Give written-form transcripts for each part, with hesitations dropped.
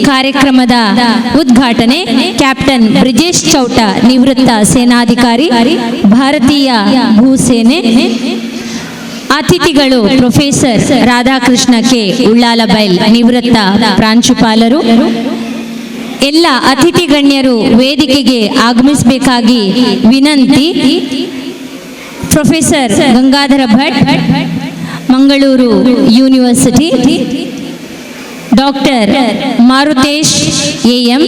ಕಾರ್ಯಕ್ರಮದ ಉದ್ಘಾಟನೆ ಕ್ಯಾಪ್ಟನ್ ಬ್ರಿಜೇಶ್ ಚೌಟ, ನಿವೃತ್ತ ಸೇನಾಧಿಕಾರಿ, ಭಾರತೀಯ ಭೂಸೇನೆ. ಅತಿಥಿಗಳು ಪ್ರೊಫೆಸರ್ ರಾಧಾಕೃಷ್ಣ ಕೆ ಉಳ್ಳಾಲಬೈಲ್, ನಿವೃತ್ತ ಪ್ರಾಂಶುಪಾಲರು. ಎಲ್ಲ ಅತಿಥಿ ಗಣ್ಯರು ವೇದಿಕೆಗೆ ಆಗಮಿಸಬೇಕಾಗಿ ವಿನಂತಿ. Professor Gangadhara Bhat, Mangaluru university. Doctor Maruthesh A M,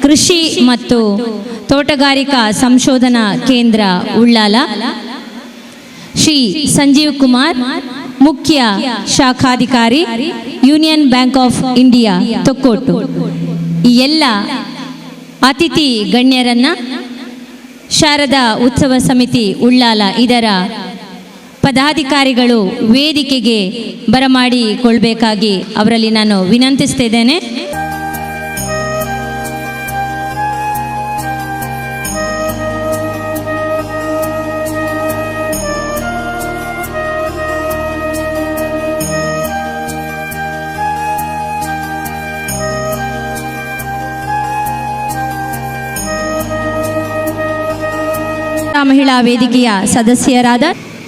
ಕೃಷಿ ಮತ್ತು ತೋಟಗಾರಿಕಾ ಸಂಶೋಧನಾ ಕೇಂದ್ರ ಉಳ್ಳಾಲ. ಶ್ರೀ ಸಂಜೀವ್ ಕುಮಾರ್, ಮುಖ್ಯ ಶಾಖಾಧಿಕಾರಿ, Union Bank of India, Thokkottu. ಈ ಎಲ್ಲ ಅತಿಥಿ ಗಣ್ಯರನ್ನ ಶಾರದಾ ಉತ್ಸವ ಸಮಿತಿ ಉಳ್ಳಾಲ ಇದರ ಪದಾಧಿಕಾರಿಗಳು ವೇದಿಕೆಗೆ ಬರಮಾಡಿಕೊಳ್ಬೇಕಾಗಿ ಅವರಲ್ಲಿ ನಾನು ವಿನಂತಿಸ್ತಿದ್ದೇನೆ. ಮಹಿಳಾ ವೇದಿಕೆಯ ಸದಸ್ಯರಾದ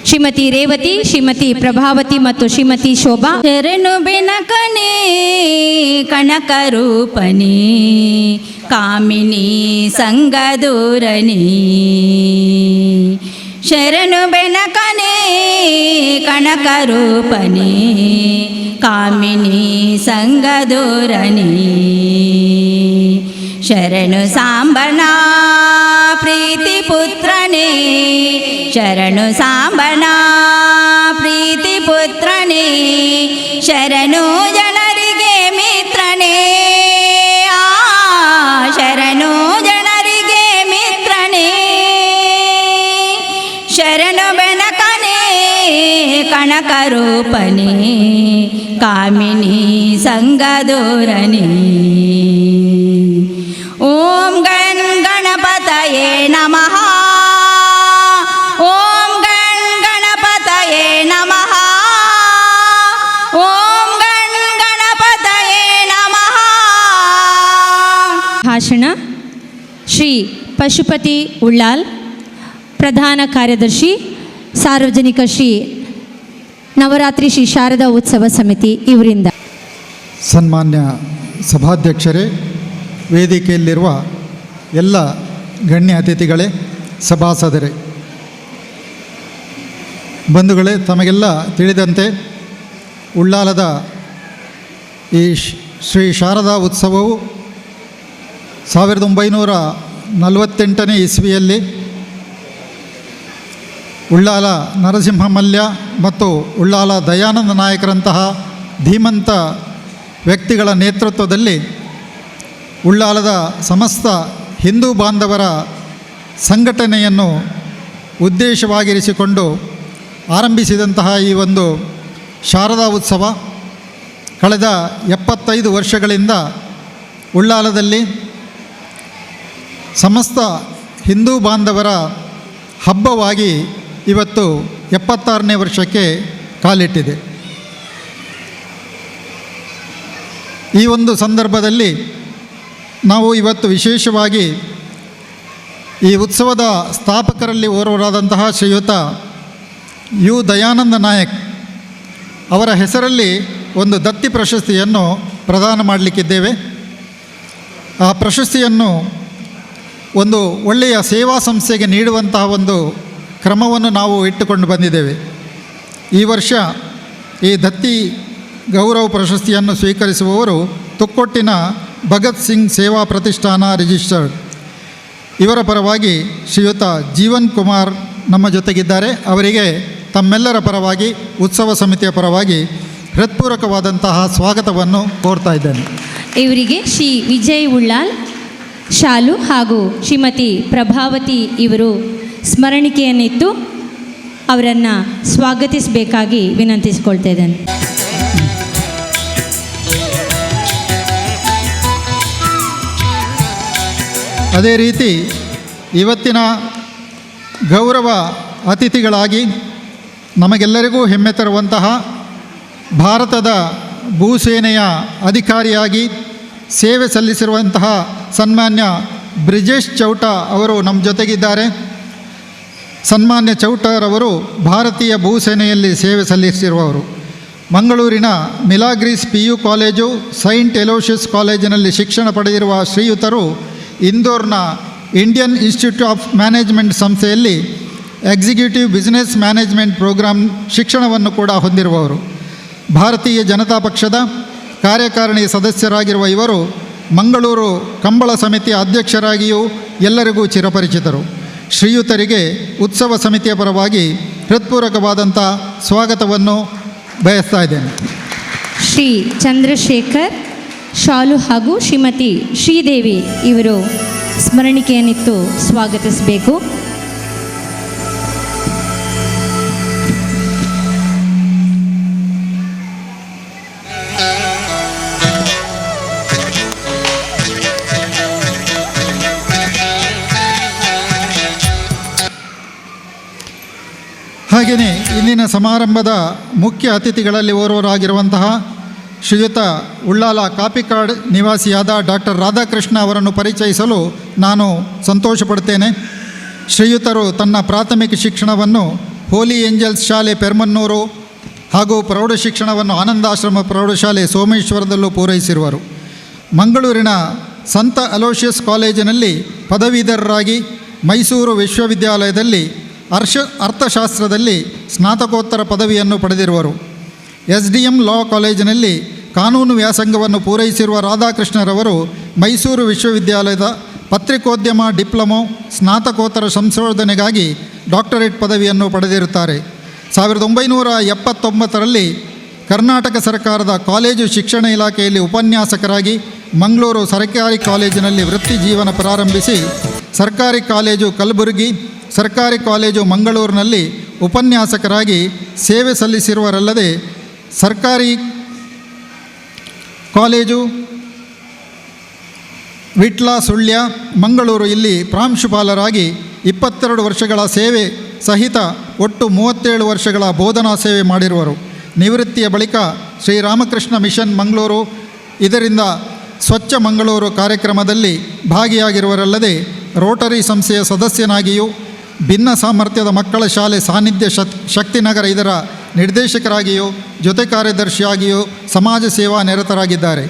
ಶ್ರೀಮತಿ ರೇವತಿ, ಶ್ರೀಮತಿ ಪ್ರಭಾವತಿ ಮತ್ತು ಶ್ರೀಮತಿ ಶೋಭಾ. ಶರಣು ಬೆನಕನೇ ಕನಕರೂಪನೇ ಕಾಮಿನಿ ಸಂಗದೂರನೇ. ಶರಣು ಬೆನಕನೇ ಕನಕರೂಪನೇ ಕಾಮಿನಿ ಸಂಗದೂರನೇ. ಶರಣು ಸಾಂಬನ ಪ್ರೀತಿ ಪುತ್ರನೇ, ಶರಣು ಸಾಂಬನ ಪ್ರೀತಿ ಪುತ್ರನೇ. ಶರಣು ಜನರಿಗೆ ಮಿತ್ರನೇ, ಶರಣು ಜನರಿಗೆ ಮಿತ್ರನೇ. ಶರಣು ಬೆನಕನೇ ಕನಕರೂಪನೇ ಕಾಮಿನಿ ಸಂಗದೂರನೇ. ಓಂ ಗಣಪತಯೇ ನಮಃ, ಓಂ ಗಣಪತಯೇ ನಮಃ, ಓಂ ಗಣಪತಯೇ ನಮಃ. ಭಾಷಣ ಶ್ರೀ ಪಶುಪತಿ ಉಳ್ಳಾಲ್, ಪ್ರಧಾನ ಕಾರ್ಯದರ್ಶಿ, ಸಾರ್ವಜನಿಕ ಶ್ರೀ ನವರಾತ್ರಿ ಶ್ರೀ ಶಾರದಾ ಉತ್ಸವ ಸಮಿತಿ ಇವರಿಂದ. ಸನ್ಮಾನ್ಯ ಸಭಾಧ್ಯಕ್ಷರೇ, ವೇದಿಕೆಯಲ್ಲಿರುವ ಎಲ್ಲ ಗಣ್ಯ ಅತಿಥಿಗಳೇ, ಸಭಾಸದರೇ, ಬಂಧುಗಳೇ, ತಮಗೆಲ್ಲ ತಿಳಿದಂತೆ ಉಳ್ಳಾಲದ ಈ ಶ್ರೀ ಶಾರದಾ ಉತ್ಸವವು 1948ನೇ ಇಸ್ವಿಯಲ್ಲಿ ಉಳ್ಳಾಲ ನರಸಿಂಹ ಮಲ್ಯ ಮತ್ತು ಉಳ್ಳಾಲ ದಯಾನಂದ ನಾಯಕರಂತಹ ಧೀಮಂತ ವ್ಯಕ್ತಿಗಳ ನೇತೃತ್ವದಲ್ಲಿ ಉಳ್ಳಾಲದ ಸಮಸ್ತ ಹಿಂದೂ ಬಾಂಧವರ ಸಂಘಟನೆಯನ್ನು ಉದ್ದೇಶವಾಗಿರಿಸಿಕೊಂಡು ಆರಂಭಿಸಿದಂತಹ ಈ ಒಂದು ಶಾರದಾ ಉತ್ಸವ ಕಳೆದ 75 ವರ್ಷಗಳಿಂದ ಉಳ್ಳಾಲದಲ್ಲಿ ಸಮಸ್ತ ಹಿಂದೂ ಬಾಂಧವರ ಹಬ್ಬವಾಗಿ ಇವತ್ತು 76ನೇ ವರ್ಷಕ್ಕೆ ಕಾಲಿಟ್ಟಿದೆ. ಈ ಒಂದು ಸಂದರ್ಭದಲ್ಲಿ ನಾವು ಇವತ್ತು ವಿಶೇಷವಾಗಿ ಈ ಉತ್ಸವದ ಸ್ಥಾಪಕರಲ್ಲಿ ಓರ್ವರಾದಂತಹ ಶ್ರೀಯುತ ಯು ದಯಾನಂದ ನಾಯಕ್ ಅವರ ಹೆಸರಲ್ಲಿ ಒಂದು ದತ್ತಿ ಪ್ರಶಸ್ತಿಯನ್ನು ಪ್ರದಾನ ಮಾಡಲಿಕ್ಕಿದ್ದೇವೆ. ಆ ಪ್ರಶಸ್ತಿಯನ್ನು ಒಂದು ಒಳ್ಳೆಯ ಸೇವಾ ಸಂಸ್ಥೆಗೆ ನೀಡುವಂತಹ ಒಂದು ಕ್ರಮವನ್ನು ನಾವು ಇಟ್ಟುಕೊಂಡು ಬಂದಿದ್ದೇವೆ. ಈ ವರ್ಷ ಈ ದತ್ತಿ ಗೌರವ ಪ್ರಶಸ್ತಿಯನ್ನು ಸ್ವೀಕರಿಸುವವರು ತೊಕ್ಕೊಟ್ಟಿನ ಭಗತ್ ಸಿಂಗ್ ಸೇವಾ ಪ್ರತಿಷ್ಠಾನ ರಿಜಿಸ್ಟರ್ಡ್. ಇವರ ಪರವಾಗಿ ಶ್ರೀಯುತ ಜೀವನ್ ಕುಮಾರ್ ನಮ್ಮ ಜೊತೆಗಿದ್ದಾರೆ. ಅವರಿಗೆ ತಮ್ಮೆಲ್ಲರ ಪರವಾಗಿ, ಉತ್ಸವ ಸಮಿತಿಯ ಪರವಾಗಿ ಹೃತ್ಪೂರ್ವಕವಾದಂತಹ ಸ್ವಾಗತವನ್ನು ಕೋರ್ತಾ ಇದ್ದೇನೆ. ಇವರಿಗೆ ಶ್ರೀ ವಿಜಯ್ ಉಳ್ಳಾಲ್ ಶಾಲು ಹಾಗೂ ಶ್ರೀಮತಿ ಪ್ರಭಾವತಿ ಇವರು ಸ್ಮರಣಿಕೆಯನ್ನಿತ್ತು ಅವರನ್ನು ಸ್ವಾಗತಿಸಬೇಕಾಗಿ ವಿನಂತಿಸಿಕೊಳ್ತಾ ಇದ್ದೇನೆ. ಅದೇ ರೀತಿ ಇವತ್ತಿನ ಗೌರವ ಅತಿಥಿಗಳಾಗಿ ನಮಗೆಲ್ಲರಿಗೂ ಹೆಮ್ಮೆ ತರುವಂತಹ ಭಾರತದ ಭೂಸೇನೆಯ ಅಧಿಕಾರಿಯಾಗಿ ಸೇವೆ ಸಲ್ಲಿಸಿರುವಂತಹ ಸನ್ಮಾನ್ಯ ಬ್ರಿಜೇಶ್ ಚೌಟ ಅವರು ನಮ್ಮ ಜೊತೆಗಿದ್ದಾರೆ. ಸನ್ಮಾನ್ಯ ಚೌಟರವರು ಭಾರತೀಯ ಭೂಸೇನೆಯಲ್ಲಿ ಸೇವೆ ಸಲ್ಲಿಸಿರುವವರು. ಮಂಗಳೂರಿನ Milagres PU college, Saint Aloysius ಕಾಲೇಜಿನಲ್ಲಿ ಶಿಕ್ಷಣ ಪಡೆದಿರುವ ಶ್ರೀಯುತರು ಇಂದೋರ್ನ ಇಂಡಿಯನ್ ಇನ್ಸ್ಟಿಟ್ಯೂಟ್ ಆಫ್ ಮ್ಯಾನೇಜ್ಮೆಂಟ್ ಸಂಸ್ಥೆಯಲ್ಲಿ ಎಕ್ಸಿಕ್ಯೂಟಿವ್ ಬಿಸಿನೆಸ್ ಮ್ಯಾನೇಜ್ಮೆಂಟ್ ಪ್ರೋಗ್ರಾಮ್ ಶಿಕ್ಷಣವನ್ನು ಕೂಡ ಹೊಂದಿರುವವರು. ಭಾರತೀಯ ಜನತಾ ಪಕ್ಷದ ಕಾರ್ಯಕಾರಿಣಿ ಸದಸ್ಯರಾಗಿರುವ ಇವರು ಮಂಗಳೂರು ಕಂಬಳ ಸಮಿತಿಯ ಅಧ್ಯಕ್ಷರಾಗಿಯೂ ಎಲ್ಲರಿಗೂ ಚಿರಪರಿಚಿತರು. ಶ್ರೀಯುತರಿಗೆ ಉತ್ಸವ ಸಮಿತಿಯ ಪರವಾಗಿ ಹೃತ್ಪೂರ್ವಕವಾದಂಥ ಸ್ವಾಗತವನ್ನು ಬಯಸ್ತಾ ಇದ್ದೇನೆ. ಶ್ರೀ ಚಂದ್ರಶೇಖರ್ ಶಾಲು ಹಾಗೂ ಶ್ರೀಮತಿ ಶ್ರೀದೇವಿ ಇವರು ಸ್ಮರಣಿಕೆಯನ್ನಿತ್ತು ಸ್ವಾಗತಿಸಬೇಕು. ಹಾಗೆಯೇ ಇಂದಿನ ಸಮಾರಂಭದ ಮುಖ್ಯ ಅತಿಥಿಗಳಲ್ಲಿ ಓರ್ವರಾಗಿರುವಂತಹ ಶ್ರೀಯುತ ಉಳ್ಳಾಲ ಕಾಪಿಕಾಡ್ ನಿವಾಸಿಯಾದ ಡಾಕ್ಟರ್ ರಾಧಾಕೃಷ್ಣ ಅವರನ್ನು ಪರಿಚಯಿಸಲು ನಾನು ಸಂತೋಷಪಡ್ತೇನೆ. ಶ್ರೀಯುತರು ತನ್ನ ಪ್ರಾಥಮಿಕ ಶಿಕ್ಷಣವನ್ನು ಹೋಲಿ ಏಂಜಲ್ಸ್ ಶಾಲೆ ಪೆರ್ಮನ್ನೂರು ಹಾಗೂ ಪ್ರೌಢ ಶಿಕ್ಷಣವನ್ನು ಆನಂದಾಶ್ರಮ ಪ್ರೌಢಶಾಲೆ ಸೋಮೇಶ್ವರದಲ್ಲೂ ಪೂರೈಸಿರುವರು. ಮಂಗಳೂರಿನ ಸಂತ ಅಲೋಷಿಯಸ್ ಕಾಲೇಜಿನಲ್ಲಿ ಪದವೀಧರರಾಗಿ ಮೈಸೂರು ವಿಶ್ವವಿದ್ಯಾಲಯದಲ್ಲಿ ಅರ್ಥಶಾಸ್ತ್ರದಲ್ಲಿ ಸ್ನಾತಕೋತ್ತರ ಪದವಿಯನ್ನು ಪಡೆದಿರುವರು. SDM ಲಾ ಕಾಲೇಜಿನಲ್ಲಿ ಕಾನೂನು ವ್ಯಾಸಂಗವನ್ನು ಪೂರೈಸಿರುವ ರಾಧಾಕೃಷ್ಣರವರು ಮೈಸೂರು ವಿಶ್ವವಿದ್ಯಾಲಯದ ಪತ್ರಿಕೋದ್ಯಮ ಡಿಪ್ಲೊಮೊ ಸ್ನಾತಕೋತ್ತರ ಸಂಶೋಧನೆಗಾಗಿ ಡಾಕ್ಟರೇಟ್ ಪದವಿಯನ್ನು ಪಡೆದಿರುತ್ತಾರೆ. 1979ರಲ್ಲಿ ಕರ್ನಾಟಕ ಸರ್ಕಾರದ ಕಾಲೇಜು ಶಿಕ್ಷಣ ಇಲಾಖೆಯಲ್ಲಿ ಉಪನ್ಯಾಸಕರಾಗಿ ಮಂಗಳೂರು ಸರ್ಕಾರಿ ಕಾಲೇಜಿನಲ್ಲಿ ವೃತ್ತಿ ಜೀವನ ಪ್ರಾರಂಭಿಸಿ ಸರ್ಕಾರಿ ಕಾಲೇಜು ಕಲಬುರಗಿ, ಸರ್ಕಾರಿ ಕಾಲೇಜು ಮಂಗಳೂರಿನಲ್ಲಿ ಉಪನ್ಯಾಸಕರಾಗಿ ಸೇವೆ ಸಲ್ಲಿಸಿರುವರಲ್ಲದೆ ಸರ್ಕಾರಿ ಕಾಲೇಜು ವಿಟ್ಲ ಸುಳ್ಯ ಮಂಗಳೂರು ಇಲ್ಲಿ ಪ್ರಾಂಶುಪಾಲರಾಗಿ 22 ವರ್ಷಗಳ ಸೇವೆ ಸಹಿತ ಒಟ್ಟು 37 ವರ್ಷಗಳ ಬೋಧನಾ ಸೇವೆ ಮಾಡಿರುವರು. ನಿವೃತ್ತಿಯ ಬಳಿಕ ಶ್ರೀರಾಮಕೃಷ್ಣ ಮಿಷನ್ ಮಂಗಳೂರು ಇದರಿಂದ ಸ್ವಚ್ಛ ಮಂಗಳೂರು ಕಾರ್ಯಕ್ರಮದಲ್ಲಿ ಭಾಗಿಯಾಗಿರುವರಲ್ಲದೆ ರೋಟರಿ ಸಂಸ್ಥೆಯ ಸದಸ್ಯನಾಗಿಯೂ ಭಿನ್ನ ಸಾಮರ್ಥ್ಯದ ಮಕ್ಕಳ ಶಾಲೆ ಸಾನ್ನಿಧ್ಯ ಶಕ್ತಿನಗರ ಇದರ ನಿರ್ದೇಶಕರಾಗಿಯೂ ಜೊತೆ ಕಾರ್ಯದರ್ಶಿಯಾಗಿಯೂ ಸಮಾಜ ಸೇವಾ ನಿರತರಾಗಿದ್ದಾರೆ.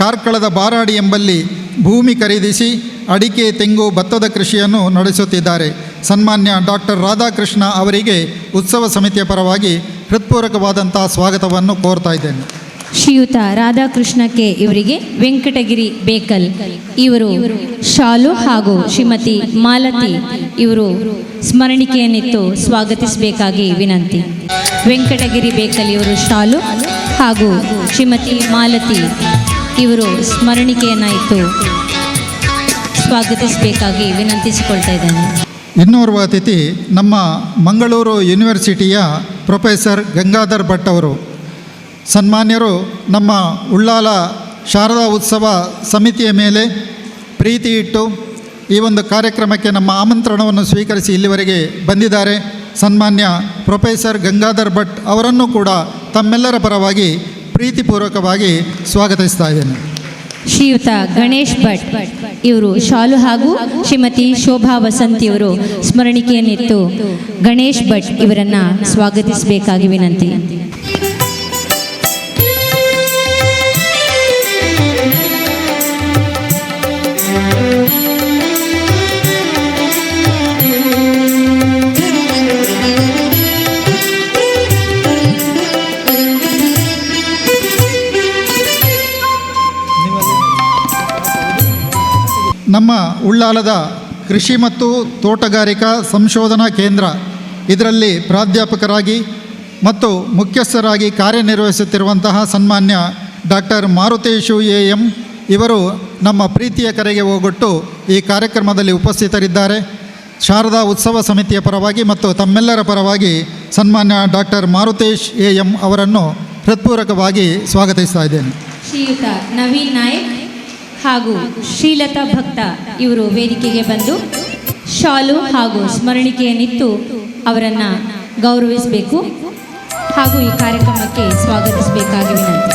ಕಾರ್ಕಳದ ಬಾರಾಡಿ ಎಂಬಲ್ಲಿ ಭೂಮಿ ಖರೀದಿಸಿ ಅಡಿಕೆ, ತೆಂಗು, ಭತ್ತದ ಕೃಷಿಯನ್ನು ನಡೆಸುತ್ತಿದ್ದಾರೆ. ಸನ್ಮಾನ್ಯ ಡಾಕ್ಟರ್ ರಾಧಾಕೃಷ್ಣ ಅವರಿಗೆ ಉತ್ಸವ ಸಮಿತಿಯ ಪರವಾಗಿ ಹೃತ್ಪೂರ್ವಕವಾದಂಥ ಸ್ವಾಗತವನ್ನು ಕೋರ್ತಾ ಇದ್ದೇನೆ. ಶ್ರೀಯುತ ರಾಧಾಕೃಷ್ಣಕ್ಕೆ ಇವರಿಗೆ ವೆಂಕಟಗಿರಿ ಬೇಕಲ್ ಇವರು ಶಾಲು ಹಾಗೂ ಶ್ರೀಮತಿ ಮಾಲತಿ ಇವರು ಸ್ಮರಣಿಕೆಯನ್ನಿತ್ತು ಸ್ವಾಗತಿಸಬೇಕಾಗಿ ವಿನಂತಿ. ವೆಂಕಟಗಿರಿ ಬೇಕಲ್ ಇವರು ಶಾಲು ಹಾಗೂ ಶ್ರೀಮತಿ ಮಾಲತಿ ಇವರು ಸ್ಮರಣಿಕೆಯನ್ನು ಇತ್ತು ಸ್ವಾಗತಿಸಬೇಕಾಗಿ ವಿನಂತಿಸಿಕೊಳ್ತಾ ಇದ್ದೇನೆ. ಇನ್ನೋರ್ವ ಅತಿಥಿ ನಮ್ಮ ಮಂಗಳೂರು ಯೂನಿವರ್ಸಿಟಿಯ ಪ್ರೊಫೆಸರ್ ಗಂಗಾಧರ್ ಭಟ್ ಅವರು. ಸನ್ಮಾನ್ಯರು ನಮ್ಮ ಉಳ್ಳಾಲ ಶಾರದಾ ಉತ್ಸವ ಸಮಿತಿಯ ಮೇಲೆ ಪ್ರೀತಿ ಇಟ್ಟು ಈ ಒಂದು ಕಾರ್ಯಕ್ರಮಕ್ಕೆ ನಮ್ಮ ಆಮಂತ್ರಣವನ್ನು ಸ್ವೀಕರಿಸಿ ಇಲ್ಲಿವರೆಗೆ ಬಂದಿದ್ದಾರೆ. ಸನ್ಮಾನ್ಯ ಪ್ರೊಫೆಸರ್ ಗಂಗಾಧರ್ ಭಟ್ ಅವರನ್ನು ಕೂಡ ತಮ್ಮೆಲ್ಲರ ಪರವಾಗಿ ಪ್ರೀತಿಪೂರ್ವಕವಾಗಿ ಸ್ವಾಗತಿಸ್ತಾ ಇದ್ದೇನೆ. ಶ್ರೀಯುತ ಗಣೇಶ್ ಭಟ್ ಇವರು ಶಾಲು ಹಾಗೂ ಶ್ರೀಮತಿ ಶೋಭಾ ವಸಂತಿಯವರು ಸ್ಮರಣಿಕೆಯನ್ನಿತ್ತು ಗಣೇಶ್ ಭಟ್ ಇವರನ್ನು ಸ್ವಾಗತಿಸಬೇಕಾಗಿ ವಿನಂತಿ. ನಮ್ಮ ಉಳ್ಳಾಲದ ಕೃಷಿ ಮತ್ತು ತೋಟಗಾರಿಕಾ ಸಂಶೋಧನಾ ಕೇಂದ್ರ ಇದರಲ್ಲಿ ಪ್ರಾಧ್ಯಾಪಕರಾಗಿ ಮತ್ತು ಮುಖ್ಯಸ್ಥರಾಗಿ ಕಾರ್ಯನಿರ್ವಹಿಸುತ್ತಿರುವಂತಹ ಸನ್ಮಾನ್ಯ ಡಾಕ್ಟರ್ ಮಾರುತೇಶು AM ಇವರು ನಮ್ಮ ಪ್ರೀತಿಯ ಕರೆಗೆ ಹೋಗೊಟ್ಟು ಈ ಕಾರ್ಯಕ್ರಮದಲ್ಲಿ ಉಪಸ್ಥಿತರಿದ್ದಾರೆ. ಶಾರದಾ ಉತ್ಸವ ಸಮಿತಿಯ ಪರವಾಗಿ ಮತ್ತು ತಮ್ಮೆಲ್ಲರ ಪರವಾಗಿ ಸನ್ಮಾನ್ಯ ಡಾಕ್ಟರ್ ಮಾರುತೇಶ್ AM ಅವರನ್ನು ಹೃತ್ಪೂರ್ವಕವಾಗಿ ಸ್ವಾಗತಿಸ್ತಾ ಇದ್ದೇನೆ. ಶ್ರೀಯುತ ನವೀನ್ ನಾಯಕ್ ಹಾಗೂ ಶ್ರೀಲತಾ ಭಕ್ತ ಇವರು ವೇದಿಕೆಗೆ ಬಂದು ಶಾಲು ಹಾಗೂ ಸ್ಮರಣಿಕೆಯನ್ನಿತ್ತು ಅವರನ್ನು ಗೌರವಿಸಬೇಕು ಹಾಗೂ ಈ ಕಾರ್ಯಕ್ರಮಕ್ಕೆ ಸ್ವಾಗತಿಸಬೇಕಾಗಿ ವಿನಂತಿ.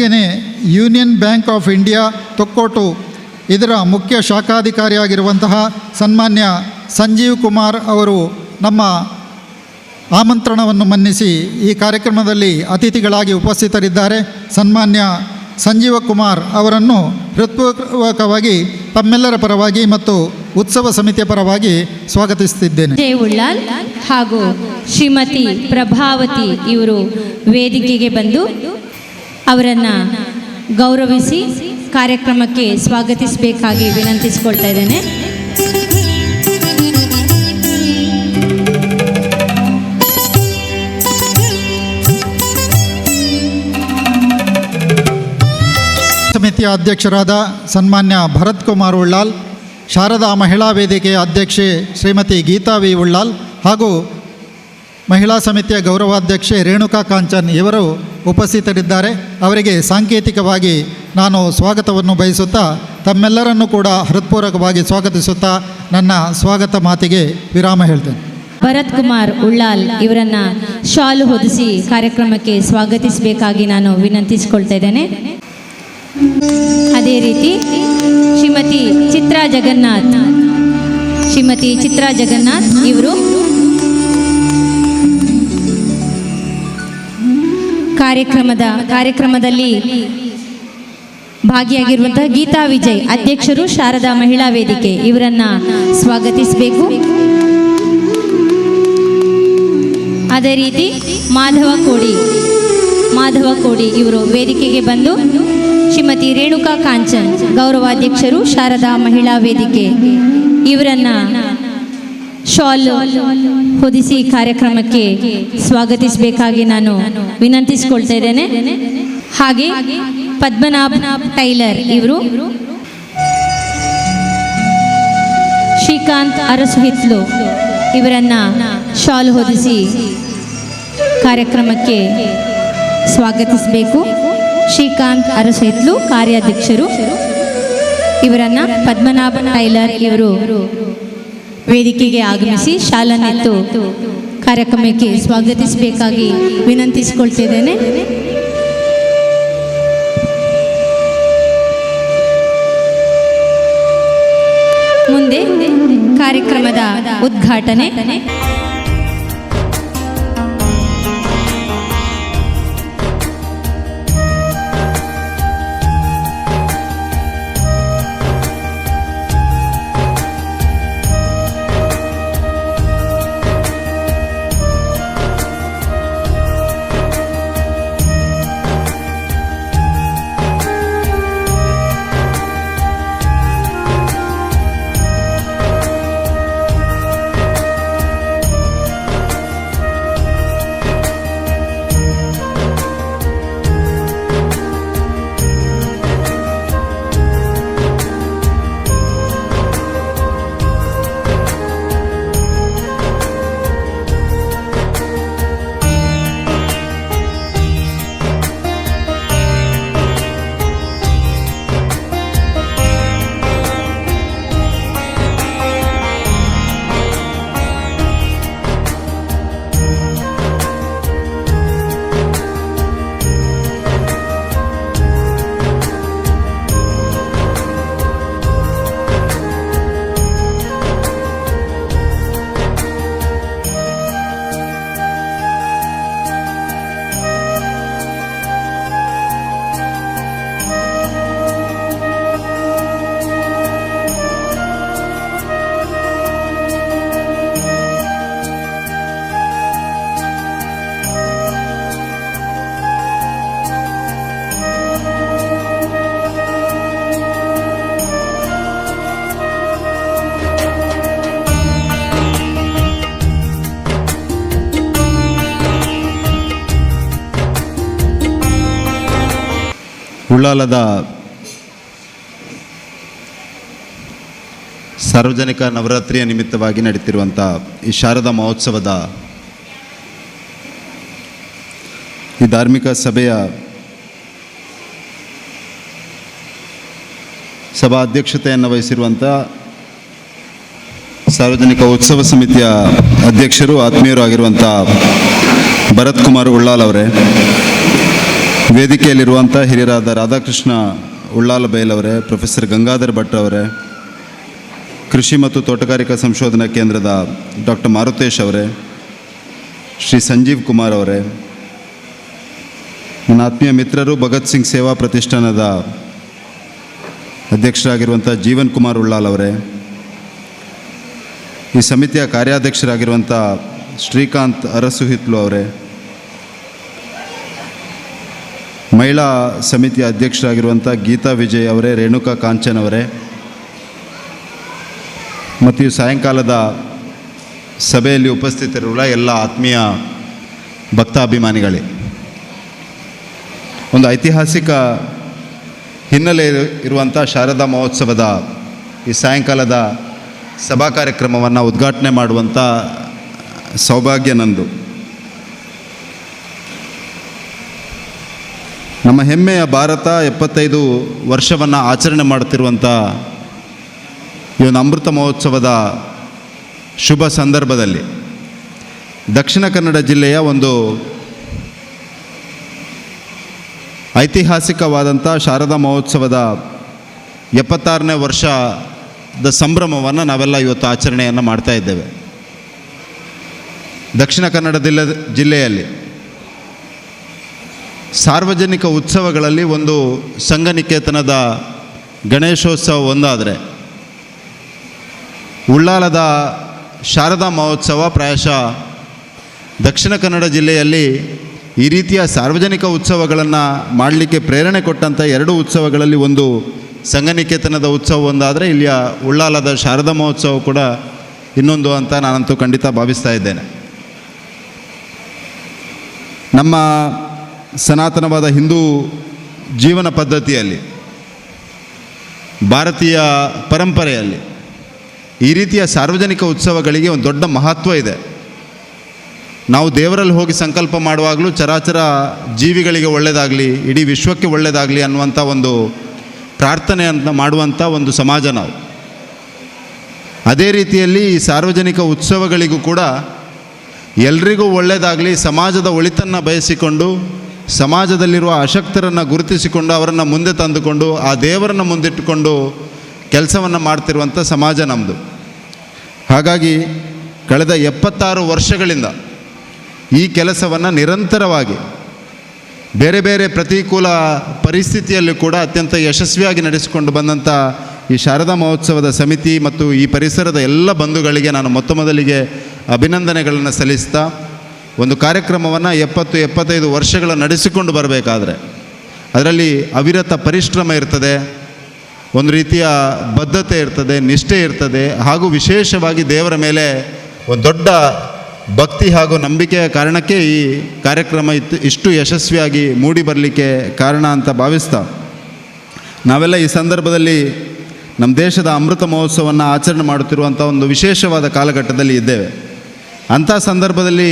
ಹಾಗೆಯೇ union Bank of India Thokkottu ಇದರ ಮುಖ್ಯ ಶಾಖಾಧಿಕಾರಿಯಾಗಿರುವಂತಹ ಸನ್ಮಾನ್ಯ ಸಂಜೀವ್ ಕುಮಾರ್ ಅವರು ನಮ್ಮ ಆಮಂತ್ರಣವನ್ನು ಮನ್ನಿಸಿ ಈ ಕಾರ್ಯಕ್ರಮದಲ್ಲಿ ಅತಿಥಿಗಳಾಗಿ ಉಪಸ್ಥಿತರಿದ್ದಾರೆ. ಸನ್ಮಾನ್ಯ ಸಂಜೀವ ಕುಮಾರ್ ಅವರನ್ನು ಹೃತ್ಪೂರ್ವಕವಾಗಿ ತಮ್ಮೆಲ್ಲರ ಪರವಾಗಿ ಮತ್ತು ಉತ್ಸವ ಸಮಿತಿಯ ಪರವಾಗಿ ಸ್ವಾಗತಿಸುತ್ತಿದ್ದೇನೆ. ಜೈ ಉಳ್ಳಾಲ್ ಹಾಗೂ ಶ್ರೀಮತಿ ಪ್ರಭಾವತಿ ಇವರು ವೇದಿಕೆಗೆ ಬಂದು ಅವರನ್ನು ಗೌರವಿಸಿ ಕಾರ್ಯಕ್ರಮಕ್ಕೆ ಸ್ವಾಗತಿಸಬೇಕಾಗಿ ವಿನಂತಿಸಿಕೊಳ್ತಾ ಇದ್ದೇನೆ. ಸಮಿತಿಯ ಅಧ್ಯಕ್ಷರಾದ ಸನ್ಮಾನ್ಯ ಭರತ್ ಕುಮಾರ್ ಉಳ್ಳಾಲ್, ಶಾರದಾ ಮಹಿಳಾ ವೇದಿಕೆಯ ಅಧ್ಯಕ್ಷೆ ಶ್ರೀಮತಿ ಗೀತಾ ವಿ ಉಳ್ಳಾಲ್ ಹಾಗೂ ಮಹಿಳಾ ಸಮಿತಿಯ ಗೌರವಾಧ್ಯಕ್ಷೆ ರೇಣುಕಾ ಕಾಂಚನ್ ಇವರು ಉಪಸ್ಥಿತರಿದ್ದಾರೆ. ಅವರಿಗೆ ಸಾಂಕೇತಿಕವಾಗಿ ನಾನು ಸ್ವಾಗತವನ್ನು ಬಯಸುತ್ತಾ ತಮ್ಮೆಲ್ಲರನ್ನೂ ಕೂಡ ಹೃತ್ಪೂರ್ವಕವಾಗಿ ಸ್ವಾಗತಿಸುತ್ತಾ ನನ್ನ ಸ್ವಾಗತ ಮಾತಿಗೆ ವಿರಾಮ ಹೇಳ್ತೇನೆ. ಭರತ್ ಕುಮಾರ್ ಉಳ್ಳಾಲ್ ಇವರನ್ನ ಶಾಲು ಹೊದಿಸಿ ಕಾರ್ಯಕ್ರಮಕ್ಕೆ ಸ್ವಾಗತಿಸಬೇಕಾಗಿ ನಾನು ವಿನಂತಿಸಿಕೊಳ್ತಾ ಇದ್ದೇನೆ. ಅದೇ ರೀತಿ ಶ್ರೀಮತಿ ಚಿತ್ರಾ ಜಗನ್ನಾಥ್ ಇವರು ಕಾರ್ಯಕ್ರಮದಲ್ಲಿ ಭಾಗಿಯಾಗಿರುವಂತಹ ಗೀತಾ ವಿಜಯ್ ಅಧ್ಯಕ್ಷರು ಶಾರದಾ ಮಹಿಳಾ ವೇದಿಕೆ ಇವರನ್ನ ಸ್ವಾಗತಿಸಬೇಕು. ಅದೇ ರೀತಿ ಮಾಧವ ಕೋಡಿ ಇವರು ವೇದಿಕೆಗೆ ಬಂದು ಶ್ರೀಮತಿ ರೇಣುಕಾ ಕಾಂಚನ್ ಗೌರವಾಧ್ಯಕ್ಷರು ಶಾರದಾ ಮಹಿಳಾ ವೇದಿಕೆ ಇವರನ್ನ ಶಾಲ್ ಹೊದಿಸಿ ಕಾರ್ಯಕ್ರಮಕ್ಕೆ ಸ್ವಾಗತಿಸಬೇಕಾಗಿ ನಾನು ವಿನಂತಿಸಿಕೊಳ್ತಾ ಇದ್ದೇನೆ. ಹಾಗೆ ಪದ್ಮನಾಭ ಟೈಲರ್ ಇವರು ಶ್ರೀಕಾಂತ್ ಅರಸುಹಿತ್ಲು ಇವರನ್ನ ಶಾಲ್ ಹೊದಿಸಿ ಕಾರ್ಯಕ್ರಮಕ್ಕೆ ಸ್ವಾಗತಿಸಬೇಕು. ಶ್ರೀಕಾಂತ್ ಅರಸುಹಿತ್ಲು ಕಾರ್ಯಾಧ್ಯಕ್ಷರು ಇವರನ್ನ ಪದ್ಮನಾಭ ಟೈಲರ್ ಇವರು ವೇದಿಕೆಗೆ ಆಗಮಿಸಿ ಶಾಲನ್ನೆತ್ತು ಕಾರ್ಯಕ್ರಮಕ್ಕೆ ಸ್ವಾಗತಿಸಬೇಕಾಗಿ ವಿನಂತಿಸಿಕೊಳ್ತಿದ್ದೇನೆ. ಮುಂದೆ ಕಾರ್ಯಕ್ರಮದ ಉದ್ಘಾಟನೆ. ಉಳ್ಳಾಲದ ಸಾರ್ವಜನಿಕ ನವರಾತ್ರಿಯ ನಿಮಿತ್ತವಾಗಿ ನಡೀತಿರುವಂಥ ಈ ಶಾರದಾ ಮಹೋತ್ಸವದ ಈ ಧಾರ್ಮಿಕ ಸಭೆಯ ಸಭಾ ಅಧ್ಯಕ್ಷತೆಯನ್ನು ವಹಿಸಿರುವಂಥ ಸಾರ್ವಜನಿಕ ಉತ್ಸವ ಸಮಿತಿಯ ಅಧ್ಯಕ್ಷರು ಆತ್ಮೀಯರು ಆಗಿರುವಂಥ ಭರತ್ ಕುಮಾರ್ ಉಳ್ಳಾಲ್ ಅವರೇ, ವೇದಿಕೆಯಲ್ಲಿರುವಂಥ ಹಿರಿಯರಾದ ರಾಧಾಕೃಷ್ಣ ಉಳ್ಳಾಲ ಬೈಲವರೇ, ಪ್ರೊಫೆಸರ್ ಗಂಗಾಧರ್ ಭಟ್ ಅವರೇ, ಕೃಷಿ ಮತ್ತು ತೋಟಗಾರಿಕಾ ಸಂಶೋಧನಾ ಕೇಂದ್ರದ ಡಾಕ್ಟರ್ ಮಾರುತೇಶ್ ಅವರೇ, ಶ್ರೀ ಸಂಜೀವ್ ಕುಮಾರ್ ಅವರೇ, ನನ್ನ ಆತ್ಮೀಯ ಮಿತ್ರರು, ಭಗತ್ ಸಿಂಗ್ ಸೇವಾ ಪ್ರತಿಷ್ಠಾನದ ಅಧ್ಯಕ್ಷರಾಗಿರುವಂಥ ಜೀವನ್ ಕುಮಾರ್ ಉಳ್ಳಾಲ್ ಅವರೇ, ಈ ಸಮಿತಿಯ ಕಾರ್ಯಾಧ್ಯಕ್ಷರಾಗಿರುವಂಥ ಶ್ರೀಕಾಂತ್ ಅರಸು ಹಿತ್ಲು ಅವರೇ, ಮಹಿಳಾ ಸಮಿತಿಯ ಅಧ್ಯಕ್ಷರಾಗಿರುವಂಥ ಗೀತಾ ವಿಜಯ್ ಅವರೇ, ರೇಣುಕಾ ಕಾಂಚನ್ ಅವರೇ, ಮತ್ತು ಈ ಸಾಯಂಕಾಲದ ಸಭೆಯಲ್ಲಿ ಉಪಸ್ಥಿತರಿರುವ ಎಲ್ಲ ಆತ್ಮೀಯ ಭಕ್ತಾಭಿಮಾನಿಗಳೇ, ಒಂದು ಐತಿಹಾಸಿಕ ಹಿನ್ನೆಲೆ ಇರುವಂಥ ಶಾರದಾ ಮಹೋತ್ಸವದ ಈ ಸಾಯಂಕಾಲದ ಸಭಾ ಕಾರ್ಯಕ್ರಮವನ್ನು ಉದ್ಘಾಟನೆ ಮಾಡುವಂಥ ಸೌಭಾಗ್ಯ ನಂದು. ನಮ್ಮ ಹೆಮ್ಮೆಯ ಭಾರತ 75 ವರ್ಷವನ್ನು ಆಚರಣೆ ಮಾಡುತ್ತಿರುವಂಥ ಈ ಒಂದು ಅಮೃತ ಮಹೋತ್ಸವದ ಶುಭ ಸಂದರ್ಭದಲ್ಲಿ ದಕ್ಷಿಣ ಕನ್ನಡ ಜಿಲ್ಲೆಯ ಒಂದು ಐತಿಹಾಸಿಕವಾದಂಥ ಶಾರದಾ ಮಹೋತ್ಸವದ 76ನೇ ವರ್ಷದ ಸಂಭ್ರಮವನ್ನು ನಾವೆಲ್ಲ ಇವತ್ತು ಆಚರಣೆಯನ್ನು ಮಾಡ್ತಾ ಇದ್ದೇವೆ. ದಕ್ಷಿಣ ಕನ್ನಡ ಜಿಲ್ಲೆಯಲ್ಲಿ ಸಾರ್ವಜನಿಕ ಉತ್ಸವಗಳಲ್ಲಿ ಒಂದು ಸಂಘನಿಕೇತನದ ಗಣೇಶೋತ್ಸವ ಒಂದಾದರೆ, ಉಳ್ಳಾಲದ ಶಾರದಾ ಮಹೋತ್ಸವ ಪ್ರಾಯಶಃ ದಕ್ಷಿಣ ಕನ್ನಡ ಜಿಲ್ಲೆಯಲ್ಲಿ ಈ ರೀತಿಯ ಸಾರ್ವಜನಿಕ ಉತ್ಸವಗಳನ್ನು ಮಾಡಲಿಕ್ಕೆ ಪ್ರೇರಣೆ ಕೊಟ್ಟಂಥ 2 ಉತ್ಸವಗಳಲ್ಲಿ ಒಂದು ಸಂಘನಿಕೇತನದ ಉತ್ಸವ ಒಂದಾದರೆ, ಇಲ್ಲಿಯ ಉಳ್ಳಾಲದ ಶಾರದಾ ಮಹೋತ್ಸವ ಕೂಡ ಇನ್ನೊಂದು ಅಂತ ನಾನಂತೂ ಖಂಡಿತ ಭಾವಿಸ್ತಾ ಇದ್ದೇನೆ. ನಮ್ಮ ಸನಾತನವಾದ ಹಿಂದೂ ಜೀವನ ಪದ್ಧತಿಯಲ್ಲಿ, ಭಾರತೀಯ ಪರಂಪರೆಯಲ್ಲಿ ಈ ರೀತಿಯ ಸಾರ್ವಜನಿಕ ಉತ್ಸವಗಳಿಗೆ ಒಂದು ದೊಡ್ಡ ಮಹತ್ವ ಇದೆ. ನಾವು ದೇವರಲ್ಲಿ ಹೋಗಿ ಸಂಕಲ್ಪ ಮಾಡುವಾಗಲೂ ಚರಾಚರ ಜೀವಿಗಳಿಗೆ ಒಳ್ಳೆಯದಾಗಲಿ, ಇಡೀ ವಿಶ್ವಕ್ಕೆ ಒಳ್ಳೆಯದಾಗಲಿ ಅನ್ನುವಂಥ ಒಂದು ಪ್ರಾರ್ಥನೆಯನ್ನು ಮಾಡುವಂಥ ಒಂದು ಸಮಾಜ ನಾವು. ಅದೇ ರೀತಿಯಲ್ಲಿ ಈ ಸಾರ್ವಜನಿಕ ಉತ್ಸವಗಳಿಗೂ ಕೂಡ ಎಲ್ರಿಗೂ ಒಳ್ಳೆಯದಾಗಲಿ, ಸಮಾಜದ ಒಳಿತನ್ನು ಬಯಸಿಕೊಂಡು, ಸಮಾಜದಲ್ಲಿರುವ ಅಶಕ್ತರನ್ನು ಗುರುತಿಸಿಕೊಂಡು ಅವರನ್ನು ಮುಂದೆ ತಂದುಕೊಂಡು ಆ ದೇವರನ್ನು ಮುಂದಿಟ್ಟುಕೊಂಡು ಕೆಲಸವನ್ನು ಮಾಡ್ತಿರುವಂಥ ಸಮಾಜ ನಮ್ಮದು. ಹಾಗಾಗಿ ಕಳೆದ 76 ವರ್ಷಗಳಿಂದ ಈ ಕೆಲಸವನ್ನು ನಿರಂತರವಾಗಿ ಬೇರೆ ಬೇರೆ ಪ್ರತಿಕೂಲ ಪರಿಸ್ಥಿತಿಯಲ್ಲೂ ಕೂಡ ಅತ್ಯಂತ ಯಶಸ್ವಿಯಾಗಿ ನಡೆಸಿಕೊಂಡು ಬಂದಂಥ ಈ ಶಾರದಾ ಮಹೋತ್ಸವದ ಸಮಿತಿ ಮತ್ತು ಈ ಪರಿಸರದ ಎಲ್ಲ ಬಂಧುಗಳಿಗೆ ನಾನು ಮೊದಲಿಗೆ ಅಭಿನಂದನೆಗಳನ್ನು ಸಲ್ಲಿಸ್ತಾ, ಒಂದು ಕಾರ್ಯಕ್ರಮವನ್ನು 70-75 ವರ್ಷಗಳ ನಡೆಸಿಕೊಂಡು ಬರಬೇಕಾದ್ರೆ ಅದರಲ್ಲಿ ಅವಿರತ ಪರಿಶ್ರಮ ಇರ್ತದೆ, ಒಂದು ರೀತಿಯ ಬದ್ಧತೆ ಇರ್ತದೆ, ನಿಷ್ಠೆ ಇರ್ತದೆ, ಹಾಗೂ ವಿಶೇಷವಾಗಿ ದೇವರ ಮೇಲೆ ಒಂದು ದೊಡ್ಡ ಭಕ್ತಿ ಹಾಗೂ ನಂಬಿಕೆಯ ಕಾರಣಕ್ಕೆ ಈ ಕಾರ್ಯಕ್ರಮ ಇಷ್ಟು ಯಶಸ್ವಿಯಾಗಿ ಮೂಡಿ ಬರಲಿಕ್ಕೆ ಕಾರಣ ಅಂತ ಭಾವಿಸ್ತಾ, ನಾವೆಲ್ಲ ಈ ಸಂದರ್ಭದಲ್ಲಿ ನಮ್ಮ ದೇಶದ ಅಮೃತ ಮಹೋತ್ಸವವನ್ನು ಆಚರಣೆ ಮಾಡುತ್ತಿರುವಂಥ ಒಂದು ವಿಶೇಷವಾದ ಕಾಲಘಟ್ಟದಲ್ಲಿ ಇದ್ದೇವೆ. ಅಂಥ ಸಂದರ್ಭದಲ್ಲಿ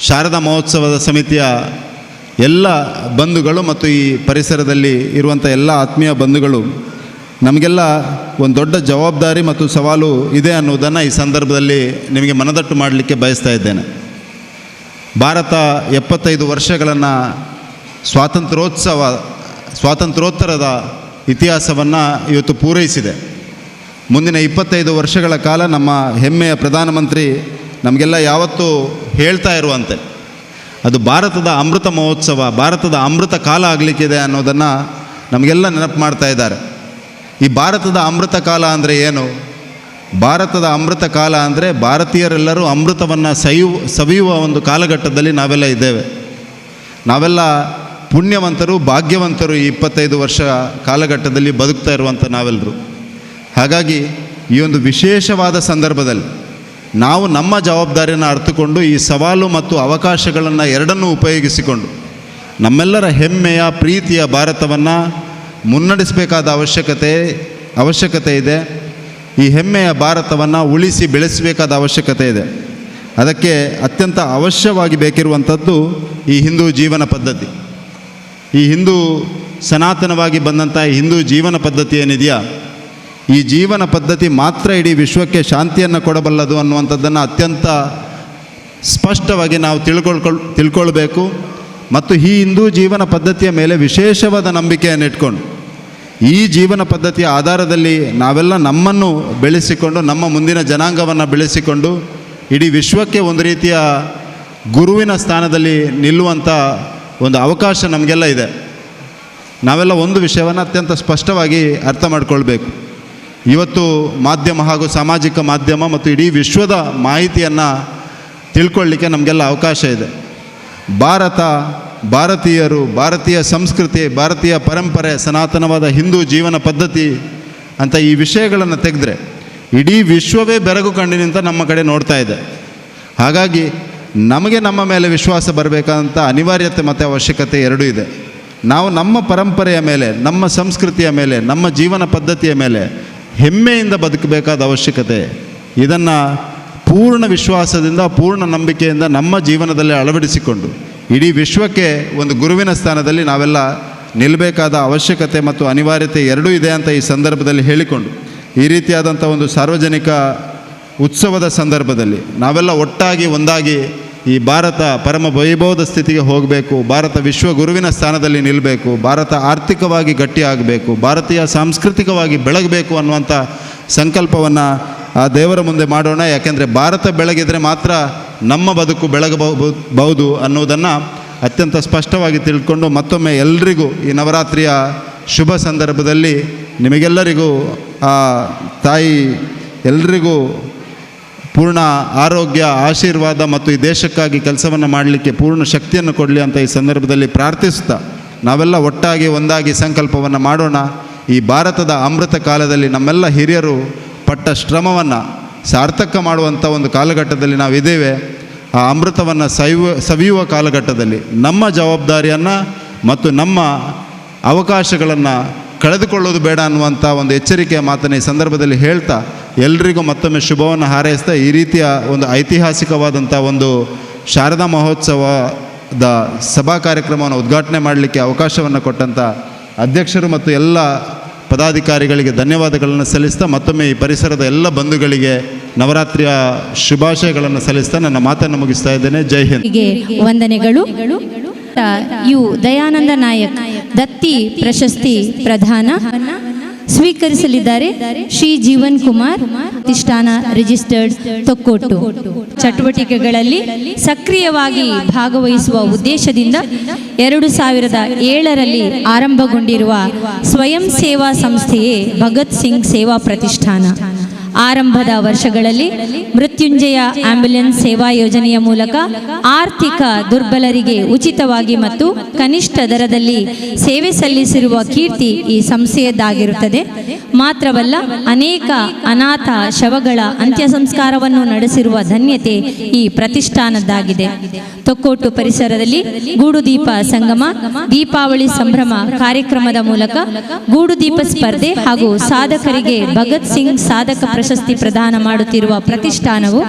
ಶಾರದಾ ಮಹೋತ್ಸವದ ಸಮಿತಿಯ ಎಲ್ಲ ಬಂಧುಗಳು ಮತ್ತು ಈ ಪರಿಸರದಲ್ಲಿ ಇರುವಂಥ ಎಲ್ಲ ಆತ್ಮೀಯ ಬಂಧುಗಳು ನಮಗೆಲ್ಲ ಒಂದು ದೊಡ್ಡ ಜವಾಬ್ದಾರಿ ಮತ್ತು ಸವಾಲು ಇದೆ ಅನ್ನೋದನ್ನು ಈ ಸಂದರ್ಭದಲ್ಲಿ ನಿಮಗೆ ಮನದಟ್ಟು ಮಾಡಲಿಕ್ಕೆ ಬಯಸ್ತಾ ಇದ್ದೇನೆ. ಭಾರತ 75 ವರ್ಷಗಳನ್ನು ಸ್ವಾತಂತ್ರ್ಯೋತ್ತರದ ಇತಿಹಾಸವನ್ನು ಇವತ್ತು ಪೂರೈಸಿದೆ. ಮುಂದಿನ 25 ವರ್ಷಗಳ ಕಾಲ ನಮ್ಮ ಹೆಮ್ಮೆಯ ಪ್ರಧಾನಮಂತ್ರಿ ನಮಗೆಲ್ಲ ಯಾವತ್ತೂ ಹೇಳ್ತಾ ಇರುವಂತೆ ಅದು ಭಾರತದ ಅಮೃತ ಮಹೋತ್ಸವ, ಭಾರತದ ಅಮೃತ ಕಾಲ ಆಗಲಿಕ್ಕಿದೆ ಅನ್ನೋದನ್ನು ನಮಗೆಲ್ಲ ನೆನಪು ಮಾಡ್ತಾ ಇದ್ದಾರೆ. ಈ ಭಾರತದ ಅಮೃತ ಕಾಲ ಅಂದರೆ ಏನು? ಭಾರತದ ಅಮೃತ ಕಾಲ ಅಂದರೆ ಭಾರತೀಯರೆಲ್ಲರೂ ಅಮೃತವನ್ನು ಸವಿಯುವ ಒಂದು ಕಾಲಘಟ್ಟದಲ್ಲಿ ನಾವೆಲ್ಲ ಇದ್ದೇವೆ. ನಾವೆಲ್ಲ ಪುಣ್ಯವಂತರು, ಭಾಗ್ಯವಂತರು ಈ 25 ವರ್ಷ ಕಾಲಘಟ್ಟದಲ್ಲಿ ಬದುಕ್ತಾ ಇರುವಂಥ ನಾವೆಲ್ಲರೂ. ಹಾಗಾಗಿ ಈ ಒಂದು ವಿಶೇಷವಾದ ಸಂದರ್ಭದಲ್ಲಿ ನಾವು ನಮ್ಮ ಜವಾಬ್ದಾರಿಯನ್ನು ಅರ್ಥಕೊಂಡು ಈ ಸವಾಲು ಮತ್ತು ಅವಕಾಶಗಳನ್ನು ಎರಡನ್ನೂ ಉಪಯೋಗಿಸಿಕೊಂಡು ನಮ್ಮೆಲ್ಲರ ಹೆಮ್ಮೆಯ ಪ್ರೀತಿಯ ಭಾರತವನ್ನು ಮುನ್ನಡೆಸಬೇಕಾದ ಅವಶ್ಯಕತೆ ಇದೆ. ಈ ಹೆಮ್ಮೆಯ ಭಾರತವನ್ನು ಉಳಿಸಿ ಬೆಳೆಸಬೇಕಾದ ಅವಶ್ಯಕತೆ ಇದೆ. ಅದಕ್ಕೆ ಅತ್ಯಂತ ಅವಶ್ಯವಾಗಿ ಬೇಕಿರುವಂಥದ್ದು ಈ ಹಿಂದೂ ಜೀವನ ಪದ್ಧತಿ. ಈ ಹಿಂದೂ ಸನಾತನವಾಗಿ ಬಂದಂಥ ಹಿಂದೂ ಜೀವನ ಪದ್ಧತಿ ಏನಿದೆಯಾ, ಈ ಜೀವನ ಪದ್ಧತಿ ಮಾತ್ರ ಇಡೀ ವಿಶ್ವಕ್ಕೆ ಶಾಂತಿಯನ್ನು ಕೊಡಬಲ್ಲದು ಅನ್ನುವಂಥದ್ದನ್ನು ಅತ್ಯಂತ ಸ್ಪಷ್ಟವಾಗಿ ನಾವು ತಿಳ್ಕೊಳ್ಬೇಕು. ಮತ್ತು ಈ ಹಿಂದೂ ಜೀವನ ಪದ್ಧತಿಯ ಮೇಲೆ ವಿಶೇಷವಾದ ನಂಬಿಕೆಯನ್ನು ಇಟ್ಕೊಂಡು ಈ ಜೀವನ ಪದ್ಧತಿಯ ಆಧಾರದಲ್ಲಿ ನಾವೆಲ್ಲ ನಮ್ಮನ್ನು ಬೆಳೆಸಿಕೊಂಡು ನಮ್ಮ ಮುಂದಿನ ಜನಾಂಗವನ್ನು ಬೆಳೆಸಿಕೊಂಡು ಇಡೀ ವಿಶ್ವಕ್ಕೆ ಒಂದು ರೀತಿಯ ಗುರುವಿನ ಸ್ಥಾನದಲ್ಲಿ ನಿಲ್ಲುವಂಥ ಒಂದು ಅವಕಾಶ ನಮಗೆಲ್ಲ ಇದೆ. ನಾವೆಲ್ಲ ಒಂದು ವಿಷಯವನ್ನು ಅತ್ಯಂತ ಸ್ಪಷ್ಟವಾಗಿ ಅರ್ಥ ಮಾಡ್ಕೊಳ್ಬೇಕು. ಇವತ್ತು ಮಾಧ್ಯಮ ಹಾಗೂ ಸಾಮಾಜಿಕ ಮಾಧ್ಯಮ ಮತ್ತು ಇಡೀ ವಿಶ್ವದ ಮಾಹಿತಿಯನ್ನು ತಿಳ್ಕೊಳ್ಳಿಕ್ಕೆ ನಮಗೆಲ್ಲ ಅವಕಾಶ ಇದೆ. ಭಾರತೀಯರು, ಭಾರತೀಯ ಸಂಸ್ಕೃತಿ, ಭಾರತೀಯ ಪರಂಪರೆ, ಸನಾತನವಾದ ಹಿಂದೂ ಜೀವನ ಪದ್ಧತಿ ಅಂತ ಈ ವಿಷಯಗಳನ್ನು ತೆಗೆದ್ರೆ ಇಡೀ ವಿಶ್ವವೇ ಬೆರಗು ಕಣ್ಣಿನಿಂದ ನಮ್ಮ ಕಡೆ ನೋಡ್ತಾ ಇದೆ. ಹಾಗಾಗಿ ನಮಗೆ ನಮ್ಮ ಮೇಲೆ ವಿಶ್ವಾಸ ಬರಬೇಕಂತ ಅನಿವಾರ್ಯತೆ ಮತ್ತು ಅವಶ್ಯಕತೆ ಎರಡೂ ಇದೆ. ನಾವು ನಮ್ಮ ಪರಂಪರೆಯ ಮೇಲೆ, ನಮ್ಮ ಸಂಸ್ಕೃತಿಯ ಮೇಲೆ, ನಮ್ಮ ಜೀವನ ಪದ್ಧತಿಯ ಮೇಲೆ ಹೆಮ್ಮೆಯಿಂದ ಬದುಕಬೇಕಾದ ಅವಶ್ಯಕತೆ. ಇದನ್ನು ಪೂರ್ಣ ವಿಶ್ವಾಸದಿಂದ, ಪೂರ್ಣ ನಂಬಿಕೆಯಿಂದ ನಮ್ಮ ಜೀವನದಲ್ಲಿ ಅಳವಡಿಸಿಕೊಂಡು ಇಡೀ ವಿಶ್ವಕ್ಕೆ ಒಂದು ಗುರುವಿನ ಸ್ಥಾನದಲ್ಲಿ ನಾವೆಲ್ಲ ನಿಲ್ಲಬೇಕಾದ ಅವಶ್ಯಕತೆ ಮತ್ತು ಅನಿವಾರ್ಯತೆ ಎರಡೂ ಇದೆ ಅಂತ ಈ ಸಂದರ್ಭದಲ್ಲಿ ಹೇಳಿಕೊಂಡು, ಈ ರೀತಿಯಾದಂಥ ಒಂದು ಸಾರ್ವಜನಿಕ ಉತ್ಸವದ ಸಂದರ್ಭದಲ್ಲಿ ನಾವೆಲ್ಲ ಒಟ್ಟಾಗಿ ಒಂದಾಗಿ ಈ ಭಾರತ ಪರಮ ವೈಭವದ ಸ್ಥಿತಿಗೆ ಹೋಗಬೇಕು, ಭಾರತ ವಿಶ್ವ ಗುರುವಿನ ಸ್ಥಾನದಲ್ಲಿ ನಿಲ್ಲಬೇಕು, ಭಾರತ ಆರ್ಥಿಕವಾಗಿ ಗಟ್ಟಿಯಾಗಬೇಕು, ಭಾರತೀಯ ಸಾಂಸ್ಕೃತಿಕವಾಗಿ ಬೆಳಗಬೇಕು ಅನ್ನುವಂಥ ಸಂಕಲ್ಪವನ್ನು ಆ ದೇವರ ಮುಂದೆ ಮಾಡೋಣ. ಯಾಕೆಂದರೆ ಭಾರತ ಬೆಳಗಿದ್ರೆ ಮಾತ್ರ ನಮ್ಮ ಬದುಕು ಬೆಳಗಬಹುದು ಅನ್ನೋದನ್ನು ಅತ್ಯಂತ ಸ್ಪಷ್ಟವಾಗಿ ತಿಳ್ಕೊಂಡು ಮತ್ತೊಮ್ಮೆ ಎಲ್ರಿಗೂ ಈ ನವರಾತ್ರಿಯ ಶುಭ ಸಂದರ್ಭದಲ್ಲಿ ನಿಮಗೆಲ್ಲರಿಗೂ ಆ ತಾಯಿ ಎಲ್ರಿಗೂ ಪೂರ್ಣ ಆರೋಗ್ಯ, ಆಶೀರ್ವಾದ ಮತ್ತು ಈ ದೇಶಕ್ಕಾಗಿ ಕೆಲಸವನ್ನು ಮಾಡಲಿಕ್ಕೆ ಪೂರ್ಣ ಶಕ್ತಿಯನ್ನು ಕೊಡಲಿ ಅಂತ ಈ ಸಂದರ್ಭದಲ್ಲಿ ಪ್ರಾರ್ಥಿಸುತ್ತಾ ನಾವೆಲ್ಲ ಒಟ್ಟಾಗಿ ಒಂದಾಗಿ ಸಂಕಲ್ಪವನ್ನು ಮಾಡೋಣ. ಈ ಭಾರತದ ಅಮೃತ ಕಾಲದಲ್ಲಿ ನಮ್ಮೆಲ್ಲ ಹಿರಿಯರು ಪಟ್ಟ ಶ್ರಮವನ್ನು ಸಾರ್ಥಕ ಮಾಡುವಂಥ ಒಂದು ಕಾಲಘಟ್ಟದಲ್ಲಿ ನಾವಿದ್ದೇವೆ. ಆ ಅಮೃತವನ್ನು ಸವಿಯುವ ಕಾಲಘಟ್ಟದಲ್ಲಿ ನಮ್ಮ ಜವಾಬ್ದಾರಿಯನ್ನು ಮತ್ತು ನಮ್ಮ ಅವಕಾಶಗಳನ್ನು ಕಳೆದುಕೊಳ್ಳೋದು ಬೇಡ ಅನ್ನುವಂಥ ಒಂದು ಎಚ್ಚರಿಕೆಯ ಮಾತನ್ನು ಈ ಸಂದರ್ಭದಲ್ಲಿ ಹೇಳ್ತಾ ಎಲ್ರಿಗೂ ಮತ್ತೊಮ್ಮೆ ಶುಭವನ್ನು ಹಾರೈಸ್ತಾ ಈ ರೀತಿಯ ಒಂದು ಐತಿಹಾಸಿಕವಾದಂಥ ಒಂದು ಶಾರದಾ ಮಹೋತ್ಸವದ ಸಭಾ ಕಾರ್ಯಕ್ರಮವನ್ನು ಉದ್ಘಾಟನೆ ಮಾಡಲಿಕ್ಕೆ ಅವಕಾಶವನ್ನು ಕೊಟ್ಟಂಥ ಅಧ್ಯಕ್ಷರು ಮತ್ತು ಎಲ್ಲ ಪದಾಧಿಕಾರಿಗಳಿಗೆ ಧನ್ಯವಾದಗಳನ್ನು ಸಲ್ಲಿಸ್ತಾ ಮತ್ತೊಮ್ಮೆ ಈ ಪರಿಸರದ ಎಲ್ಲ ಬಂಧುಗಳಿಗೆ ನವರಾತ್ರಿಯ ಶುಭಾಶಯಗಳನ್ನು ಸಲ್ಲಿಸ್ತಾ ನನ್ನ ಮಾತನ್ನು ಮುಗಿಸ್ತಾ ಇದ್ದೇನೆ. ಜೈ ಹಿಂದ್. ಹೀಗೆ ವಂದನೆಗಳು. ಯು ದಯಾನಂದ ನಾಯಕ್ ದತ್ತಿ ಪ್ರಶಸ್ತಿ ಪ್ರದಾನ ಸ್ವೀಕರಿಸಲಿದ್ದಾರೆ ಶ್ರೀ ಜೀವನ್ ಕುಮಾರ್, ಪ್ರತಿಷ್ಠಾನ ರಿಜಿಸ್ಟರ್ಡ್, ತೊಕ್ಕೋಟು. ಚಟುವಟಿಕೆಗಳಲ್ಲಿ ಸಕ್ರಿಯವಾಗಿ ಭಾಗವಹಿಸುವ ಉದ್ದೇಶದಿಂದ 2007ರಲ್ಲಿ ಆರಂಭಗೊಂಡಿರುವ ಸ್ವಯಂ ಸೇವಾ ಸಂಸ್ಥೆಯೇ ಭಗತ್ ಸಿಂಗ್ ಸೇವಾ ಪ್ರತಿಷ್ಠಾನ. ಆರಂಭದ ವರ್ಷಗಳಲ್ಲಿ ಮೃತ್ಯುಂಜಯ ಆಂಬ್ಯುಲೆನ್ಸ್ ಸೇವಾ ಯೋಜನೆಯ ಮೂಲಕ ಆರ್ಥಿಕ ದುರ್ಬಲರಿಗೆ ಉಚಿತವಾಗಿ ಮತ್ತು ಕನಿಷ್ಠ ದರದಲ್ಲಿ ಸೇವೆ ಸಲ್ಲಿಸಿರುವ ಕೀರ್ತಿ ಈ ಸಂಸ್ಥೆಯದ್ದಾಗಿರುತ್ತದೆ. ಮಾತ್ರವಲ್ಲ, ಅನೇಕ ಅನಾಥ ಶವಗಳ ಅಂತ್ಯ ಸಂಸ್ಕಾರವನ್ನು ನಡೆಸಿರುವ ಧನ್ಯತೆ ಈ ಪ್ರತಿಷ್ಠಾನದ್ದಾಗಿದೆ. ತೊಕ್ಕೋಟು ಪರಿಸರದಲ್ಲಿ ಗೂಡುದೀಪ ಸಂಗಮ, ದೀಪಾವಳಿ ಸಂಭ್ರಮ ಕಾರ್ಯಕ್ರಮದ ಮೂಲಕ ಗೂಡುದೀಪ ಸ್ಪರ್ಧೆ ಹಾಗೂ ಸಾಧಕರಿಗೆ ಭಗತ್ ಸಿಂಗ್ ಸಾಧಕ ಪ್ರಶಸ್ತಿ ಪ್ರದಾನ ಮಾಡುತ್ತಿರುವ ಪ್ರತಿಷ್ಠಾನವು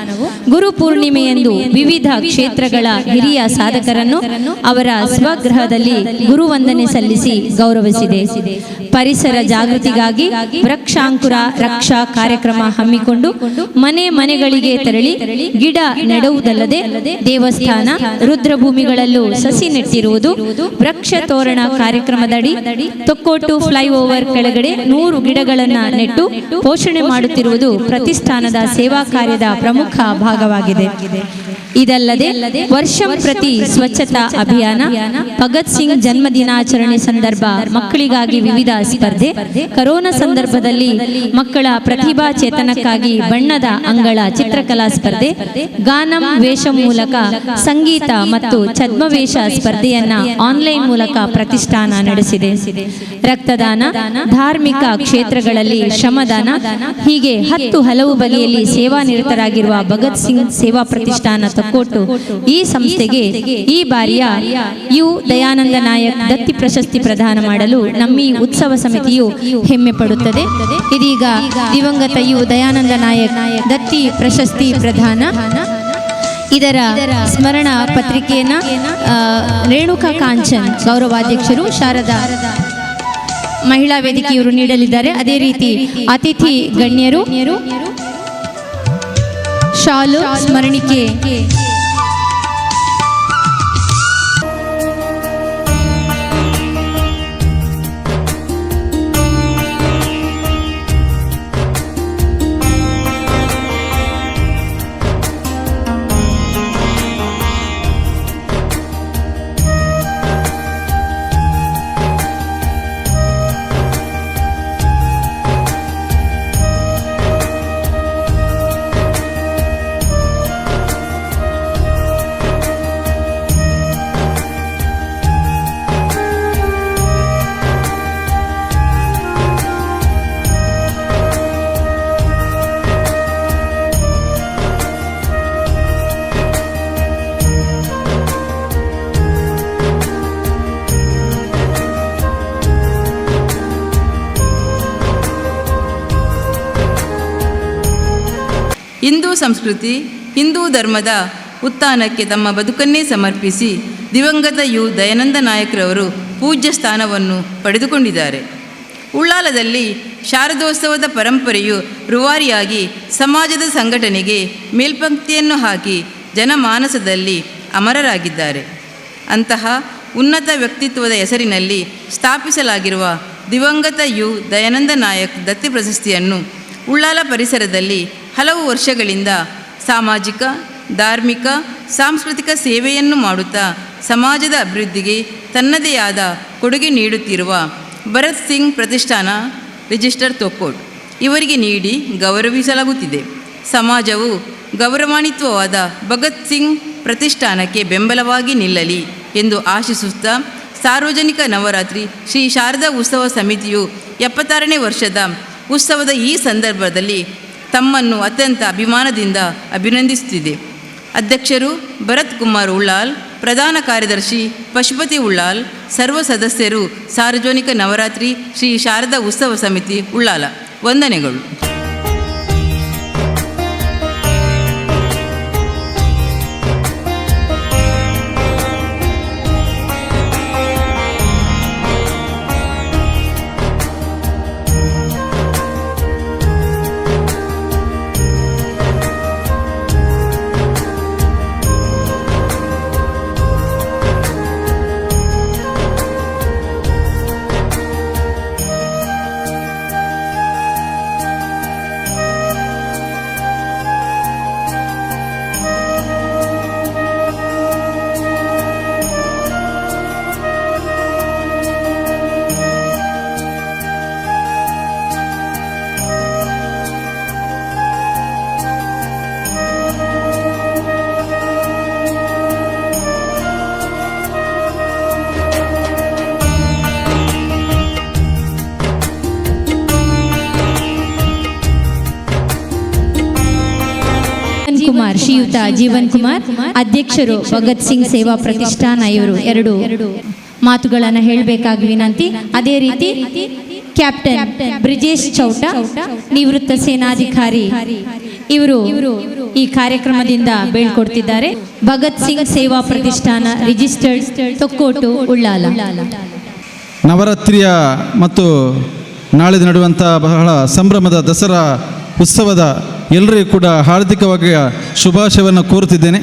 ಗುರು ಪೂರ್ಣಿಮೆಯಂದು ವಿವಿಧ ಕ್ಷೇತ್ರಗಳ ಹಿರಿಯ ಸಾಧಕರನ್ನು ಅವರ ಸ್ವಗೃಹದಲ್ಲಿ ಗುರುವಂದನೆ ಸಲ್ಲಿಸಿ ಗೌರವಿಸಿದೆ. ಪರಿಸರ ಜಾಗೃತಿಗಾಗಿ ವೃಕ್ಷಾಂಕುರ ರಕ್ಷಾ ಕಾರ್ಯಕ್ರಮ ಹಮ್ಮಿಕೊಂಡು ಮನೆಗಳಿಗೆ ತೆರಳಿ ಗಿಡ ನೆಡುವುದಲ್ಲದೆ ದೇವಸ್ಥಾನ, ರುದ್ರಭೂಮಿಗಳಲ್ಲೂ ಸಸಿ ನೆಟ್ಟಿರುವುದು, ವೃಕ್ಷ ತೋರಣ ಕಾರ್ಯಕ್ರಮದಡಿ ತೊಕ್ಕೋಟು ಫ್ಲೈಓವರ್ ಕೆಳಗಡೆ 100 ಗಿಡಗಳನ್ನು ನೆಟ್ಟು ಪೋಷಣೆ ಮಾಡುತ್ತಿರುವುದು ಪ್ರತಿಷ್ಠಾನದ ಸೇವಾ ಕಾರ್ಯದ ಪ್ರಮುಖ ಭಾಗವಾಗಿದೆ. ಇದಲ್ಲದೆ ವರ್ಷಂ ಪ್ರತಿ ಸ್ವಚ್ಛತಾ ಅಭಿಯಾನ, ಭಗತ್ ಸಿಂಗ್ ಜನ್ಮ ದಿನಾಚರಣೆ ಸಂದರ್ಭ ಮಕ್ಕಳಿಗಾಗಿ ವಿವಿಧ ಸ್ಪರ್ಧೆ, ಕರೋನಾ ಸಂದರ್ಭದಲ್ಲಿ ಮಕ್ಕಳ ಪ್ರತಿಭಾ ಚೇತನಕ್ಕಾಗಿ ಬಣ್ಣದ ಅಂಗಳ ಚಿತ್ರಕಲಾ ಸ್ಪರ್ಧೆ, ಗಾನಂ ವೇಷ ಮೂಲಕ ಸಂಗೀತ ಮತ್ತು ಛದ್ಮವೇಷ ಸ್ಪರ್ಧೆಯನ್ನ ಆನ್ಲೈನ್ ಮೂಲಕ ಪ್ರತಿಷ್ಠಾನ ನಡೆಸಿದೆ. ರಕ್ತದಾನ, ಧಾರ್ಮಿಕ ಕ್ಷೇತ್ರಗಳಲ್ಲಿ ಶ್ರಮದಾನ, ಹೀಗೆ 10 ಹಲವು ಬಗೆಯಲ್ಲಿ ಸೇವಾ ನಿರತರಾಗಿರುವ ಭಗತ್ ಸಿಂಗ್ ಸೇವಾ ಪ್ರತಿಷ್ಠಾನ ತೊಕ್ಕೋಟು ಈ ಸಂಸ್ಥೆಗೆ ಈ ಬಾರಿಯ ಯು ದಯಾನಂದ ನಾಯಕ್ ದತ್ತಿ ಪ್ರಶಸ್ತಿ ಪ್ರದಾನ ಮಾಡಲು ನಮ್ಮ ಉತ್ಸವ ಸಮಿತಿಯು ಹೆಮ್ಮೆ ಪಡುತ್ತದೆ. ಇದೀಗ ದಿವಂಗತ ಯು ದಯಾನಂದ ನಾಯಕ್ ದತ್ತಿ ಪ್ರಶಸ್ತಿ ಪ್ರದಾನ, ಇದರ ಸ್ಮರಣ ಪತ್ರಿಕೆಯನ್ನು ರೇಣುಕಾ ಕಾಂಚನ್ ಗೌರವಾಧ್ಯಕ್ಷರು ಶಾರದಾ ಮಹಿಳಾ ವೇದಿಕೆಯವರು ನೀಡಲಿದ್ದಾರೆ. ಅದೇ ರೀತಿ ಅತಿಥಿ ಗಣ್ಯರು ಶಾಲು ಸ್ಮರಣಿಕೆ ಹಿಂದೂ ಸಂಸ್ಕೃತಿ, ಹಿಂದೂ ಧರ್ಮದ ಉತ್ಥಾನಕ್ಕೆ ತಮ್ಮ ಬದುಕನ್ನೇ ಸಮರ್ಪಿಸಿ ದಿವಂಗತ ಯು ದಯಾನಂದ ನಾಯಕ್ರವರು ಪೂಜ್ಯ ಸ್ಥಾನವನ್ನು ಪಡೆದುಕೊಂಡಿದ್ದಾರೆ. ಉಳ್ಳಾಲದಲ್ಲಿ ಶಾರದೋತ್ಸವದ ಪರಂಪರೆಯು ರೂವಾರಿಯಾಗಿ ಸಮಾಜದ ಸಂಘಟನೆಗೆ ಮೇಲ್ಪಂಕ್ತಿಯನ್ನು ಹಾಕಿ ಜನಮಾನಸದಲ್ಲಿ ಅಮರರಾಗಿದ್ದಾರೆ. ಅಂತಹ ಉನ್ನತ ವ್ಯಕ್ತಿತ್ವದ ಹೆಸರಿನಲ್ಲಿ ಸ್ಥಾಪಿಸಲಾಗಿರುವ ದಿವಂಗತ ಯು ದಯಾನಂದ ನಾಯಕ್ ದತ್ತಿ ಪ್ರಶಸ್ತಿಯನ್ನು ಉಳ್ಳಾಲ ಪರಿಸರದಲ್ಲಿ ಹಲವು ವರ್ಷಗಳಿಂದ ಸಾಮಾಜಿಕ, ಧಾರ್ಮಿಕ, ಸಾಂಸ್ಕೃತಿಕ ಸೇವೆಯನ್ನು ಮಾಡುತ್ತಾ ಸಮಾಜದ ಅಭಿವೃದ್ಧಿಗೆ ತನ್ನದೇ ಆದ ಕೊಡುಗೆ ನೀಡುತ್ತಿರುವ ಭರತ್ ಸಿಂಗ್ ಪ್ರತಿಷ್ಠಾನ ರಿಜಿಸ್ಟರ್ ತೊಕ್ಕೋಟ್ ಇವರಿಗೆ ನೀಡಿ ಗೌರವಿಸಲಾಗುತ್ತಿದೆ. ಸಮಾಜವು ಗೌರವಾನ್ವಿತವಾದ ಭಗತ್ ಸಿಂಗ್ ಪ್ರತಿಷ್ಠಾನಕ್ಕೆ ಬೆಂಬಲವಾಗಿ ನಿಲ್ಲಲಿ ಎಂದು ಆಶಿಸುತ್ತಾ ಸಾರ್ವಜನಿಕ ನವರಾತ್ರಿ ಶ್ರೀ ಶಾರದಾ ಉತ್ಸವ ಸಮಿತಿಯು 76ನೇ ವರ್ಷದ ಉತ್ಸವದ ಈ ಸಂದರ್ಭದಲ್ಲಿ ತಮ್ಮನ್ನು ಅತ್ಯಂತ ಅಭಿಮಾನದಿಂದ ಅಭಿನಂದಿಸುತ್ತಿದೆ. ಅಧ್ಯಕ್ಷರು ಭರತ್ ಕುಮಾರ್ ಉಳ್ಳಾಲ್, ಪ್ರಧಾನ ಕಾರ್ಯದರ್ಶಿ ಪಶುಪತಿ ಉಳ್ಳಾಲ್, ಸರ್ವ ಸದಸ್ಯರು ಸಾರ್ವಜನಿಕ ನವರಾತ್ರಿ ಶ್ರೀ ಶಾರದಾ ಉತ್ಸವ ಸಮಿತಿ ಉಳ್ಳಾಲ. ವಂದನೆಗಳು. ಕುಮಾರ್, ಶ್ರೀಯುತ ಜೀವನ್ ಕುಮಾರ್, ಅಧ್ಯಕ್ಷರು ಭಗತ್ ಸಿಂಗ್ ಸೇವಾ ಪ್ರತಿಷ್ಠಾನ, ಇವರು ಎರಡು ಮಾತುಗಳನ್ನು ಹೇಳಬೇಕಾಗಿ ವಿನಂತಿ. ಅದೇ ರೀತಿ ಕ್ಯಾಪ್ಟನ್ ಬ್ರಿಜೇಶ್ ಚೌಟ, ನಿವೃತ್ತ ಸೇನಾಧಿಕಾರಿ, ಇವರು ಈ ಕಾರ್ಯಕ್ರಮದಿಂದ ಬೀಳ್ಕೊಡ್ತಿದ್ದಾರೆ. ಭಗತ್ ಸಿಂಗ್ ಸೇವಾ ಪ್ರತಿಷ್ಠಾನ ರಿಜಿಸ್ಟರ್ಡ್ ತೊಕ್ಕೋಟು ಉಳ್ಳಾಲ. ನವರಾತ್ರಿಯ ಮತ್ತು ನಾಳೆ ನಡೆಯುವಂಥ ಬಹಳ ಸಂಭ್ರಮದ ದಸರಾ ಉತ್ಸವದ ಎಲ್ಲರಿಗೂ ಕೂಡ ಹಾರ್ದಿಕವಾಗಿ ಶುಭಾಶಯವನ್ನು ಕೋರುತ್ತಿದ್ದೇನೆ.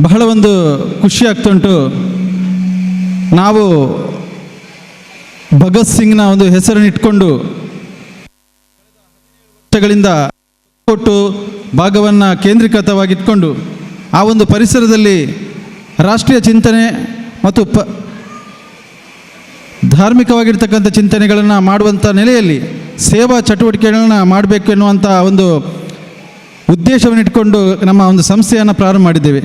ಬಹಳ ಒಂದು ಖುಷಿ ಆಗ್ತುಂಟು. ನಾವು ಭಗತ್ ಸಿಂಗ್ನ ಒಂದು ಹೆಸರನ್ನು ಇಟ್ಕೊಂಡು ವರ್ಷಗಳಿಂದ ಕೊಟ್ಟು ಭಾಗವನ್ನು ಕೇಂದ್ರೀಕೃತವಾಗಿಟ್ಕೊಂಡು ಆ ಒಂದು ಪರಿಸರದಲ್ಲಿ ರಾಷ್ಟ್ರೀಯ ಚಿಂತನೆ ಮತ್ತು ಧಾರ್ಮಿಕವಾಗಿರ್ತಕ್ಕಂಥ ಚಿಂತನೆಗಳನ್ನು ಮಾಡುವಂಥ ನೆಲೆಯಲ್ಲಿ ಸೇವಾ ಚಟುವಟಿಕೆಗಳನ್ನು ಮಾಡಬೇಕು ಎನ್ನುವಂಥ ಒಂದು ಉದ್ದೇಶವನ್ನು ಇಟ್ಕೊಂಡು ನಮ್ಮ ಒಂದು ಸಂಸ್ಥೆಯನ್ನು ಪ್ರಾರಂಭ ಮಾಡಿದ್ದೇವೆ.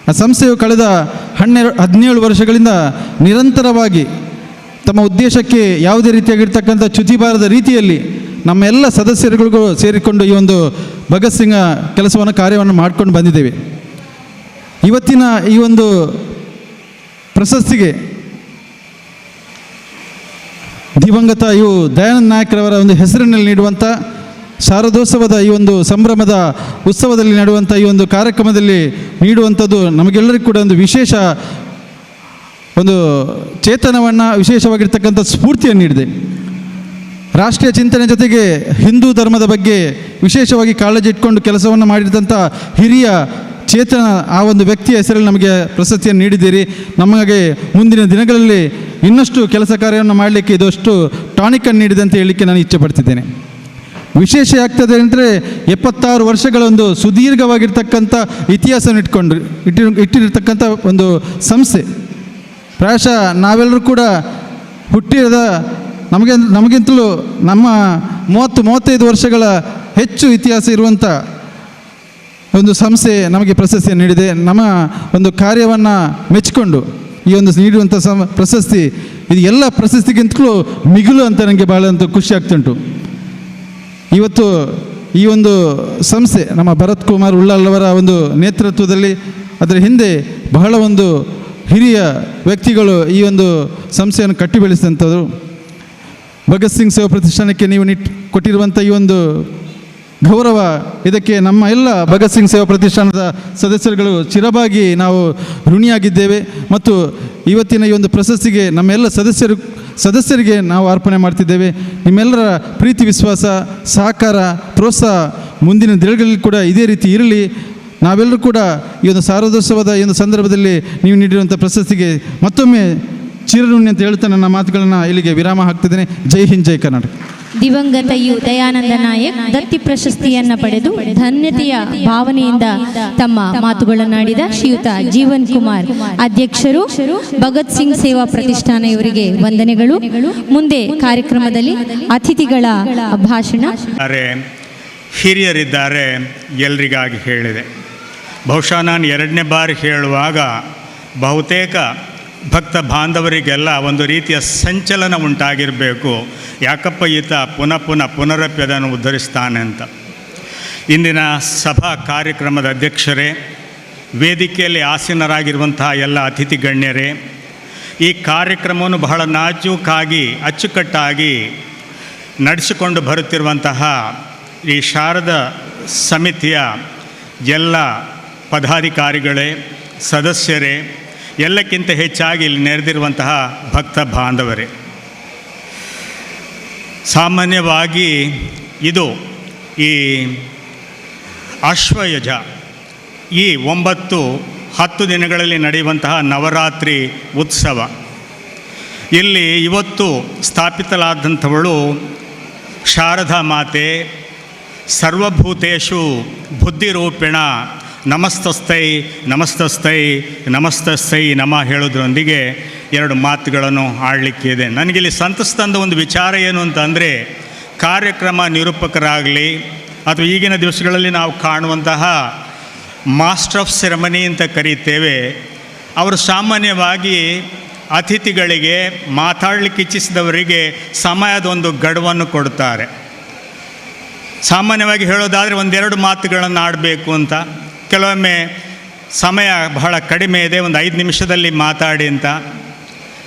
ಆ ಸಂಸ್ಥೆಯು ಕಳೆದ 17 ವರ್ಷಗಳಿಂದ ನಿರಂತರವಾಗಿ ತಮ್ಮ ಉದ್ದೇಶಕ್ಕೆ ಯಾವುದೇ ರೀತಿಯಾಗಿರ್ತಕ್ಕಂಥ ಚ್ಯುತಿ ಬಾರದ ರೀತಿಯಲ್ಲಿ ನಮ್ಮ ಎಲ್ಲ ಸದಸ್ಯರುಗಳಿಗೂ ಸೇರಿಕೊಂಡು ಈ ಒಂದು ಭಗತ್ ಸಿಂಗ್ ಕೆಲಸವನ್ನು ಕಾರ್ಯವನ್ನು ಮಾಡಿಕೊಂಡು ಬಂದಿದ್ದೇವೆ. ಇವತ್ತಿನ ಈ ಒಂದು ಪ್ರಶಸ್ತಿಗೆ ದಿವಂಗತ ಇವು ದಯಾನಂದ ನಾಯಕ್ರವರ ಒಂದು ಹೆಸರಿನಲ್ಲಿ ನೀಡುವಂಥ ಶಾರದೋತ್ಸವದ ಈ ಒಂದು ಸಂಭ್ರಮದ ಉತ್ಸವದಲ್ಲಿ ನಡೆಯುವಂಥ ಈ ಒಂದು ಕಾರ್ಯಕ್ರಮದಲ್ಲಿ ನೀಡುವಂಥದ್ದು ನಮಗೆಲ್ಲರಿಗೂ ಕೂಡ ಒಂದು ವಿಶೇಷ ಒಂದು ಚೇತನವನ್ನು, ವಿಶೇಷವಾಗಿರ್ತಕ್ಕಂಥ ಸ್ಫೂರ್ತಿಯನ್ನು ನೀಡಿದೆ. ರಾಷ್ಟ್ರೀಯ ಚಿಂತನೆ ಜೊತೆಗೆ ಹಿಂದೂ ಧರ್ಮದ ಬಗ್ಗೆ ವಿಶೇಷವಾಗಿ ಕಾಳಜಿ ಇಟ್ಕೊಂಡು ಕೆಲಸವನ್ನು ಮಾಡಿದಂಥ ಹಿರಿಯ ಚೇತನ ಆ ಒಂದು ವ್ಯಕ್ತಿಯ ಹೆಸರಲ್ಲಿ ನಮಗೆ ಪ್ರಶಸ್ತಿಯನ್ನು ನೀಡಿದ್ದೀರಿ. ನಮಗೆ ಮುಂದಿನ ದಿನಗಳಲ್ಲಿ ಇನ್ನಷ್ಟು ಕೆಲಸ ಕಾರ್ಯವನ್ನು ಮಾಡಲಿಕ್ಕೆ ಇದಷ್ಟು ಟಾನಿಕನ್ನು ನೀಡಿದೆ ಅಂತ ಹೇಳಲಿಕ್ಕೆ ನಾನು ಇಚ್ಛೆಪಡ್ತಿದ್ದೇನೆ. ವಿಶೇಷ ಆಗ್ತದೆ ಅಂದರೆ 76 ವರ್ಷಗಳ ಒಂದು ಸುದೀರ್ಘವಾಗಿರ್ತಕ್ಕಂಥ ಇತಿಹಾಸವನ್ನು ಇಟ್ಟಿರತಕ್ಕಂಥ ಒಂದು ಸಂಸ್ಥೆ. ಪ್ರಾಯಶಃ ನಾವೆಲ್ಲರೂ ಕೂಡ ಹುಟ್ಟಿದ ನಮಗಿಂತಲೂ ನಮ್ಮ 30-35 ವರ್ಷಗಳ ಹೆಚ್ಚು ಇತಿಹಾಸ ಇರುವಂಥ ಒಂದು ಸಂಸ್ಥೆ ನಮಗೆ ಪ್ರಶಸ್ತಿಯನ್ನು ನೀಡಿದೆ. ನಮ್ಮ ಒಂದು ಕಾರ್ಯವನ್ನು ಮೆಚ್ಚಿಕೊಂಡು ಈ ಒಂದು ನೀಡುವಂಥ ಪ್ರಶಸ್ತಿ ಇದು ಎಲ್ಲ ಪ್ರಶಸ್ತಿಗಿಂತಲೂ ಮಿಗಿಲು ಅಂತ ನನಗೆ ಭಾಳ ಅಂತ ಖುಷಿ ಆಗ್ತುಂಟು. ಇವತ್ತು ಈ ಒಂದು ಸಂಸ್ಥೆ ನಮ್ಮ ಭರತ್ ಕುಮಾರ್ ಉಳ್ಳಾಲ್ ಅವರ ಒಂದು ನೇತೃತ್ವದಲ್ಲಿ, ಅದರ ಹಿಂದೆ ಬಹಳ ಒಂದು ಹಿರಿಯ ವ್ಯಕ್ತಿಗಳು ಈ ಒಂದು ಸಂಸ್ಥೆಯನ್ನು ಕಟ್ಟಿ ಬೆಳೆಸಿದಂಥದ್ದು. ಭಗತ್ ಸಿಂಗ್ ಸೇವಾ ಪ್ರತಿಷ್ಠಾನಕ್ಕೆ ನೀವು ಕೊಟ್ಟಿರುವಂಥ ಈ ಒಂದು ಗೌರವ. ಇದಕ್ಕೆ ನಮ್ಮ ಎಲ್ಲ ಭಗತ್ ಸಿಂಗ್ ಸೇವಾ ಪ್ರತಿಷ್ಠಾನದ ಸದಸ್ಯರುಗಳು ಚಿರವಾಗಿ ನಾವು ಋಣಿಯಾಗಿದ್ದೇವೆ ಮತ್ತು ಇವತ್ತಿನ ಈ ಒಂದು ಪ್ರಶಸ್ತಿಗೆ ನಮ್ಮೆಲ್ಲ ಸದಸ್ಯರಿಗೆ ನಾವು ಅರ್ಪಣೆ ಮಾಡ್ತಿದ್ದೇವೆ. ನಿಮ್ಮೆಲ್ಲರ ಪ್ರೀತಿ, ವಿಶ್ವಾಸ, ಸಹಕಾರ, ಪ್ರೋತ್ಸಾಹ ಮುಂದಿನ ದಿನಗಳಲ್ಲಿ ಕೂಡ ಇದೇ ರೀತಿ ಇರಲಿ. ನಾವೆಲ್ಲರೂ ಕೂಡ ಈ ಒಂದು ಶಾರದೋತ್ಸವದ ಈ ಒಂದು ಸಂದರ್ಭದಲ್ಲಿ ನೀವು ನೀಡಿರುವಂಥ ಪ್ರಶಸ್ತಿಗೆ ಮತ್ತೊಮ್ಮೆ ಚಿರಋಣಿ ಅಂತ ಹೇಳ್ತಾ ನನ್ನ ಮಾತುಗಳನ್ನು ಇಲ್ಲಿಗೆ ವಿರಾಮ ಹಾಕ್ತಿದ್ದೇನೆ. ಜೈ ಹಿಂದ್, ಜೈ ಕರ್ನಾಟಕ. ದಿವಂಗತ ಯು ದಯಾನಂದ ನಾಯಕ್ ದತ್ತಿ ಪ್ರಶಸ್ತಿಯನ್ನು ಪಡೆದು ಧನ್ಯತೆಯ ಭಾವನೆಯಿಂದ ತಮ್ಮ ಮಾತುಗಳನ್ನಾಡಿದ ಶ್ರೀಯುತ ಜೀವನ್ ಕುಮಾರ್ ಅಧ್ಯಕ್ಷರು, ಭಗತ್ ಸಿಂಗ್ ಸೇವಾ ಪ್ರತಿಷ್ಠಾನ ಇವರಿಗೆ ವಂದನೆಗಳು. ಮುಂದೆ ಕಾರ್ಯಕ್ರಮದಲ್ಲಿ ಅತಿಥಿಗಳ ಭಾಷಣ. ಹಿರಿಯರಿದ್ದಾರೆ, ಎಲ್ರಿಗಾಗಿ ಹೇಳಿದೆ. ಬಹುಶಃ ನಾನು 2ನೇ ಬಾರಿ ಹೇಳುವಾಗ ಬಹುತೇಕ ಭಕ್ತ ಬಾಂಧವರಿಗೆಲ್ಲ ಒಂದು ರೀತಿಯ ಸಂಚಲನ ಉಂಟಾಗಿರಬೇಕು. ಯಾಕಪ್ಪ ಈತ ಪುನರಪಿ ಅದನ್ನು ಉದ್ಧರಿಸ್ತಾನೆ ಅಂತ. ಇಂದಿನ ಸಭಾ ಕಾರ್ಯಕ್ರಮದ ಅಧ್ಯಕ್ಷರೇ, ವೇದಿಕೆಯಲ್ಲಿ ಆಸೀನರಾಗಿರುವಂತಹ ಎಲ್ಲ ಅತಿಥಿ ಗಣ್ಯರೇ, ಈ ಕಾರ್ಯಕ್ರಮವನ್ನು ಬಹಳ ನಾಜೂಕಾಗಿ ಅಚ್ಚುಕಟ್ಟಾಗಿ ನಡೆಸಿಕೊಂಡು ಬರುತ್ತಿರುವಂತಹ ಈ ಶಾರದಾ ಸಮಿತಿಯ ಎಲ್ಲ ಪದಾಧಿಕಾರಿಗಳೇ, ಸದಸ್ಯರೇ, ಎಲ್ಲಕ್ಕಿಂತ ಹೆಚ್ಚಾಗಿ ಇಲ್ಲಿ ನೆರೆದಿರುವಂತಹ ಭಕ್ತ ಬಾಂಧವರೇ, ಸಾಮಾನ್ಯವಾಗಿ ಇದು ಈ ಆಶ್ವಯುಜ ಈ 9-10 ದಿನಗಳಲ್ಲಿ ನಡೆಯುವಂತಹ ನವರಾತ್ರಿ ಉತ್ಸವ. ಇಲ್ಲಿ ಇವತ್ತು ಸ್ಥಾಪಿತಲಾದಂಥವಳು ಶಾರದಾ ಮಾತೆ. ಸರ್ವಭೂತೇಷು ಬುದ್ಧಿರೂಪಿಣ ನಮಸ್ತಸ್ಥೈ ನಮಸ್ತಸ್ಥೈ ನಮಸ್ತಸ್ಥೈ ನಮ ಹೇಳೋದ್ರೊಂದಿಗೆ 2 ಮಾತುಗಳನ್ನು ಆಡಲಿಕ್ಕಿದೆ. ನನಗಿಲ್ಲಿ ಸಂತಸ್ತಂದ ಒಂದು ವಿಚಾರ ಏನು ಅಂತಂದರೆ, ಕಾರ್ಯಕ್ರಮ ನಿರೂಪಕರಾಗಲಿ ಅಥವಾ ಈಗಿನ ದಿವಸಗಳಲ್ಲಿ ನಾವು ಕಾಣುವಂತಹ ಮಾಸ್ಟರ್ ಆಫ್ ಸೆರೆಮನಿ ಅಂತ ಕರೀತೇವೆ, ಅವರು ಸಾಮಾನ್ಯವಾಗಿ ಅತಿಥಿಗಳಿಗೆ ಮಾತಾಡಲಿಕ್ಕೆ ಇಚ್ಛಿಸಿದವರಿಗೆ ಸಮಯದ ಒಂದು ಗಡುವನ್ನು ಕೊಡ್ತಾರೆ. ಸಾಮಾನ್ಯವಾಗಿ ಹೇಳೋದಾದರೆ 1-2 ಮಾತುಗಳನ್ನು ಆಡಬೇಕು ಅಂತ, ಕೆಲವೊಮ್ಮೆ ಸಮಯ ಬಹಳ ಕಡಿಮೆ ಇದೆ, ಒಂದು 5 ನಿಮಿಷದಲ್ಲಿ ಮಾತಾಡಿ ಅಂತ.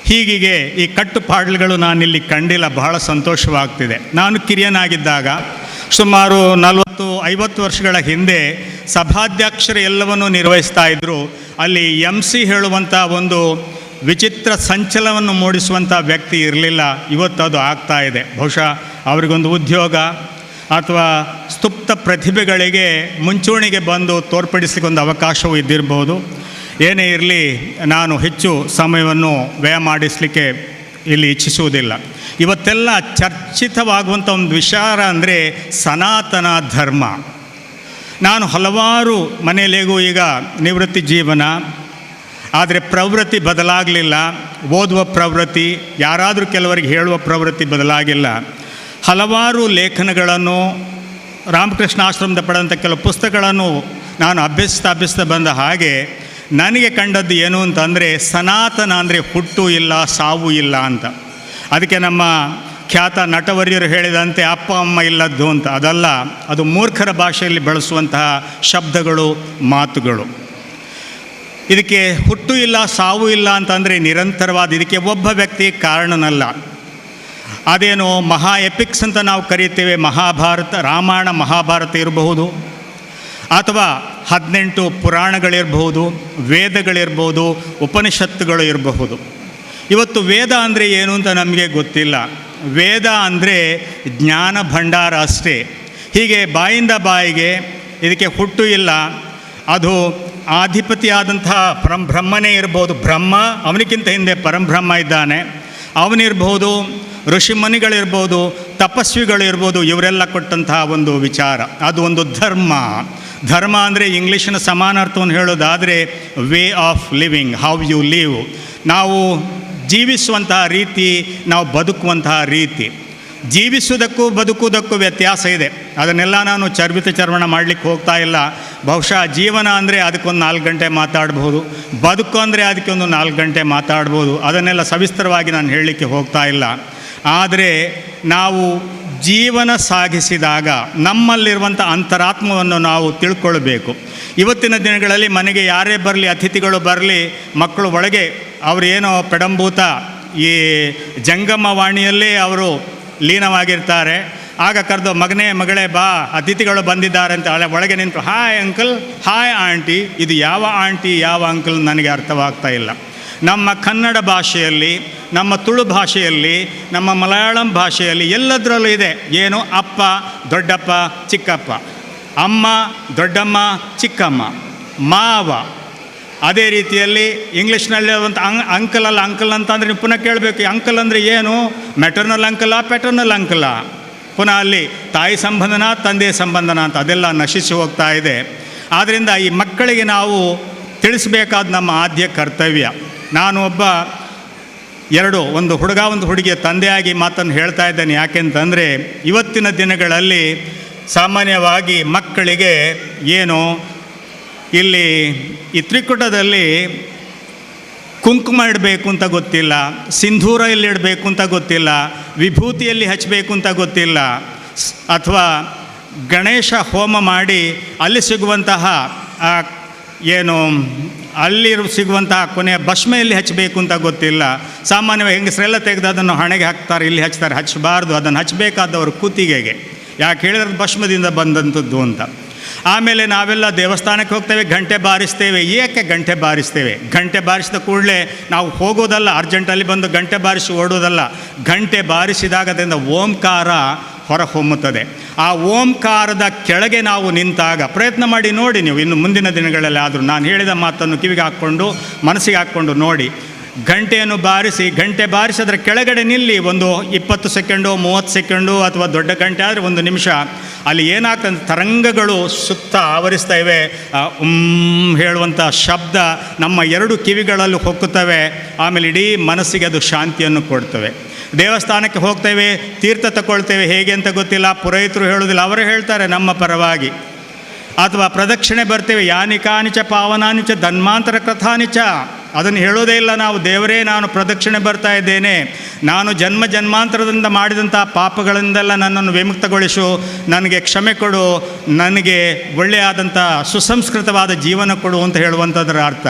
ಹೀಗೆ ಈ ಕಟ್ಟುಪಾಡುಗಳು ನಾನಿಲ್ಲಿ ಕಂಡಿಲ್ಲ. ಬಹಳ ಸಂತೋಷವಾಗ್ತಿದೆ. ನಾನು ಕಿರಿಯನಾಗಿದ್ದಾಗ ಸುಮಾರು 40-50 ವರ್ಷಗಳ ಹಿಂದೆ ಸಭಾಧ್ಯಕ್ಷರು ಎಲ್ಲವನ್ನೂ ನಿರ್ವಹಿಸ್ತಾ ಇದ್ದರು. ಅಲ್ಲಿ MC ಹೇಳುವಂಥ ಒಂದು ವಿಚಿತ್ರ ಸಂಚಲನವನ್ನು ಮೂಡಿಸುವಂಥ ವ್ಯಕ್ತಿ ಇರಲಿಲ್ಲ. ಇವತ್ತು ಅದು ಆಗ್ತಾ ಇದೆ. ಬಹುಶಃ ಅವರಿಗೊಂದು ಉದ್ಯೋಗ ಅಥವಾ ಸುಪ್ತ ಪ್ರತಿಭೆಗಳಿಗೆ ಮುಂಚೂಣಿಗೆ ಬಂದು ತೋರ್ಪಡಿಸಲಿಕ್ಕೆ ಒಂದು ಅವಕಾಶವೂ ಇದ್ದಿರ್ಬೋದು. ಏನೇ ಇರಲಿ, ನಾನು ಹೆಚ್ಚು ಸಮಯವನ್ನು ವ್ಯಯ ಮಾಡಿಸಲಿಕ್ಕೆ ಇಲ್ಲಿ ಇಚ್ಛಿಸುವುದಿಲ್ಲ. ಇವತ್ತೆಲ್ಲ ಚರ್ಚಿತವಾಗುವಂಥ ಒಂದು ವಿಚಾರ ಅಂದರೆ ಸನಾತನ ಧರ್ಮ. ನಾನು ಹಲವಾರು ಮನೆಯಲ್ಲಿಗೂ ಈಗ ನಿವೃತ್ತಿ ಜೀವನ, ಆದರೆ ಪ್ರವೃತ್ತಿ ಬದಲಾಗಲಿಲ್ಲ. ಓದುವ ಪ್ರವೃತ್ತಿ, ಯಾರಾದರೂ ಕೆಲವರಿಗೆ ಹೇಳುವ ಪ್ರವೃತ್ತಿ ಬದಲಾಗಿಲ್ಲ. ಹಲವಾರು ಲೇಖನಗಳನ್ನು, ರಾಮಕೃಷ್ಣ ಆಶ್ರಮದ ಪಡೆದಂಥ ಕೆಲವು ಪುಸ್ತಕಗಳನ್ನು ನಾನು ಅಭ್ಯಸಿಸ್ತಾ ಬಂದ ಹಾಗೆ ನನಗೆ ಕಂಡದ್ದು ಏನು ಅಂತಂದರೆ, ಸನಾತನ ಅಂದರೆ ಹುಟ್ಟು ಇಲ್ಲ, ಸಾವು ಇಲ್ಲ ಅಂತ. ಅದಕ್ಕೆ ನಮ್ಮ ಖ್ಯಾತ ನಟವರ್ಯರು ಹೇಳಿದಂತೆ ಅಪ್ಪ ಅಮ್ಮ ಇಲ್ಲದ್ದು ಅಂತ. ಅದಲ್ಲ, ಅದು ಮೂರ್ಖರ ಭಾಷೆಯಲ್ಲಿ ಬಳಸುವಂತಹ ಶಬ್ದಗಳು, ಮಾತುಗಳು. ಇದಕ್ಕೆ ಹುಟ್ಟು ಇಲ್ಲ, ಸಾವು ಇಲ್ಲ ಅಂತಂದರೆ ನಿರಂತರವಾದ, ಇದಕ್ಕೆ ಒಬ್ಬ ವ್ಯಕ್ತಿ ಕಾರಣನಲ್ಲ. ಅದೇನು ಮಹಾ ಎಪಿಕ್ಸ್ ಅಂತ ನಾವು ಕರೀತೇವೆ, ಮಹಾಭಾರತ, ರಾಮಾಯಣ ಮಹಾಭಾರತ ಇರಬಹುದು, ಅಥವಾ 18 ಪುರಾಣಗಳಿರಬಹುದು, ವೇದಗಳಿರ್ಬೋದು, ಉಪನಿಷತ್ತುಗಳು ಇರಬಹುದು. ಇವತ್ತು ವೇದ ಅಂದರೆ ಏನು ಅಂತ ನಮಗೆ ಗೊತ್ತಿಲ್ಲ. ವೇದ ಅಂದರೆ ಜ್ಞಾನ ಭಂಡಾರ ಅಷ್ಟೇ. ಹೀಗೆ ಬಾಯಿಂದ ಬಾಯಿಗೆ ಇದಕ್ಕೆ ಹುಟ್ಟು ಇಲ್ಲ, ಅದು ಆಧಿಪತಿಯಾದಂತಹ ಬ್ರಹ್ಮನೇ ಇರ್ಬೋದು. ಬ್ರಹ್ಮ, ಅವನಿಗಿಂತ ಹಿಂದೆ ಪರಂಬ್ರಹ್ಮ ಇದ್ದಾನೆ, ಅವನಿರ್ಬೋದು, ಋಷಿಮುನಿಗಳಿರ್ಬೋದು, ತಪಸ್ವಿಗಳಿರ್ಬೋದು. ಇವರೆಲ್ಲ ಕೊಟ್ಟಂತಹ ಒಂದು ವಿಚಾರ, ಅದು ಒಂದು ಧರ್ಮ. ಧರ್ಮ ಅಂದರೆ ಇಂಗ್ಲೀಷಿನ ಸಮಾನಾರ್ಥವನ್ನು ಹೇಳೋದಾದರೆ way of living, how you live. ನಾವು ಜೀವಿಸುವಂತಹ ರೀತಿ, ನಾವು ಬದುಕುವಂತಹ ರೀತಿ. ಜೀವಿಸುವುದಕ್ಕೂ ಬದುಕುವುದಕ್ಕೂ ವ್ಯತ್ಯಾಸ ಇದೆ. ಅದನ್ನೆಲ್ಲ ನಾನು ಚರ್ವಣ ಮಾಡಲಿಕ್ಕೆ ಹೋಗ್ತಾ ಇಲ್ಲ. ಬಹುಶಃ ಜೀವನ ಅಂದರೆ ಅದಕ್ಕೊಂದು 4 ಗಂಟೆ ಮಾತಾಡ್ಬೋದು, ಬದುಕು ಅಂದರೆ ಅದಕ್ಕೆ ಒಂದು 4 ಗಂಟೆ ಮಾತಾಡ್ಬೋದು. ಅದನ್ನೆಲ್ಲ ಸವಿಸ್ತರವಾಗಿ ನಾನು ಹೇಳಲಿಕ್ಕೆ ಹೋಗ್ತಾ ಇಲ್ಲ. ಆದರೆ ನಾವು ಜೀವನ ಸಾಗಿಸಿದಾಗ ನಮ್ಮಲ್ಲಿರುವಂಥ ಅಂತರಾತ್ಮವನ್ನು ನಾವು ತಿಳ್ಕೊಳ್ಬೇಕು. ಇವತ್ತಿನ ದಿನಗಳಲ್ಲಿ ಮನೆಗೆ ಯಾರೇ ಬರಲಿ, ಅತಿಥಿಗಳು ಬರಲಿ, ಮಕ್ಕಳು ಒಳಗೆ ಅವರೇನೋ ಪೆಡಂಭೂತ ಈ ಜಂಗಮವಾಣಿಯಲ್ಲೇ ಅವರು ಲೀನವಾಗಿರ್ತಾರೆ. ಆಗ ಕರೆದು ಮಗನೇ ಮಗಳೇ ಬಾ, ಅತಿಥಿಗಳು ಬಂದಿದ್ದಾರೆ ಅಂತ ಒಳಗೆ ನಿಂತು ಹಾಯ್ ಅಂಕಲ್, ಹಾಯ್ ಆಂಟಿ. ಇದು ಯಾವ ಆಂಟಿ ಯಾವ ಅಂಕಲ್ ನನಗೆ ಅರ್ಥವಾಗ್ತಾ ಇಲ್ಲ. ನಮ್ಮ ಕನ್ನಡ ಭಾಷೆಯಲ್ಲಿ, ನಮ್ಮ ತುಳು ಭಾಷೆಯಲ್ಲಿ, ನಮ್ಮ ಮಲಯಾಳಂ ಭಾಷೆಯಲ್ಲಿ ಎಲ್ಲದರಲ್ಲೂ ಇದೆ ಏನು, ಅಪ್ಪ, ದೊಡ್ಡಪ್ಪ, ಚಿಕ್ಕಪ್ಪ, ಅಮ್ಮ, ದೊಡ್ಡಮ್ಮ, ಚಿಕ್ಕಮ್ಮ, ಮಾವ. ಅದೇ ರೀತಿಯಲ್ಲಿ ಇಂಗ್ಲೀಷ್ನಲ್ಲಿ ಒಂದು ಅಂಕಲ್ ಅಲ್ಲ, ಅಂಕಲ್ ಅಂತಂದರೆ ನೀವು ಪುನಃ ಕೇಳಬೇಕು, ಅಂಕಲ್ ಅಂದರೆ ಏನು, ಮೆಟರ್ನಲ್ ಅಂಕಲ, ಪ್ಯಾಟರ್ನಲ್ ಅಂಕಲ. ಪುನಃ ಅಲ್ಲಿ ತಾಯಿ ಸಂಬಂಧನ, ತಂದೆ ಸಂಬಂಧನ ಅಂತ ಅದೆಲ್ಲ ನಶಿಸಿ ಹೋಗ್ತಾ ಇದೆ. ಆದ್ದರಿಂದ ಈ ಮಕ್ಕಳಿಗೆ ನಾವು ತಿಳಿಸಬೇಕಾದ ನಮ್ಮ ಆದ್ಯ ಕರ್ತವ್ಯ. ನಾನು ಒಂದು ಹುಡುಗ ಒಂದು ಹುಡುಗಿಯ ತಂದೆಯಾಗಿ ಮಾತನ್ನು ಹೇಳ್ತಾ ಇದ್ದೇನೆ. ಯಾಕೆಂತಂದರೆ ಇವತ್ತಿನ ದಿನಗಳಲ್ಲಿ ಸಾಮಾನ್ಯವಾಗಿ ಮಕ್ಕಳಿಗೆ ಏನು ಇಲ್ಲಿ ಈ ತ್ರಿಕುಟದಲ್ಲಿ ಕುಂಕುಮ ಇಡಬೇಕು ಅಂತ ಗೊತ್ತಿಲ್ಲ, ಸಿಂಧೂರ ಎಲ್ಲಿ ಇಡಬೇಕು ಅಂತ ಗೊತ್ತಿಲ್ಲ, ವಿಭೂತಿಯಲ್ಲಿ ಹಚ್ಚಬೇಕು ಅಂತ ಗೊತ್ತಿಲ್ಲ, ಅಥವಾ ಗಣೇಶ ಹೋಮ ಮಾಡಿ ಅಲ್ಲಿ ಸಿಗುವಂತಹ ಅಲ್ಲಿ ಸಿಗುವಂತಹ ಕೊನೆಯ ಭಸ್ಮೆಯಲ್ಲಿ ಹಚ್ಚಬೇಕು ಅಂತ ಗೊತ್ತಿಲ್ಲ. ಸಾಮಾನ್ಯವಾಗಿ ಹೆಂಗಸರೆಲ್ಲ ತೆಗೆದು ಅದನ್ನು ಹಣೆಗೆ ಹಾಕ್ತಾರೆ, ಇಲ್ಲಿ ಹಚ್ತಾರೆ. ಹಚ್ಚಬಾರ್ದು, ಅದನ್ನು ಹಚ್ಚಬೇಕಾದವರು ಕುತ್ತಿಗೆಗೆ. ಯಾಕೆ ಹೇಳಿದ್ರೆ ಭಸ್ಮದಿಂದ ಬಂದಂಥದ್ದು ಅಂತ. ಆಮೇಲೆ ನಾವೆಲ್ಲ ದೇವಸ್ಥಾನಕ್ಕೆ ಹೋಗ್ತೇವೆ, ಗಂಟೆ ಬಾರಿಸ್ತೇವೆ. ಏಕೆ ಗಂಟೆ ಬಾರಿಸ್ತೇವೆ? ಗಂಟೆ ಬಾರಿಸಿದ ಕೂಡಲೇ ನಾವು ಹೋಗೋದಲ್ಲ, ಅರ್ಜೆಂಟಲ್ಲಿ ಬಂದು ಗಂಟೆ ಬಾರಿಸಿ ಓಡೋದಲ್ಲ. ಗಂಟೆ ಬಾರಿಸಿದಾಗ ಅದರಿಂದ ಓಂಕಾರ ಹೊರಹೊಮ್ಮುತ್ತದೆ. ಆ ಓಂಕಾರದ ಕೆಳಗೆ ನಾವು ನಿಂತಾಗ ಪ್ರಯತ್ನ ಮಾಡಿ ನೋಡಿ ನೀವು, ಇನ್ನು ಮುಂದಿನ ದಿನಗಳಲ್ಲಿ ಆದರೂ ನಾನು ಹೇಳಿದ ಮಾತನ್ನು ಕಿವಿಗೆ ಹಾಕ್ಕೊಂಡು ಮನಸ್ಸಿಗೆ ಹಾಕ್ಕೊಂಡು ನೋಡಿ. ಗಂಟೆಯನ್ನು ಗಂಟೆ ಬಾರಿಸಿ ಅದರ ಕೆಳಗಡೆ ನಿಲ್ಲಿ ಒಂದು 20 ಸೆಕೆಂಡು 30 ಸೆಕೆಂಡು, ಅಥವಾ ದೊಡ್ಡ ಗಂಟೆ ಆದರೆ 1 ನಿಮಿಷ. ಅಲ್ಲಿ ಏನಾಗ್ತದೆ, ತರಂಗಗಳು ಸುತ್ತ ಆವರಿಸ್ತಾ ಇವೆ. ಹೇಳುವಂಥ ಶಬ್ದ ನಮ್ಮ 2 ಕಿವಿಗಳಲ್ಲೂ ಹೊಕ್ಕುತ್ತವೆ. ಆಮೇಲೆ ಇಡೀ ಮನಸ್ಸಿಗೆ ಅದು ಶಾಂತಿಯನ್ನು ಕೊಡ್ತವೆ. ದೇವಸ್ಥಾನಕ್ಕೆ ಹೋಗ್ತೇವೆ, ತೀರ್ಥ ತಗೊಳ್ತೇವೆ, ಹೇಗೆ ಅಂತ ಗೊತ್ತಿಲ್ಲ, ಪುರೋಹಿತರು ಹೇಳೋದಿಲ್ಲ, ಅವರೇ ಹೇಳ್ತಾರೆ ನಮ್ಮ ಪರವಾಗಿ. ಅಥವಾ ಪ್ರದಕ್ಷಿಣೆ ಬರ್ತೇವೆ, ಯಾನಿಕಾನಿಚ ಪಾವನಾನಿಚ ಧನ್ಮಾಂತರ ಕಥಾನಿಚ, ಅದನ್ನು ಹೇಳೋದೇ ಇಲ್ಲ ನಾವು. ದೇವರೇ, ನಾನು ಪ್ರದಕ್ಷಿಣೆ ಬರ್ತಾ ಇದ್ದೇನೆ, ನಾನು ಜನ್ಮ ಜನ್ಮಾಂತರದಿಂದ ಮಾಡಿದಂಥ ಪಾಪಗಳಿಂದೆಲ್ಲ ನನ್ನನ್ನು ವಿಮುಕ್ತಗೊಳಿಸು, ನನಗೆ ಕ್ಷಮೆ ಕೊಡು, ನನಗೆ ಒಳ್ಳೆಯಾದಂಥ ಸುಸಂಸ್ಕೃತವಾದ ಜೀವನ ಕೊಡು ಅಂತ ಹೇಳುವಂಥದ್ರ ಅರ್ಥ.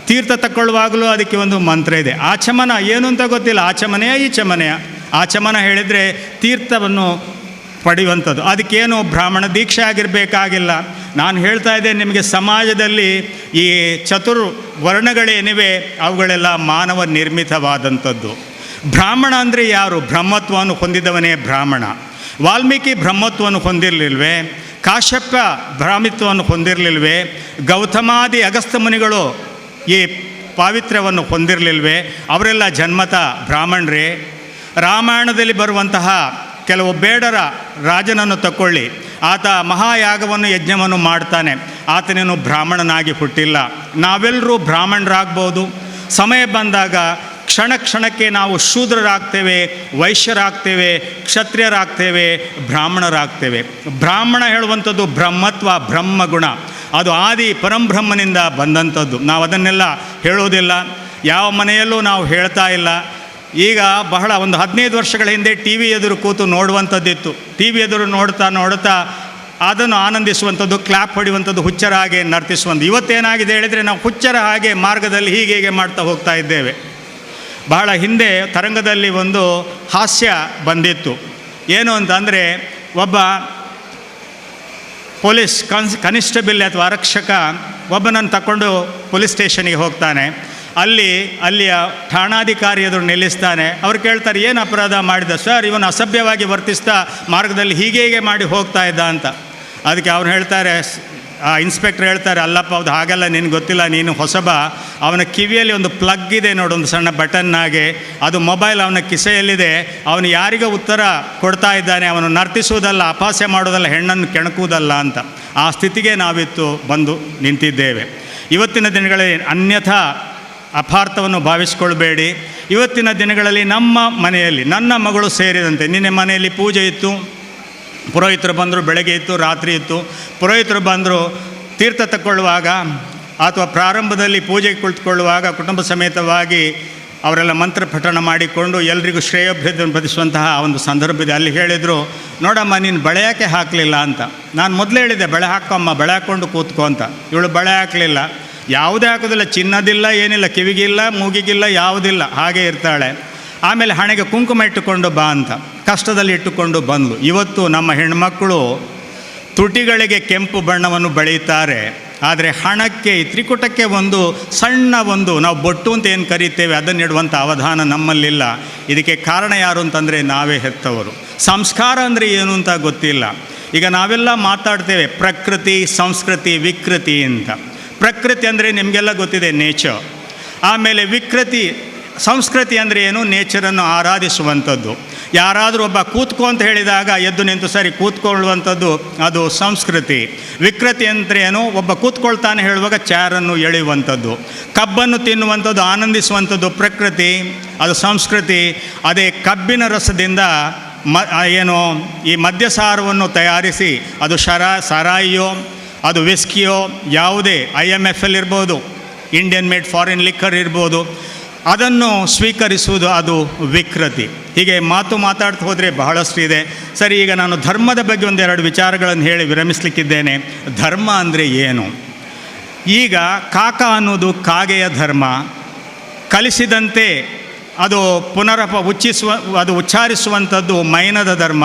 ತೀರ್ಥ ತಗೊಳ್ಳುವಾಗಲೂ ಅದಕ್ಕೆ ಒಂದು ಮಂತ್ರ ಇದೆ. ಆಚಮನ ಏನು ಅಂತ ಗೊತ್ತಿಲ್ಲ, ಆಚಮನೆಯ ಈಚಮನೆಯ. ಆಚಮನ ಹೇಳಿದರೆ ತೀರ್ಥವನ್ನು ಪಡೆಯುವಂಥದ್ದು. ಅದಕ್ಕೇನು ಬ್ರಾಹ್ಮಣ ದೀಕ್ಷೆ ಆಗಿರಬೇಕಾಗಿಲ್ಲ. ನಾನು ಹೇಳ್ತಾ ಇದ್ದೇನೆ ನಿಮಗೆ, ಸಮಾಜದಲ್ಲಿ ಈ ಚತುರ್ವರ್ಣಗಳೇನಿವೆ ಅವುಗಳೆಲ್ಲ ಮಾನವ ನಿರ್ಮಿತವಾದಂಥದ್ದು. ಬ್ರಾಹ್ಮಣ ಅಂದರೆ ಯಾರು? ಬ್ರಹ್ಮತ್ವವನ್ನು ಹೊಂದಿದವನೇ ಬ್ರಾಹ್ಮಣ. ವಾಲ್ಮೀಕಿ ಬ್ರಹ್ಮತ್ವವನ್ನು ಹೊಂದಿರಲಿಲ್ವೇ? ಕಾಶ್ಯಪ ಬ್ರಾಹ್ಮಿತ್ವವನ್ನು ಹೊಂದಿರಲಿಲ್ವೇ? ಗೌತಮಾದಿ ಅಗಸ್ತ್ಯ ಮುನಿಗಳು ಈ ಪಾವಿತ್ರ್ಯವನ್ನು ಹೊಂದಿರಲಿಲ್ವೇ? ಅವರೆಲ್ಲ ಜನ್ಮತಃ ಬ್ರಾಹ್ಮಣರೇ. ರಾಮಾಯಣದಲ್ಲಿ ಬರುವಂತಹ ಕೆಲವು ಬೇಡರ ರಾಜನನ್ನು ತಗೊಳ್ಳಿ, ಆತ ಮಹಾಯಾಗವನ್ನು ಯಜ್ಞವನ್ನು ಮಾಡ್ತಾನೆ. ಆತನೇನು ಬ್ರಾಹ್ಮಣನಾಗಿ ಹುಟ್ಟಿಲ್ಲ. ನಾವೆಲ್ಲರೂ ಬ್ರಾಹ್ಮಣರಾಗ್ಬೋದು. ಸಮಯ ಬಂದಾಗ ಕ್ಷಣ ಕ್ಷಣಕ್ಕೆ ನಾವು ಶೂದ್ರರಾಗ್ತೇವೆ, ವೈಶ್ಯರಾಗ್ತೇವೆ, ಕ್ಷತ್ರಿಯರಾಗ್ತೇವೆ, ಬ್ರಾಹ್ಮಣರಾಗ್ತೇವೆ. ಬ್ರಾಹ್ಮಣ ಹೇಳುವಂಥದ್ದು ಬ್ರಹ್ಮತ್ವ, ಬ್ರಹ್ಮಗುಣ. ಅದು ಆದಿ ಪರಂಬ್ರಹ್ಮನಿಂದ ಬಂದಂಥದ್ದು. ನಾವು ಅದನ್ನೆಲ್ಲ ಹೇಳೋದಿಲ್ಲ, ಯಾವ ಮನೆಯಲ್ಲೂ ನಾವು ಹೇಳ್ತಾ ಇಲ್ಲ. ಈಗ ಬಹಳ ಒಂದು 15 ವರ್ಷಗಳ ಹಿಂದೆ ಟಿ ವಿ ಎದುರು ಕೂತು ನೋಡುವಂಥದ್ದಿತ್ತು. ಟಿ ವಿ ಎದುರು ನೋಡ್ತಾ ಅದನ್ನು ಆನಂದಿಸುವಂಥದ್ದು, ಕ್ಲಾಪ್ ಹೊಡೆಯುವಂಥದ್ದು, ಹುಚ್ಚರ ಹಾಗೆ ನರ್ತಿಸುವಂಥದ್ದು. ಇವತ್ತೇನಾಗಿದೆ ಹೇಳಿದರೆ, ನಾವು ಹುಚ್ಚರ ಹಾಗೆ ಮಾರ್ಗದಲ್ಲಿ ಹೀಗೆ ಮಾಡ್ತಾ ಹೋಗ್ತಾ ಇದ್ದೇವೆ. ಬಹಳ ಹಿಂದೆ ತರಂಗದಲ್ಲಿ ಒಂದು ಹಾಸ್ಯ ಬಂದಿತ್ತು. ಏನು ಅಂತಂದರೆ, ಒಬ್ಬ ಪೊಲೀಸ್ ಕನಿಸ್ಟೇಬಲ್ ಅಥವಾ ಆರಕ್ಷಕ ಒಬ್ಬನನ್ನು ತಗೊಂಡು ಪೊಲೀಸ್ ಸ್ಟೇಷನಿಗೆ ಹೋಗ್ತಾನೆ. ಅಲ್ಲಿಯ ಠಾಣಾಧಿಕಾರಿ ಎದುರು ನಿಲ್ಲಿಸ್ತಾನೆ. ಅವ್ರು ಕೇಳ್ತಾರೆ, ಏನು ಅಪರಾಧ ಮಾಡಿದ ಸರ್? ಇವನು ಅಸಭ್ಯವಾಗಿ ವರ್ತಿಸ್ತಾ ಮಾರ್ಗದಲ್ಲಿ ಹೀಗೆ ಮಾಡಿ ಹೋಗ್ತಾ ಇದ್ದ ಅಂತ. ಅದಕ್ಕೆ ಅವ್ರು ಹೇಳ್ತಾರೆ, ಇನ್ಸ್ಪೆಕ್ಟರ್ ಹೇಳ್ತಾರೆ, ಅಲ್ಲಪ್ಪ ಹೌದು ಹಾಗೆಲ್ಲ ನಿನಗೆ ಗೊತ್ತಿಲ್ಲ, ನೀನು ಹೊಸಬ. ಅವನ ಕಿವಿಯಲ್ಲಿ ಒಂದು ಪ್ಲಗ್ ಇದೆ ನೋಡು, ಒಂದು ಸಣ್ಣ ಬಟನ್ನಾಗೆ, ಅದು ಮೊಬೈಲ್ ಅವನ ಕಿಸೆಯಲ್ಲಿದೆ. ಅವನು ಯಾರಿಗೂ ಉತ್ತರ ಕೊಡ್ತಾ ಇದ್ದಾನೆ. ಅವನು ನರ್ತಿಸುವುದಲ್ಲ, ಅಪಹಾಸ್ಯ ಮಾಡೋದಲ್ಲ, ಹೆಣ್ಣನ್ನು ಕೆಣಕುವುದಲ್ಲ ಅಂತ. ಆ ಸ್ಥಿತಿಗೆ ನಾವಿತ್ತು ಬಂದು ನಿಂತಿದ್ದೇವೆ. ಇವತ್ತಿನ ದಿನಗಳಲ್ಲಿ ಅನ್ಯಥಾ ಅಪಾರ್ಥವನ್ನು ಭಾವಿಸ್ಕೊಳ್ಬೇಡಿ. ಇವತ್ತಿನ ದಿನಗಳಲ್ಲಿ ನಮ್ಮ ಮನೆಯಲ್ಲಿ, ನನ್ನ ಮಗಳು ಸೇರಿದಂತೆ, ನಿನ್ನೆ ಮನೆಯಲ್ಲಿ ಪೂಜೆ ಇತ್ತು, ಪುರೋಹಿತರು ಬಂದರು, ಬೆಳಗ್ಗೆ ಇತ್ತು, ರಾತ್ರಿ ಇತ್ತು. ಪುರೋಹಿತರು ಬಂದರು, ತೀರ್ಥ ತಗೊಳ್ಳುವಾಗ ಅಥವಾ ಪ್ರಾರಂಭದಲ್ಲಿ ಪೂಜೆಗೆ ಕುಳಿತುಕೊಳ್ಳುವಾಗ ಕುಟುಂಬ ಸಮೇತವಾಗಿ ಅವರೆಲ್ಲ ಮಂತ್ರ ಪಠಣ ಮಾಡಿಕೊಂಡು ಎಲ್ರಿಗೂ ಶ್ರೇಯೋಭಿವೃದ್ಧಿಸುವಂತಹ ಒಂದು ಸಂದರ್ಭ ಇದೆ. ಅಲ್ಲಿ ಹೇಳಿದರು, ನೋಡಮ್ಮ ನೀನು ಬಳೆ ಯಾಕೆ ಹಾಕಲಿಲ್ಲ ಅಂತ. ನಾನು ಮೊದಲೇ ಹೇಳಿದೆ, ಬಳೆ ಹಾಕಮ್ಮ, ಬಳೆ ಹಾಕ್ಕೊಂಡು ಕೂತ್ಕೊ ಅಂತ. ಇವಳು ಬಳೆ ಹಾಕಲಿಲ್ಲ, ಯಾವುದೇ ಹಾಕೋದಿಲ್ಲ, ಚಿನ್ನದಿಲ್ಲ, ಏನಿಲ್ಲ, ಕಿವಿಗಿಲ್ಲ, ಮೂಗಿಗಿಲ್ಲ, ಯಾವುದಿಲ್ಲ, ಹಾಗೆ ಇರ್ತಾಳೆ. ಆಮೇಲೆ ಹಣೆಗೆ ಕುಂಕುಮ ಇಟ್ಟುಕೊಂಡು ಬಾ ಅಂತ. ಕಷ್ಟದಲ್ಲಿ ಇಟ್ಟುಕೊಂಡು ಬಂದಳು. ಇವತ್ತು ನಮ್ಮ ಹೆಣ್ಮಕ್ಕಳು ತುಟಿಗಳಿಗೆ ಕೆಂಪು ಬಣ್ಣವನ್ನು ಬಳಿತಾರೆ, ಆದರೆ ಹಣಕ್ಕೆ, ಈ ತ್ರಿಕುಟಕ್ಕೆ ಒಂದು ಸಣ್ಣ ನಾವು ಬೊಟ್ಟು ಅಂತ ಏನು ಕರೀತೇವೆ ಅದನ್ನಿಡುವಂಥ ಅವಧಾನ ನಮ್ಮಲ್ಲಿಲ್ಲ. ಇದಕ್ಕೆ ಕಾರಣ ಯಾರು ಅಂತಂದರೆ ನಾವೇ ಹೆತ್ತವರು. ಸಂಸ್ಕಾರ ಅಂದರೆ ಏನು ಅಂತ ಗೊತ್ತಿಲ್ಲ. ಈಗ ನಾವೆಲ್ಲ ಮಾತಾಡ್ತೇವೆ ಪ್ರಕೃತಿ, ಸಂಸ್ಕೃತಿ, ವಿಕೃತಿ ಅಂತ. ಪ್ರಕೃತಿ ಅಂದರೆ ನಿಮಗೆಲ್ಲ ಗೊತ್ತಿದೆ, ನೇಚರ್. ಆಮೇಲೆ ವಿಕೃತಿ, ಸಂಸ್ಕೃತಿ ಅಂದರೆ ಏನು? ನೇಚರನ್ನು ಆರಾಧಿಸುವಂಥದ್ದು. ಯಾರಾದರೂ ಒಬ್ಬ ಕೂತ್ಕೊ ಅಂತ ಹೇಳಿದಾಗ ಎದ್ದು ನಿಂತು ಸರಿ ಕೂತ್ಕೊಳ್ಳುವಂಥದ್ದು, ಅದು ಸಂಸ್ಕೃತಿ. ವಿಕೃತಿ ಅಂದರೆ ಏನು? ಒಬ್ಬ ಕೂತ್ಕೊಳ್ತಾನೆ ಹೇಳುವಾಗ ಚಾರನ್ನು ಎಳೆಯುವಂಥದ್ದು. ಕಬ್ಬನ್ನು ತಿನ್ನುವಂಥದ್ದು, ಆನಂದಿಸುವಂಥದ್ದು ಪ್ರಕೃತಿ, ಅದು ಸಂಸ್ಕೃತಿ. ಅದೇ ಕಬ್ಬಿನ ರಸದಿಂದ ಏನು ಈ ಮದ್ಯಸಾರವನ್ನು ತಯಾರಿಸಿ, ಅದು ಸಾರಾಯಿಯೋ, ಅದು ವಿಸ್ಕಿಯೋ, ಯಾವುದೇ IMFL ಇರ್ಬೋದು, ಇಂಡಿಯನ್ ಮೇಡ್ ಫಾರಿನ್ ಲಿಕ್ಕರ್ ಇರ್ಬೋದು, ಅದನ್ನು ಸ್ವೀಕರಿಸುವುದು ಅದು ವಿಕೃತಿ. ಹೀಗೆ ಮಾತಾಡ್ತಾ ಹೋದರೆ ಬಹಳಷ್ಟು ಇದೆ. ಸರಿ, ಈಗ ನಾನು ಧರ್ಮದ ಬಗ್ಗೆ ಒಂದೆರಡು ವಿಚಾರಗಳನ್ನು ಹೇಳಿ ವಿರಮಿಸಲಿಕ್ಕಿದ್ದೇನೆ. ಧರ್ಮ ಅಂದರೆ ಏನು? ಈಗ ಕಾಕ ಅನ್ನೋದು ಕಾಗೆಯ ಧರ್ಮ, ಕಲಿಸಿದಂತೆ ಅದು ಉಚ್ಚಾರಿಸುವಂಥದ್ದು ಮೈನದ ಧರ್ಮ,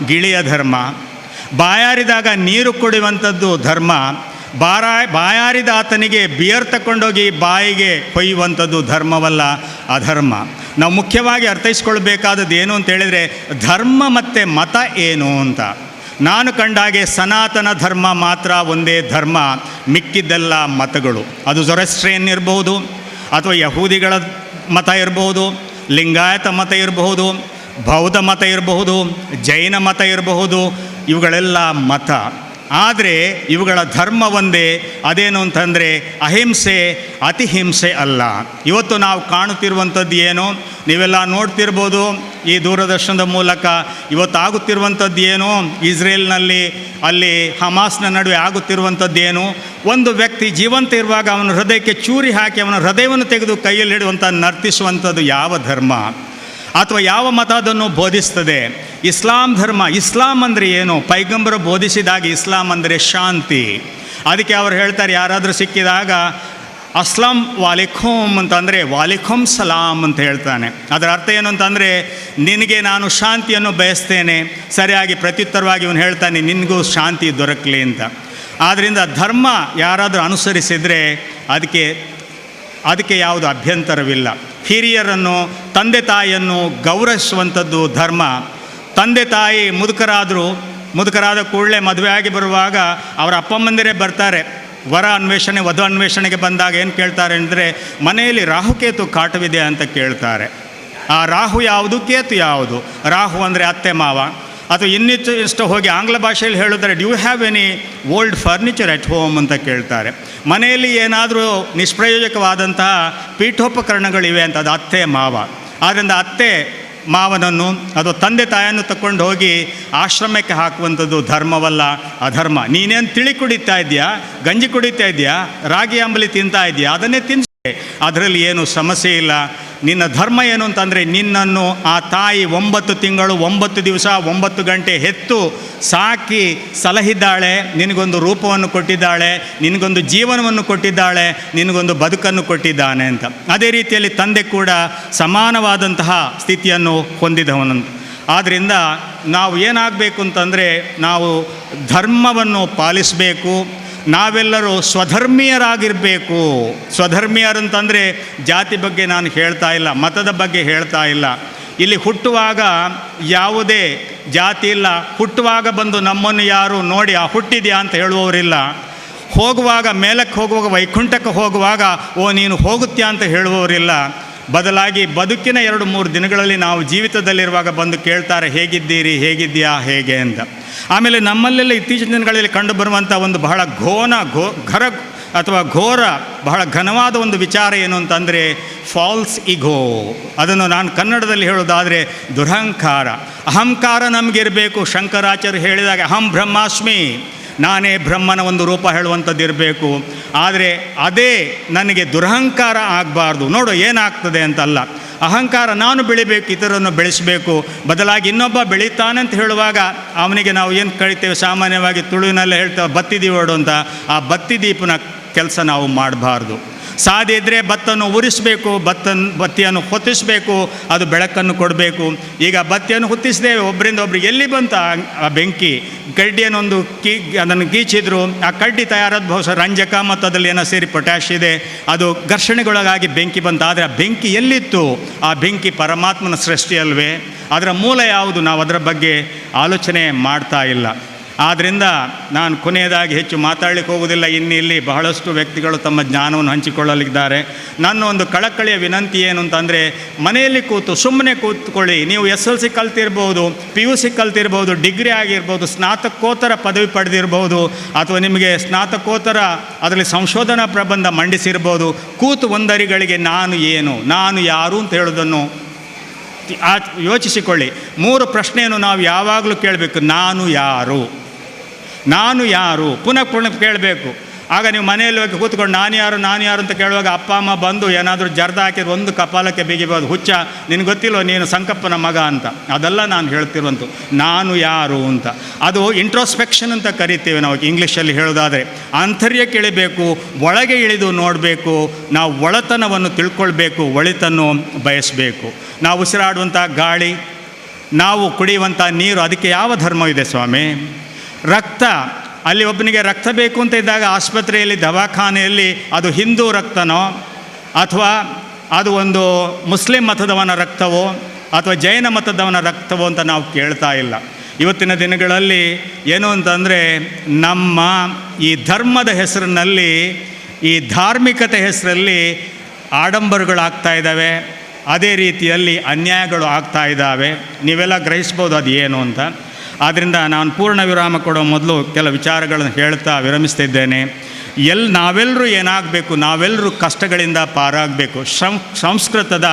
ಗಿಳಿಯ ಧರ್ಮ. ಬಾಯಾರಿದಾಗ ನೀರು ಕುಡಿಯುವಂಥದ್ದು ಧರ್ಮ, ಬಾಯಾರಿದ ಆತನಿಗೆ ಬಿಯರ್ ತಗೊಂಡೋಗಿ ಬಾಯಿಗೆ ಕೊಯ್ಯುವಂಥದ್ದು ಧರ್ಮವಲ್ಲ, ಅಧರ್ಮ. ನಾವು ಮುಖ್ಯವಾಗಿ ಅರ್ಥೈಸ್ಕೊಳ್ಬೇಕಾದದ್ದು ಏನು ಅಂತ ಹೇಳಿದರೆ ಧರ್ಮ ಮತ್ತು ಮತ ಏನು ಅಂತ. ನಾನು ಕಂಡಾಗೆ ಸನಾತನ ಧರ್ಮ ಮಾತ್ರ ಒಂದೇ ಧರ್ಮ, ಮಿಕ್ಕಿದ್ದೆಲ್ಲ ಮತಗಳು. ಅದು ಜೊರಾಸ್ಟ್ರಿಯನ್ ಇರಬಹುದು, ಅಥವಾ ಯಹೂದಿಗಳ ಮತ ಇರಬಹುದು, ಲಿಂಗಾಯತ ಮತ ಇರಬಹುದು, ಬೌದ್ಧ ಮತ ಇರಬಹುದು, ಜೈನ ಮತ ಇರಬಹುದು, ಇವುಗಳೆಲ್ಲ ಮತ. ಆದರೆ ಇವುಗಳ ಧರ್ಮ ಒಂದೇ. ಅದೇನು ಅಂತಂದರೆ ಅಹಿಂಸೆ, ಅತಿಹಿಂಸೆ ಅಲ್ಲ. ಇವತ್ತು ನಾವು ಕಾಣುತ್ತಿರುವಂಥದ್ದು ಏನು? ನೀವೆಲ್ಲ ನೋಡ್ತಿರ್ಬೋದು ಈ ದೂರದರ್ಶನದ ಮೂಲಕ. ಇವತ್ತು ಆಗುತ್ತಿರುವಂಥದ್ದು ಏನು? ಇಸ್ರೇಲ್ನಲ್ಲಿ ಅಲ್ಲಿ ಹಮಾಸ್ನ ನಡುವೆ ಆಗುತ್ತಿರುವಂಥದ್ದು ಏನು? ಒಂದು ವ್ಯಕ್ತಿ ಜೀವಂತ ಇರುವಾಗ ಅವನ ಹೃದಯಕ್ಕೆ ಚೂರಿ ಹಾಕಿ ಅವನ ಹೃದಯವನ್ನು ತೆಗೆದು ಕೈಯಲ್ಲಿ ಹಿಡಿಯುವಂಥ ನರ್ತಿಸುವಂಥದ್ದು ಯಾವ ಧರ್ಮ ಅಥವಾ ಯಾವ ಮತ ಅದನ್ನು ಬೋಧಿಸ್ತದೆ? ಇಸ್ಲಾಂ ಧರ್ಮ. ಇಸ್ಲಾಂ ಅಂದರೆ ಏನು? ಪೈಗಂಬರು ಬೋಧಿಸಿದಾಗ ಇಸ್ಲಾಂ ಅಂದರೆ ಶಾಂತಿ. ಅದಕ್ಕೆ ಅವರು ಹೇಳ್ತಾರೆ, ಯಾರಾದರೂ ಸಿಕ್ಕಿದಾಗ ಅಸ್ಲಾಂ ವಾಲಿಖುಮ್ ಅಂತಂದರೆ ವಾಲಿಖುಮ್ ಸಲಾಂ ಅಂತ ಹೇಳ್ತಾನೆ. ಅದರ ಅರ್ಥ ಏನು ಅಂತಂದರೆ ನಿನಗೆ ನಾನು ಶಾಂತಿಯನ್ನು ಬಯಸ್ತೇನೆ. ಸರಿಯಾಗಿ ಪ್ರತ್ಯುತ್ತರವಾಗಿ ಇವನು ಹೇಳ್ತಾನೆ ನಿನಗೂ ಶಾಂತಿ ದೊರಕಲಿ ಅಂತ. ಆದ್ದರಿಂದ ಧರ್ಮ ಯಾರಾದರೂ ಅನುಸರಿಸಿದರೆ ಅದಕ್ಕೆ ಯಾವುದು ಅಭ್ಯಂತರವಿಲ್ಲ. ಹಿರಿಯರನ್ನು, ತಂದೆ ತಾಯಿಯನ್ನು ಗೌರವಿಸುವಂಥದ್ದು ಧರ್ಮ. ತಂದೆ ತಾಯಿ ಮುದುಕರಾದ ಕೂಡಲೇ ಮದುವೆ ಆಗಿ ಬರುವಾಗ ಅವರ ಅಪ್ಪಮ್ಮಂದಿರೇ ಬರ್ತಾರೆ. ವರ ಅನ್ವೇಷಣೆ, ವಧು ಅನ್ವೇಷಣೆಗೆ ಬಂದಾಗ ಏನು ಕೇಳ್ತಾರೆ ಅಂದರೆ ಮನೆಯಲ್ಲಿ ರಾಹುಕೇತು ಕಾಟವಿದೆ ಅಂತ ಕೇಳ್ತಾರೆ. ಆ ರಾಹು ಯಾವುದು, ಕೇತು ಯಾವುದು? ರಾಹು ಅಂದರೆ ಅತ್ತೆ ಮಾವ. ಅಥವಾ ಇನ್ನಿಷ್ಟು ಹೋಗಿ ಆಂಗ್ಲ ಭಾಷೆಯಲ್ಲಿ ಹೇಳಿದ್ರೆ do have any old furniture at home ಅಂತ ಕೇಳ್ತಾರೆ. ಮನೆಯಲ್ಲಿ ಏನಾದರೂ ನಿಷ್ಪ್ರಯೋಜಕವಾದಂತಹ ಪೀಠೋಪಕರಣಗಳಿವೆ ಅಂತ, ಅದು ಅತ್ತೆ ಮಾವ. ಆದ್ದರಿಂದ ಅತ್ತೆ ಮಾವನನ್ನು ಅಥವಾ ತಂದೆ ತಾಯಿಯನ್ನು ತಗೊಂಡು ಹೋಗಿ ಆಶ್ರಮಕ್ಕೆ ಹಾಕುವಂಥದ್ದು ಧರ್ಮವಲ್ಲ, ಅಧರ್ಮ. ನೀನೇನು ತಿಳಿ ಕುಡಿತಾ ಇದೆಯಾ, ಗಂಜಿ ಕುಡಿತಾ ಇದೆಯಾ, ರಾಗಿ ಅಂಬಲಿ ತಿಂತಾ ಇದೆಯಾ, ಅದನ್ನೇ ತಿನ್ನಿಸಿ, ಅದರಲ್ಲಿ ಏನು ಸಮಸ್ಯೆ ಇಲ್ಲ. ನಿನ್ನ ಧರ್ಮ ಏನು ಅಂತಂದರೆ ನಿನ್ನನ್ನು ಆ ತಾಯಿ 9 ತಿಂಗಳು 9 ದಿವಸ 9 ಗಂಟೆ ಹೆತ್ತು ಸಾಕಿ ಸಲಹಿದ್ದಾಳೆ, ನಿನಗೊಂದು ರೂಪವನ್ನು ಕೊಟ್ಟಿದ್ದಾಳೆ, ನಿನಗೊಂದು ಜೀವನವನ್ನು ಕೊಟ್ಟಿದ್ದಾಳೆ, ನಿನಗೊಂದು ಬದುಕನ್ನು ಕೊಟ್ಟಿದ್ದಾನೆ ಅಂತ. ಅದೇ ರೀತಿಯಲ್ಲಿ ತಂದೆ ಕೂಡ ಸಮಾನವಾದಂತಹ ಸ್ಥಿತಿಯನ್ನು ಹೊಂದಿದವನಂತ. ಆದ್ದರಿಂದ ನಾವು ಏನಾಗಬೇಕು ಅಂತಂದರೆ ನಾವು ಧರ್ಮವನ್ನು ಪಾಲಿಸಬೇಕು. ನಾವೆಲ್ಲರೂ ಸ್ವಧರ್ಮೀಯರಾಗಿರಬೇಕು. ಸ್ವಧರ್ಮೀಯರಂತಂದರೆ ಜಾತಿ ಬಗ್ಗೆ ನಾನು ಹೇಳ್ತಾ ಇಲ್ಲ, ಮತದ ಬಗ್ಗೆ ಹೇಳ್ತಾ ಇಲ್ಲ. ಇಲ್ಲಿ ಹುಟ್ಟುವಾಗ ಯಾವುದೇ ಜಾತಿ ಇಲ್ಲ. ಹುಟ್ಟುವಾಗ ಬಂದು ನಮ್ಮನ್ನು ಯಾರು ನೋಡಿ ಹುಟ್ಟಿದ್ಯಾ ಅಂತ ಹೇಳುವವರಿಲ್ಲ. ಹೋಗುವಾಗ, ಮೇಲಕ್ಕೆ ಹೋಗುವಾಗ, ವೈಕುಂಠಕ್ಕೆ ಹೋಗುವಾಗ ಓ ನೀನು ಹೋಗುತ್ತೀಯಾ ಅಂತ ಹೇಳುವವರಿಲ್ಲ. ಬದಲಾಗಿ ಬದುಕಿನ 2-3 ದಿನಗಳಲ್ಲಿ ನಾವು ಜೀವಿತದಲ್ಲಿರುವಾಗ ಬಂದು ಕೇಳ್ತಾರೆ ಹೇಗಿದ್ದೀರಿ, ಹೇಗಿದ್ದೀಯಾ, ಹೇಗೆ ಅಂತ. ಆಮೇಲೆ ನಮ್ಮಲ್ಲೆಲ್ಲ ಇತ್ತೀಚಿನ ದಿನಗಳಲ್ಲಿ ಕಂಡುಬರುವಂಥ ಒಂದು ಬಹಳ ಘೋರ ಬಹಳ ಘನವಾದ ಒಂದು ವಿಚಾರ ಏನು ಅಂತಂದರೆ ಫಾಲ್ಸ್ ಇಗೋ. ಅದನ್ನು ನಾನು ಕನ್ನಡದಲ್ಲಿ ಹೇಳೋದಾದರೆ ದುರಹಂಕಾರ. ಅಹಂಕಾರ ನಮಗಿರಬೇಕು. ಶಂಕರಾಚಾರ್ಯರು ಹೇಳಿದಾಗ ಅಹಂ ಬ್ರಹ್ಮಾಸ್ಮಿ, ನಾನೇ ಬ್ರಹ್ಮನ ಒಂದು ರೂಪ ಹೇಳುವಂಥದ್ದು ಇರಬೇಕು. ಆದರೆ ಅದೇ ನನಗೆ ದುರಹಂಕಾರ ಆಗಬಾರ್ದು. ನೋಡು ಏನಾಗ್ತದೆ ಅಂತಲ್ಲ. ಅಹಂಕಾರ ನಾನು ಬೆಳಿಬೇಕು, ಇತರನ್ನು ಬೆಳೆಸಬೇಕು. ಬದಲಾಗಿ ಇನ್ನೊಬ್ಬ ಬೆಳೀತಾನೆ ಅಂತ ಹೇಳುವಾಗ ಅವನಿಗೆ ನಾವು ಏನು ಕಳಿತೇವೆ, ಸಾಮಾನ್ಯವಾಗಿ ತುಳುವಿನಲ್ಲೇ ಹೇಳ್ತೇವೆ ಬತ್ತಿ ದೀಪಡು ಅಂತ. ಆ ಬತ್ತಿ ದೀಪನ ಕೆಲಸ ನಾವು ಮಾಡಬಾರ್ದು. ಸಾಧ್ಯ ಇದ್ದರೆ ಬತ್ತನ್ನು ಉರಿಸಬೇಕು, ಬತ್ತಿಯನ್ನು ಹೊತ್ತಿಸಬೇಕು, ಅದು ಬೆಳಕನ್ನು ಕೊಡಬೇಕು. ಈಗ ಬತ್ತಿಯನ್ನು ಹೊತ್ತಿಸಿದ್ದೇವೆ, ಒಬ್ಬರಿಂದ ಒಬ್ರಿಗೆ ಎಲ್ಲಿ ಬಂತ ಆ ಬೆಂಕಿ? ಕಡ್ಡಿಯನ್ನೊಂದು ಅದನ್ನು ಗೀಚಿದ್ರು, ಆ ಕಡ್ಡಿ ತಯಾರಾದ ಬಹುಶಃ ರಂಜಕ ಮತ್ತು ಅದರಲ್ಲಿ ಏನೋ ಸೇರಿ ಪೊಟ್ಯಾಶ್ ಇದೆ, ಅದು ಘರ್ಷಣೆಗೊಳಗಾಗಿ ಬೆಂಕಿ ಬಂತು. ಆದರೆ ಆ ಬೆಂಕಿ ಎಲ್ಲಿತ್ತು? ಆ ಬೆಂಕಿ ಪರಮಾತ್ಮನ ಸೃಷ್ಟಿ ಅಲ್ವೇ? ಅದರ ಮೂಲ ಯಾವುದು? ನಾವು ಅದರ ಬಗ್ಗೆ ಆಲೋಚನೆ ಮಾಡ್ತಾ ಇಲ್ಲ. ಆದ್ದರಿಂದ ನಾನು ಕೊನೆಯದಾಗಿ ಹೆಚ್ಚು ಮಾತಾಡಲಿಕ್ಕೆ ಹೋಗೋದಿಲ್ಲ. ಇನ್ನು ಇಲ್ಲಿ ಬಹಳಷ್ಟು ವ್ಯಕ್ತಿಗಳು ತಮ್ಮ ಜ್ಞಾನವನ್ನು ಹಂಚಿಕೊಳ್ಳಲಿದ್ದಾರೆ. ನನ್ನ ಒಂದು ಕಳಕಳಿಯ ವಿನಂತಿ ಏನು ಅಂತಂದರೆ, ಮನೆಯಲ್ಲಿ ಕೂತು ಸುಮ್ಮನೆ ಕೂತ್ಕೊಳ್ಳಿ. ನೀವು SLC ಕಲ್ತಿರ್ಬೋದು, PUC ಕಲ್ತಿರ್ಬೋದು, ಡಿಗ್ರಿ ಆಗಿರ್ಬೋದು, ಸ್ನಾತಕೋತ್ತರ ಪದವಿ ಪಡೆದಿರ್ಬೋದು, ಅಥವಾ ನಿಮಗೆ ಸ್ನಾತಕೋತ್ತರ ಅದರಲ್ಲಿ ಸಂಶೋಧನಾ ಪ್ರಬಂಧ ಮಂಡಿಸಿರ್ಬೋದು. ಕೂತು ಒಂದರಿಗಳಿಗೆ ನಾನು ಏನು, ನಾನು ಯಾರು ಅಂತ ಹೇಳೋದನ್ನು ಯೋಚಿಸಿಕೊಳ್ಳಿ. 3 ಪ್ರಶ್ನೆಯನ್ನು ನಾವು ಯಾವಾಗಲೂ ಕೇಳಬೇಕು. ನಾನು ಯಾರು, ನಾನು ಯಾರು, ಪುನಃ ಕೇಳಬೇಕು. ಆಗ ನೀವು ಮನೆಯಲ್ಲಿ ಹೋಗಿ ಕೂತ್ಕೊಂಡು ನಾನು ಯಾರು ಅಂತ ಕೇಳುವಾಗ ಅಪ್ಪ ಅಮ್ಮ ಬಂದು ಏನಾದರೂ ಜರ್ದ ಹಾಕಿದ್ರೆ ಒಂದು ಕಪಾಲಕ್ಕೆ ಬಿಗಿಬೋದು. ಹುಚ್ಚ, ನಿನಗೆ ಗೊತ್ತಿಲ್ಲೋ ನೀನು ಸಂಕಪ್ಪನ ಮಗ ಅಂತ. ಅದೆಲ್ಲ ನಾನು ಹೇಳ್ತಿರುವಂಥ ನಾನು ಯಾರು ಅಂತ. ಅದು ಇಂಟ್ರೋಸ್ಪೆಕ್ಷನ್ ಅಂತ ಕರಿತೀವಿ ನಾವು ಇಂಗ್ಲೀಷಲ್ಲಿ ಹೇಳೋದಾದರೆ. ಆಂತರ್ಯಕ್ಕೆ ಇಳಿಬೇಕು, ಒಳಗೆ ಇಳಿದು ನೋಡಬೇಕು, ನಾವು ಒಳತನವನ್ನು ತಿಳ್ಕೊಳ್ಬೇಕು, ಒಳಿತನ್ನು ಬಯಸಬೇಕು. ನಾವು ಉಸಿರಾಡುವಂಥ ಗಾಳಿ, ನಾವು ಕುಡಿಯುವಂಥ ನೀರು, ಅದಕ್ಕೆ ಯಾವ ಧರ್ಮ ಇದೆ ಸ್ವಾಮಿ? ರಕ್ತ, ಅಲ್ಲಿ ಒಬ್ಬನಿಗೆ ರಕ್ತ ಬೇಕು ಅಂತ ಇದ್ದಾಗ ಆಸ್ಪತ್ರೆಯಲ್ಲಿ ದವಾಖಾನೆಯಲ್ಲಿ ಅದು ಹಿಂದೂ ರಕ್ತನೋ ಅಥವಾ ಅದು ಒಂದು ಮುಸ್ಲಿಂ ಮತದವನ ರಕ್ತವೋ ಅಥವಾ ಜೈನ ಮತದವನ ರಕ್ತವೋ ಅಂತ ನಾವು ಕೇಳ್ತಾ ಇಲ್ಲ. ಇವತ್ತಿನ ದಿನಗಳಲ್ಲಿ ಏನು ಅಂತಂದರೆ, ನಮ್ಮ ಈ ಧರ್ಮದ ಹೆಸರಿನಲ್ಲಿ, ಈ ಧಾರ್ಮಿಕತೆ ಹೆಸರಲ್ಲಿ ಆಡಂಬರಗಳಾಗ್ತಾ ಇದ್ದಾವೆ, ಅದೇ ರೀತಿಯಲ್ಲಿ ಅನ್ಯಾಯಗಳು ಆಗ್ತಾ ಇದ್ದಾವೆ. ನೀವೆಲ್ಲ ಗ್ರಹಿಸ್ಬೋದು ಅದು ಏನು ಅಂತ. ಆದ್ದರಿಂದ ನಾನು ಪೂರ್ಣ ವಿರಾಮ ಕೊಡೋ ಮೊದಲು ಕೆಲ ವಿಚಾರಗಳನ್ನು ಹೇಳ್ತಾ ವಿರಮಿಸ್ತಿದ್ದೇನೆ. ನಾವೆಲ್ಲರೂ ಏನಾಗಬೇಕು? ನಾವೆಲ್ಲರೂ ಕಷ್ಟಗಳಿಂದ ಪಾರಾಗಬೇಕು. ಸಂಸ್ಕೃತದ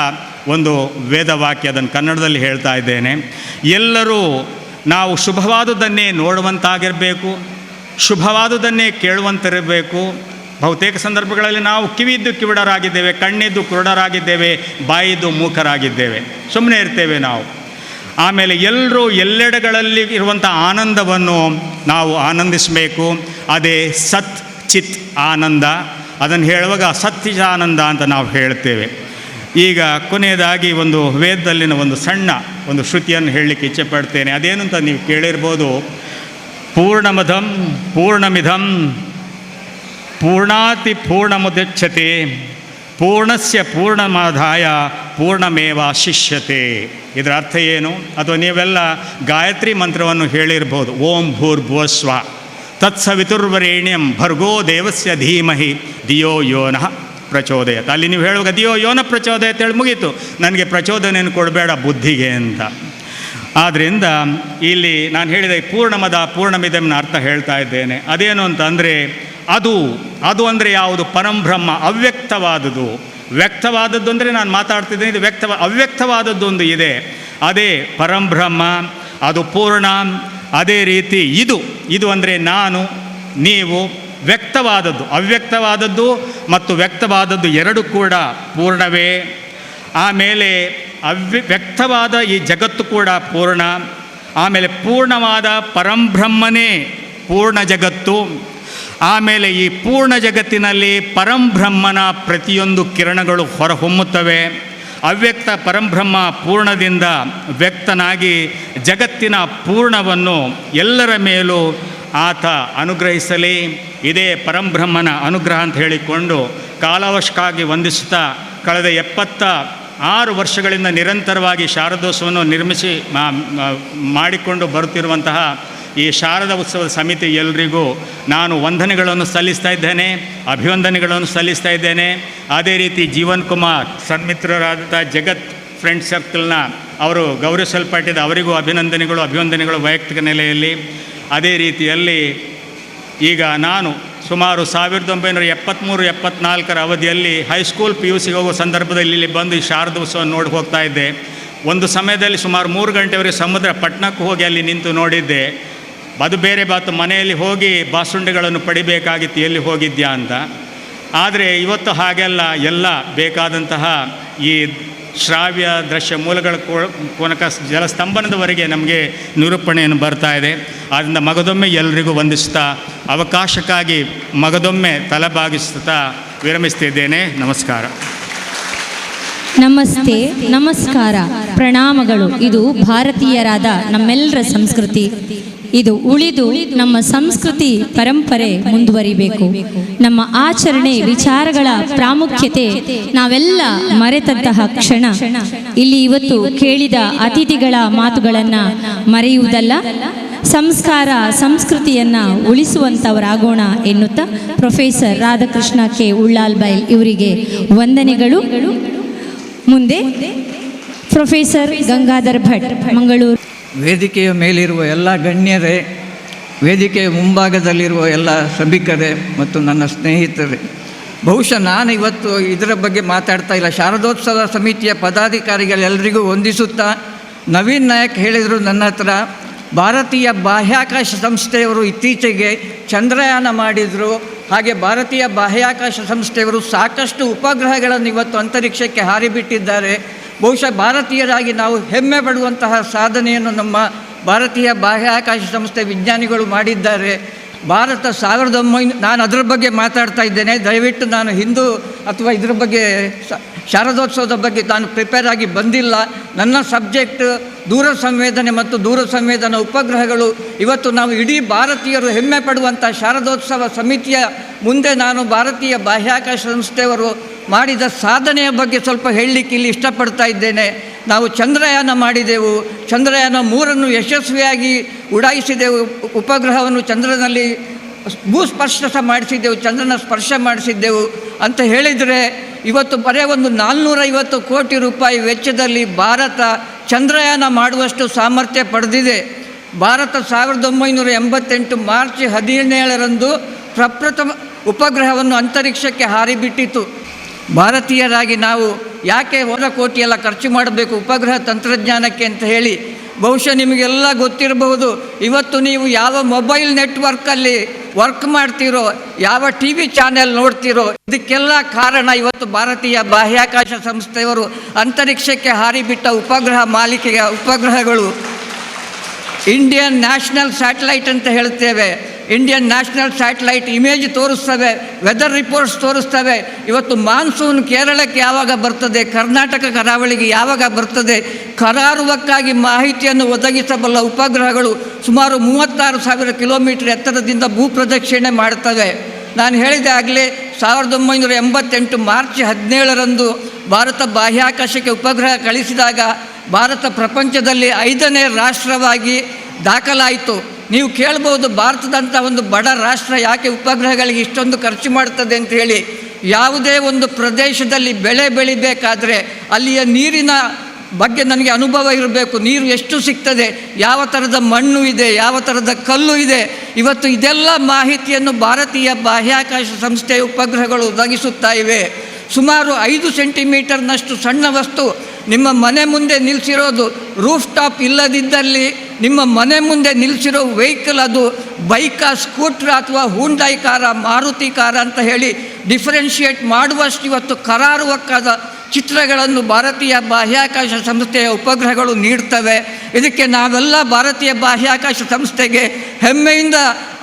ಒಂದು ವೇದವಾಕ್ಯ, ಅದನ್ನು ಕನ್ನಡದಲ್ಲಿ ಹೇಳ್ತಾ ಇದ್ದೇನೆ. ಎಲ್ಲರೂ ನಾವು ಶುಭವಾದುದನ್ನೇ ನೋಡುವಂತಾಗಿರಬೇಕು, ಶುಭವಾದುದನ್ನೇ ಕೇಳುವಂತಿರಬೇಕು. ಬಹುತೇಕ ಸಂದರ್ಭಗಳಲ್ಲಿ ನಾವು ಕಿವಿದ್ದು ಕಿವಿಡರಾಗಿದ್ದೇವೆ, ಕಣ್ಣಿದ್ದು ಕುರುಡರಾಗಿದ್ದೇವೆ, ಬಾಯಿದ್ದು ಮೂಕರಾಗಿದ್ದೇವೆ, ಸುಮ್ಮನೆ ಇರ್ತೇವೆ ನಾವು. ಆಮೇಲೆ ಎಲ್ಲರೂ ಎಲ್ಲೆಡೆಗಳಲ್ಲಿ ಇರುವಂಥ ಆನಂದವನ್ನು ನಾವು ಆನಂದಿಸಬೇಕು. ಅದೇ ಸತ್ ಚಿತ್ ಆನಂದ. ಅದನ್ನು ಹೇಳುವಾಗ ಸತ್ಯಜಾನಂದ ಅಂತ ನಾವು ಹೇಳ್ತೇವೆ. ಈಗ ಕೊನೆಯದಾಗಿ ಒಂದು ವೇದದಲ್ಲಿನ ಒಂದು ಸಣ್ಣ ಒಂದು ಶ್ರುತಿಯನ್ನು ಹೇಳಲಿಕ್ಕೆ ಇಚ್ಛೆ ಪಡ್ತೇನೆ. ಅದೇನು ಅಂತ ನೀವು ಕೇಳಿರ್ಬೋದು. ಪೂರ್ಣಮದಂ ಪೂರ್ಣಮಿದಂ ಪೂರ್ಣಾತಿ ಪೂರ್ಣಮುದಚ್ಯತೆ ಪೂರ್ಣಸ್ಯ ಪೂರ್ಣಮಾದಾಯ ಪೂರ್ಣಮೇವ ಶಿಷ್ಯತೆ. ಇದರ ಅರ್ಥ ಏನು? ಅಥವಾ ನೀವೆಲ್ಲ ಗಾಯತ್ರಿ ಮಂತ್ರವನ್ನು ಹೇಳಿರ್ಬೋದು. ಓಂ ಭೂರ್ಭುವಸ್ವ ತತ್ಸವಿತುರ್ವರೇಣ್ಯಂ ಭರ್ಗೋ ದೇವಸ್ಯ ಧೀಮಹಿ ಧಿಯೋ ಯೋನಃ ಪ್ರಚೋದಯತ್. ಅಲ್ಲಿ ನೀವು ಹೇಳುವಾಗ ಧಿಯೋ ಯೋನ ಪ್ರಚೋದಯತ್ ಹೇಳಿ ಮುಗೀತು, ನನಗೆ ಪ್ರಚೋದನೆಯನ್ನು ಕೊಡಬೇಡ ಬುದ್ಧಿಗೆ ಅಂತ. ಆದ್ದರಿಂದ ಇಲ್ಲಿ ನಾನು ಹೇಳಿದ ಪೂರ್ಣಮದ ಪೂರ್ಣಮಿದಮ್ನ ಅರ್ಥ ಹೇಳ್ತಾ ಇದ್ದೇನೆ. ಅದೇನು ಅಂತಂದರೆ, ಅದು ಅಂದರೆ ಯಾವುದು? ಪರಂಬ್ರಹ್ಮ, ಅವ್ಯಕ್ತವಾದುದು. ವ್ಯಕ್ತವಾದದ್ದು ಅಂದರೆ ನಾನು ಮಾತಾಡ್ತಿದ್ದೇನೆ, ಇದು ಅವ್ಯಕ್ತವಾದದ್ದು ಒಂದು ಇದೆ, ಅದೇ ಪರಂಬ್ರಹ್ಮ, ಅದು ಪೂರ್ಣ. ಅದೇ ರೀತಿ ಇದು ಅಂದರೆ ನಾನು, ನೀವು. ವ್ಯಕ್ತವಾದದ್ದು, ಅವ್ಯಕ್ತವಾದದ್ದು ಮತ್ತು ವ್ಯಕ್ತವಾದದ್ದು ಎರಡು ಕೂಡ ಪೂರ್ಣವೇ. ಆಮೇಲೆ ವ್ಯಕ್ತವಾದ ಈ ಜಗತ್ತು ಕೂಡ ಪೂರ್ಣ. ಆಮೇಲೆ ಪೂರ್ಣವಾದ ಪರಂಬ್ರಹ್ಮನೇ ಪೂರ್ಣ ಜಗತ್ತು. ಆಮೇಲೆ ಈ ಪೂರ್ಣ ಜಗತ್ತಿನಲ್ಲಿ ಪರಂಬ್ರಹ್ಮನ ಪ್ರತಿಯೊಂದು ಕಿರಣಗಳು ಹೊರಹೊಮ್ಮುತ್ತವೆ. ಅವ್ಯಕ್ತ ಪರಂಬ್ರಹ್ಮ ಪೂರ್ಣದಿಂದ ವ್ಯಕ್ತನಾಗಿ ಜಗತ್ತಿನ ಪೂರ್ಣವನ್ನು ಎಲ್ಲರ ಮೇಲೂ ಆತ ಅನುಗ್ರಹಿಸಲಿ. ಇದೇ ಪರಂಬ್ರಹ್ಮನ ಅನುಗ್ರಹ ಅಂತ ಹೇಳಿಕೊಂಡು ಕಾಲಾವಶ್ಯಕ್ಕಾಗಿ ವಂದಿಸುತ್ತಾ, ಕಳೆದ 76 ವರ್ಷಗಳಿಂದ ನಿರಂತರವಾಗಿ ಶಾರದೋತ್ಸವವನ್ನು ಮಾಡಿಕೊಂಡು ಬರುತ್ತಿರುವಂತಹ ಈ ಶಾರದಾ ಉತ್ಸವದ ಸಮಿತಿ ಎಲ್ಲರಿಗೂ ನಾನು ವಂದನೆಗಳನ್ನು ಸಲ್ಲಿಸ್ತಾ ಇದ್ದೇನೆ, ಅಭಿವಂದನೆಗಳನ್ನು ಸಲ್ಲಿಸ್ತಾ ಇದ್ದೇನೆ. ಅದೇ ರೀತಿ ಜೀವನ್ ಕುಮಾರ್ ಸನ್ಮಿತ್ರರಾದ ಜಗತ್ ಫ್ರೆಂಡ್ ಸರ್ಕಲ್ನ ಅವರು ಗೌರವಿಸಲ್ಪಟ್ಟಿದ್ದ ಅವರಿಗೂ ಅಭಿವಂದನೆಗಳು ವೈಯಕ್ತಿಕ ನೆಲೆಯಲ್ಲಿ. ಅದೇ ರೀತಿಯಲ್ಲಿ ಈಗ ನಾನು ಸುಮಾರು 1973-74 ಅವಧಿಯಲ್ಲಿ ಹೈಸ್ಕೂಲ್ PUC ಹೋಗೋ ಸಂದರ್ಭದಲ್ಲಿ ಇಲ್ಲಿ ಬಂದು ಈ ಶಾರದಾ ಉತ್ಸವ ನೋಡಿ ಹೋಗ್ತಾ ಇದ್ದೆ. ಒಂದು ಸಮಯದಲ್ಲಿ ಸುಮಾರು 3 ಗಂಟೆವರೆಗೆ ಸಮುದ್ರ ಪಟ್ಟಣಕ್ಕೆ ಹೋಗಿ ಅಲ್ಲಿ ನಿಂತು ನೋಡಿದ್ದೆ. ಅದು ಬೇರೆ ಬಾತು, ಮನೆಯಲ್ಲಿ ಹೋಗಿ ಬಾಸುಂಡೆಗಳನ್ನು ಪಡಿಬೇಕಾಗಿತ್ತು, ಎಲ್ಲಿ ಹೋಗಿದ್ಯಾ ಅಂತ. ಆದರೆ ಇವತ್ತು ಹಾಗೆಲ್ಲ ಎಲ್ಲ ಬೇಕಾದಂತಹ ಈ ಶ್ರಾವ್ಯ ದೃಶ್ಯ ಮೂಲಗಳ ಮೂಲಕ ಜಲಸ್ತಂಭನದವರೆಗೆ ನಮಗೆ ನಿರೂಪಣೆಯನ್ನು ಬರ್ತಾ ಇದೆ. ಆದ್ದರಿಂದ ಮಗದೊಮ್ಮೆ ಎಲ್ಲರಿಗೂ ವಂದಿಸ್ತಾ ಅವಕಾಶಕ್ಕಾಗಿ ಮಗದೊಮ್ಮೆ ತಲೆಬಾಗಿಸ್ತಾ ವಿರಮಿಸ್ತಿದ್ದೇನೆ. ನಮಸ್ಕಾರ. ನಮಸ್ತೆ, ನಮಸ್ಕಾರ, ಪ್ರಣಾಮಗಳು. ಇದು ಭಾರತೀಯರಾದ ನಮ್ಮೆಲ್ಲರ ಸಂಸ್ಕೃತಿ. ಇದು ಉಳಿದು ನಮ್ಮ ಸಂಸ್ಕೃತಿ ಪರಂಪರೆ ಮುಂದುವರಿಬೇಕು. ನಮ್ಮ ಆಚರಣೆ ವಿಚಾರಗಳ ಪ್ರಾಮುಖ್ಯತೆ ನಾವೆಲ್ಲ ಮರೆತಂತಹ ಕ್ಷಣ. ಇಲ್ಲಿ ಇವತ್ತು ಕೇಳಿದ ಅತಿಥಿಗಳ ಮಾತುಗಳನ್ನು ಮರೆಯುವುದಲ್ಲ, ಸಂಸ್ಕಾರ ಸಂಸ್ಕೃತಿಯನ್ನು ಉಳಿಸುವಂಥವರಾಗೋಣ ಎನ್ನುತ್ತಾ ಪ್ರೊಫೆಸರ್ ರಾಧಾಕೃಷ್ಣ ಕೆ ಉಳ್ಳಾಲ್ಬೈಲ್ ಇವರಿಗೆ ವಂದನೆಗಳು. ಮುಂದೆ ಪ್ರೊಫೆಸರ್ ಗಂಗಾಧರ್ ಭಟ್, ಮಂಗಳೂರು. ವೇದಿಕೆಯ ಮೇಲಿರುವ ಎಲ್ಲ ಗಣ್ಯರೇ, ವೇದಿಕೆಯ ಮುಂಭಾಗದಲ್ಲಿರುವ ಎಲ್ಲ ಸಭಿಕರೇ ಮತ್ತು ನನ್ನ ಸ್ನೇಹಿತರೇ, ಬಹುಶಃ ನಾನು ಇವತ್ತು ಇದರ ಬಗ್ಗೆ ಮಾತಾಡ್ತಾ ಇಲ್ಲ. ಶಾರದೋತ್ಸವ ಸಮಿತಿಯ ಪದಾಧಿಕಾರಿಗಳೆಲ್ಲರಿಗೂ ವಂದಿಸುತ್ತಾ, ನವೀನ್ ನಾಯಕ್ ಹೇಳಿದರು ನನ್ನ ಹತ್ರ, ಭಾರತೀಯ ಬಾಹ್ಯಾಕಾಶ ಸಂಸ್ಥೆಯವರು ಇತ್ತೀಚೆಗೆ ಚಂದ್ರಯಾನ ಮಾಡಿದರು. ಹಾಗೆ ಭಾರತೀಯ ಬಾಹ್ಯಾಕಾಶ ಸಂಸ್ಥೆಯವರು ಸಾಕಷ್ಟು ಉಪಗ್ರಹಗಳನ್ನು ಇವತ್ತು ಅಂತರಿಕ್ಷಕ್ಕೆ ಹಾರಿಬಿಟ್ಟಿದ್ದಾರೆ. ಬಹುಶಃ ಭಾರತೀಯರಾಗಿ ನಾವು ಹೆಮ್ಮೆ ಪಡುವಂತಹ ಸಾಧನೆಯನ್ನು ನಮ್ಮ ಭಾರತೀಯ ಬಾಹ್ಯಾಕಾಶ ಸಂಸ್ಥೆ ವಿಜ್ಞಾನಿಗಳು ಮಾಡಿದ್ದಾರೆ. ಭಾರತ 1900 ನಾನು ಅದರ ಬಗ್ಗೆ ಮಾತಾಡ್ತಾ ಇದ್ದೇನೆ. ದಯವಿಟ್ಟು ನಾನು ಹಿಂದೂ ಅಥವಾ ಇದರ ಬಗ್ಗೆ ಶಾರದೋತ್ಸವದ ಬಗ್ಗೆ ನಾನು ಪ್ರಿಪೇರ್ ಆಗಿ ಬಂದಿಲ್ಲ. ನನ್ನ ಸಬ್ಜೆಕ್ಟ್ ದೂರ ಸಂವೇದನೆ ಮತ್ತು ದೂರ ಸಂವೇದನಾ ಉಪಗ್ರಹಗಳು. ಇವತ್ತು ನಾವು ಇಡೀ ಭಾರತೀಯರು ಹೆಮ್ಮೆ ಪಡುವಂಥ ಶಾರದೋತ್ಸವ ಸಮಿತಿಯ ಮುಂದೆ ನಾನು ಭಾರತೀಯ ಬಾಹ್ಯಾಕಾಶ ಸಂಸ್ಥೆಯವರು ಮಾಡಿದ ಸಾಧನೆಯ ಬಗ್ಗೆ ಸ್ವಲ್ಪ ಹೇಳಲಿಕ್ಕೆ ಇಲ್ಲಿ ಇಷ್ಟಪಡ್ತಾ ಇದ್ದೇನೆ. ನಾವು ಚಂದ್ರಯಾನ ಮಾಡಿದೆವು. ಚಂದ್ರಯಾನ 3 ಯಶಸ್ವಿಯಾಗಿ ಉಡಾಯಿಸಿದೆವು. ಉಪಗ್ರಹವನ್ನು ಚಂದ್ರನಲ್ಲಿ ಭೂಸ್ಪರ್ಶ ಮಾಡಿಸಿದ್ದೆವು, ಚಂದ್ರನ ಸ್ಪರ್ಶ ಮಾಡಿಸಿದ್ದೆವು ಅಂತ ಹೇಳಿದರೆ, ಇವತ್ತು ಬರೀ ಒಂದು 450 ಕೋಟಿ ರೂಪಾಯಿ ವೆಚ್ಚದಲ್ಲಿ ಭಾರತ ಚಂದ್ರಯಾನ ಮಾಡುವಷ್ಟು ಸಾಮರ್ಥ್ಯ ಪಡೆದಿದೆ. ಭಾರತ 1988 ಮಾರ್ಚ್ 17ರಂದು ಪ್ರಪ್ರಥಮ ಉಪಗ್ರಹವನ್ನು ಅಂತರಿಕ್ಷಕ್ಕೆ ಹಾರಿಬಿಟ್ಟಿತು. ಭಾರತೀಯರಾಗಿ ನಾವು ಯಾಕೆ 1 ಕೋಟಿಯೆಲ್ಲ ಖರ್ಚು ಮಾಡಬೇಕು ಉಪಗ್ರಹ ತಂತ್ರಜ್ಞಾನಕ್ಕೆ ಅಂತ ಹೇಳಿ ಬಹುಶಃ ನಿಮಗೆಲ್ಲ ಗೊತ್ತಿರಬಹುದು. ಇವತ್ತು ನೀವು ಯಾವ ಮೊಬೈಲ್ ನೆಟ್ವರ್ಕಲ್ಲಿ ವರ್ಕ್ ಮಾಡ್ತೀರೋ, ಯಾವ ಟಿ ವಿ ಚಾನೆಲ್ ನೋಡ್ತೀರೋ, ಇದಕ್ಕೆಲ್ಲ ಕಾರಣ ಇವತ್ತು ಭಾರತೀಯ ಬಾಹ್ಯಾಕಾಶ ಸಂಸ್ಥೆಯವರು ಅಂತರಿಕ್ಷಕ್ಕೆ ಹಾರಿಬಿಟ್ಟ ಉಪಗ್ರಹ ಮಾಲಿಕೆಯ ಉಪಗ್ರಹಗಳು. ಇಂಡಿಯನ್ ನ್ಯಾಷನಲ್ ಸ್ಯಾಟಲೈಟ್ ಅಂತ ಹೇಳ್ತೇವೆ. ಇಂಡಿಯನ್ ನ್ಯಾಷನಲ್ ಸ್ಯಾಟಲೈಟ್ ಇಮೇಜ್ ತೋರಿಸ್ತವೆ, ವೆದರ್ ರಿಪೋರ್ಟ್ಸ್ ತೋರಿಸ್ತವೆ. ಇವತ್ತು ಮಾನ್ಸೂನ್ ಕೇರಳಕ್ಕೆ ಯಾವಾಗ ಬರ್ತದೆ, ಕರ್ನಾಟಕ ಕರಾವಳಿಗೆ ಯಾವಾಗ ಬರ್ತದೆ, ಕರಾರುವಕ್ಕಾಗಿ ಮಾಹಿತಿಯನ್ನು ಒದಗಿಸಬಲ್ಲ ಉಪಗ್ರಹಗಳು ಸುಮಾರು 36,000 ಕಿಲೋಮೀಟರ್ ಎತ್ತರದಿಂದ ಭೂಪ್ರದಕ್ಷಿಣೆ ಮಾಡ್ತವೆ. ನಾನು ಹೇಳಿದೆ ಆಗಲೇ, 1988 ಮಾರ್ಚ್ 17ರಂದು ಭಾರತ ಬಾಹ್ಯಾಕಾಶಕ್ಕೆ ಉಪಗ್ರಹ ಕಳಿಸಿದಾಗ ಭಾರತ ಪ್ರಪಂಚದಲ್ಲಿ 5ನೇ ರಾಷ್ಟ್ರವಾಗಿ ದಾಖಲಾಯಿತು. ನೀವು ಕೇಳ್ಬೋದು, ಭಾರತದಂಥ ಒಂದು ಬಡ ರಾಷ್ಟ್ರ ಯಾಕೆ ಉಪಗ್ರಹಗಳಿಗೆ ಇಷ್ಟೊಂದು ಖರ್ಚು ಮಾಡ್ತದೆ ಅಂತ ಹೇಳಿ. ಯಾವುದೇ ಒಂದು ಪ್ರದೇಶದಲ್ಲಿ ಬೆಳೆ ಬೆಳಿಬೇಕಾದ್ರೆ ಅಲ್ಲಿಯ ನೀರಿನ ಬಗ್ಗೆ ನನಗೆ ಅನುಭವ ಇರಬೇಕು. ನೀರು ಎಷ್ಟು ಸಿಗ್ತದೆ, ಯಾವ ಥರದ ಮಣ್ಣು ಇದೆ, ಯಾವ ಥರದ ಕಲ್ಲು ಇದೆ. ಇವತ್ತು ಇದೆಲ್ಲ ಮಾಹಿತಿಯನ್ನು ಭಾರತೀಯ ಬಾಹ್ಯಾಕಾಶ ಸಂಸ್ಥೆಯ ಉಪಗ್ರಹಗಳು ಒದಗಿಸುತ್ತಾ ಇವೆ. ಸುಮಾರು 5 ಸೆಂಟಿಮೀಟರ್ನಷ್ಟು ಸಣ್ಣ ವಸ್ತು ನಿಮ್ಮ ಮನೆ ಮುಂದೆ ನಿಲ್ಲಿಸಿರೋದು, ರೂಫ್ ಟಾಪ್ ಇಲ್ಲದಿದ್ದಲ್ಲಿ ನಿಮ್ಮ ಮನೆ ಮುಂದೆ ನಿಲ್ಲಿಸಿರೋ ವೆಹಿಕಲ್ ಅದು ಬೈಕಾ, ಸ್ಕೂಟ್ರ್ ಅಥವಾ ಹೂಂಡೈ ಕಾರ, ಮಾರುತಿ ಕಾರ ಅಂತ ಹೇಳಿ ಡಿಫ್ರೆನ್ಷಿಯೇಟ್ ಮಾಡುವಷ್ಟು ಇವತ್ತು ಕರಾರುವಕ್ಕಾದ ಚಿತ್ರಗಳನ್ನು ಭಾರತೀಯ ಬಾಹ್ಯಾಕಾಶ ಸಂಸ್ಥೆಯ ಉಪಗ್ರಹಗಳು ನೀಡ್ತವೆ. ಇದಕ್ಕೆ ನಾವೆಲ್ಲ ಭಾರತೀಯ ಬಾಹ್ಯಾಕಾಶ ಸಂಸ್ಥೆಗೆ ಹೆಮ್ಮೆಯಿಂದ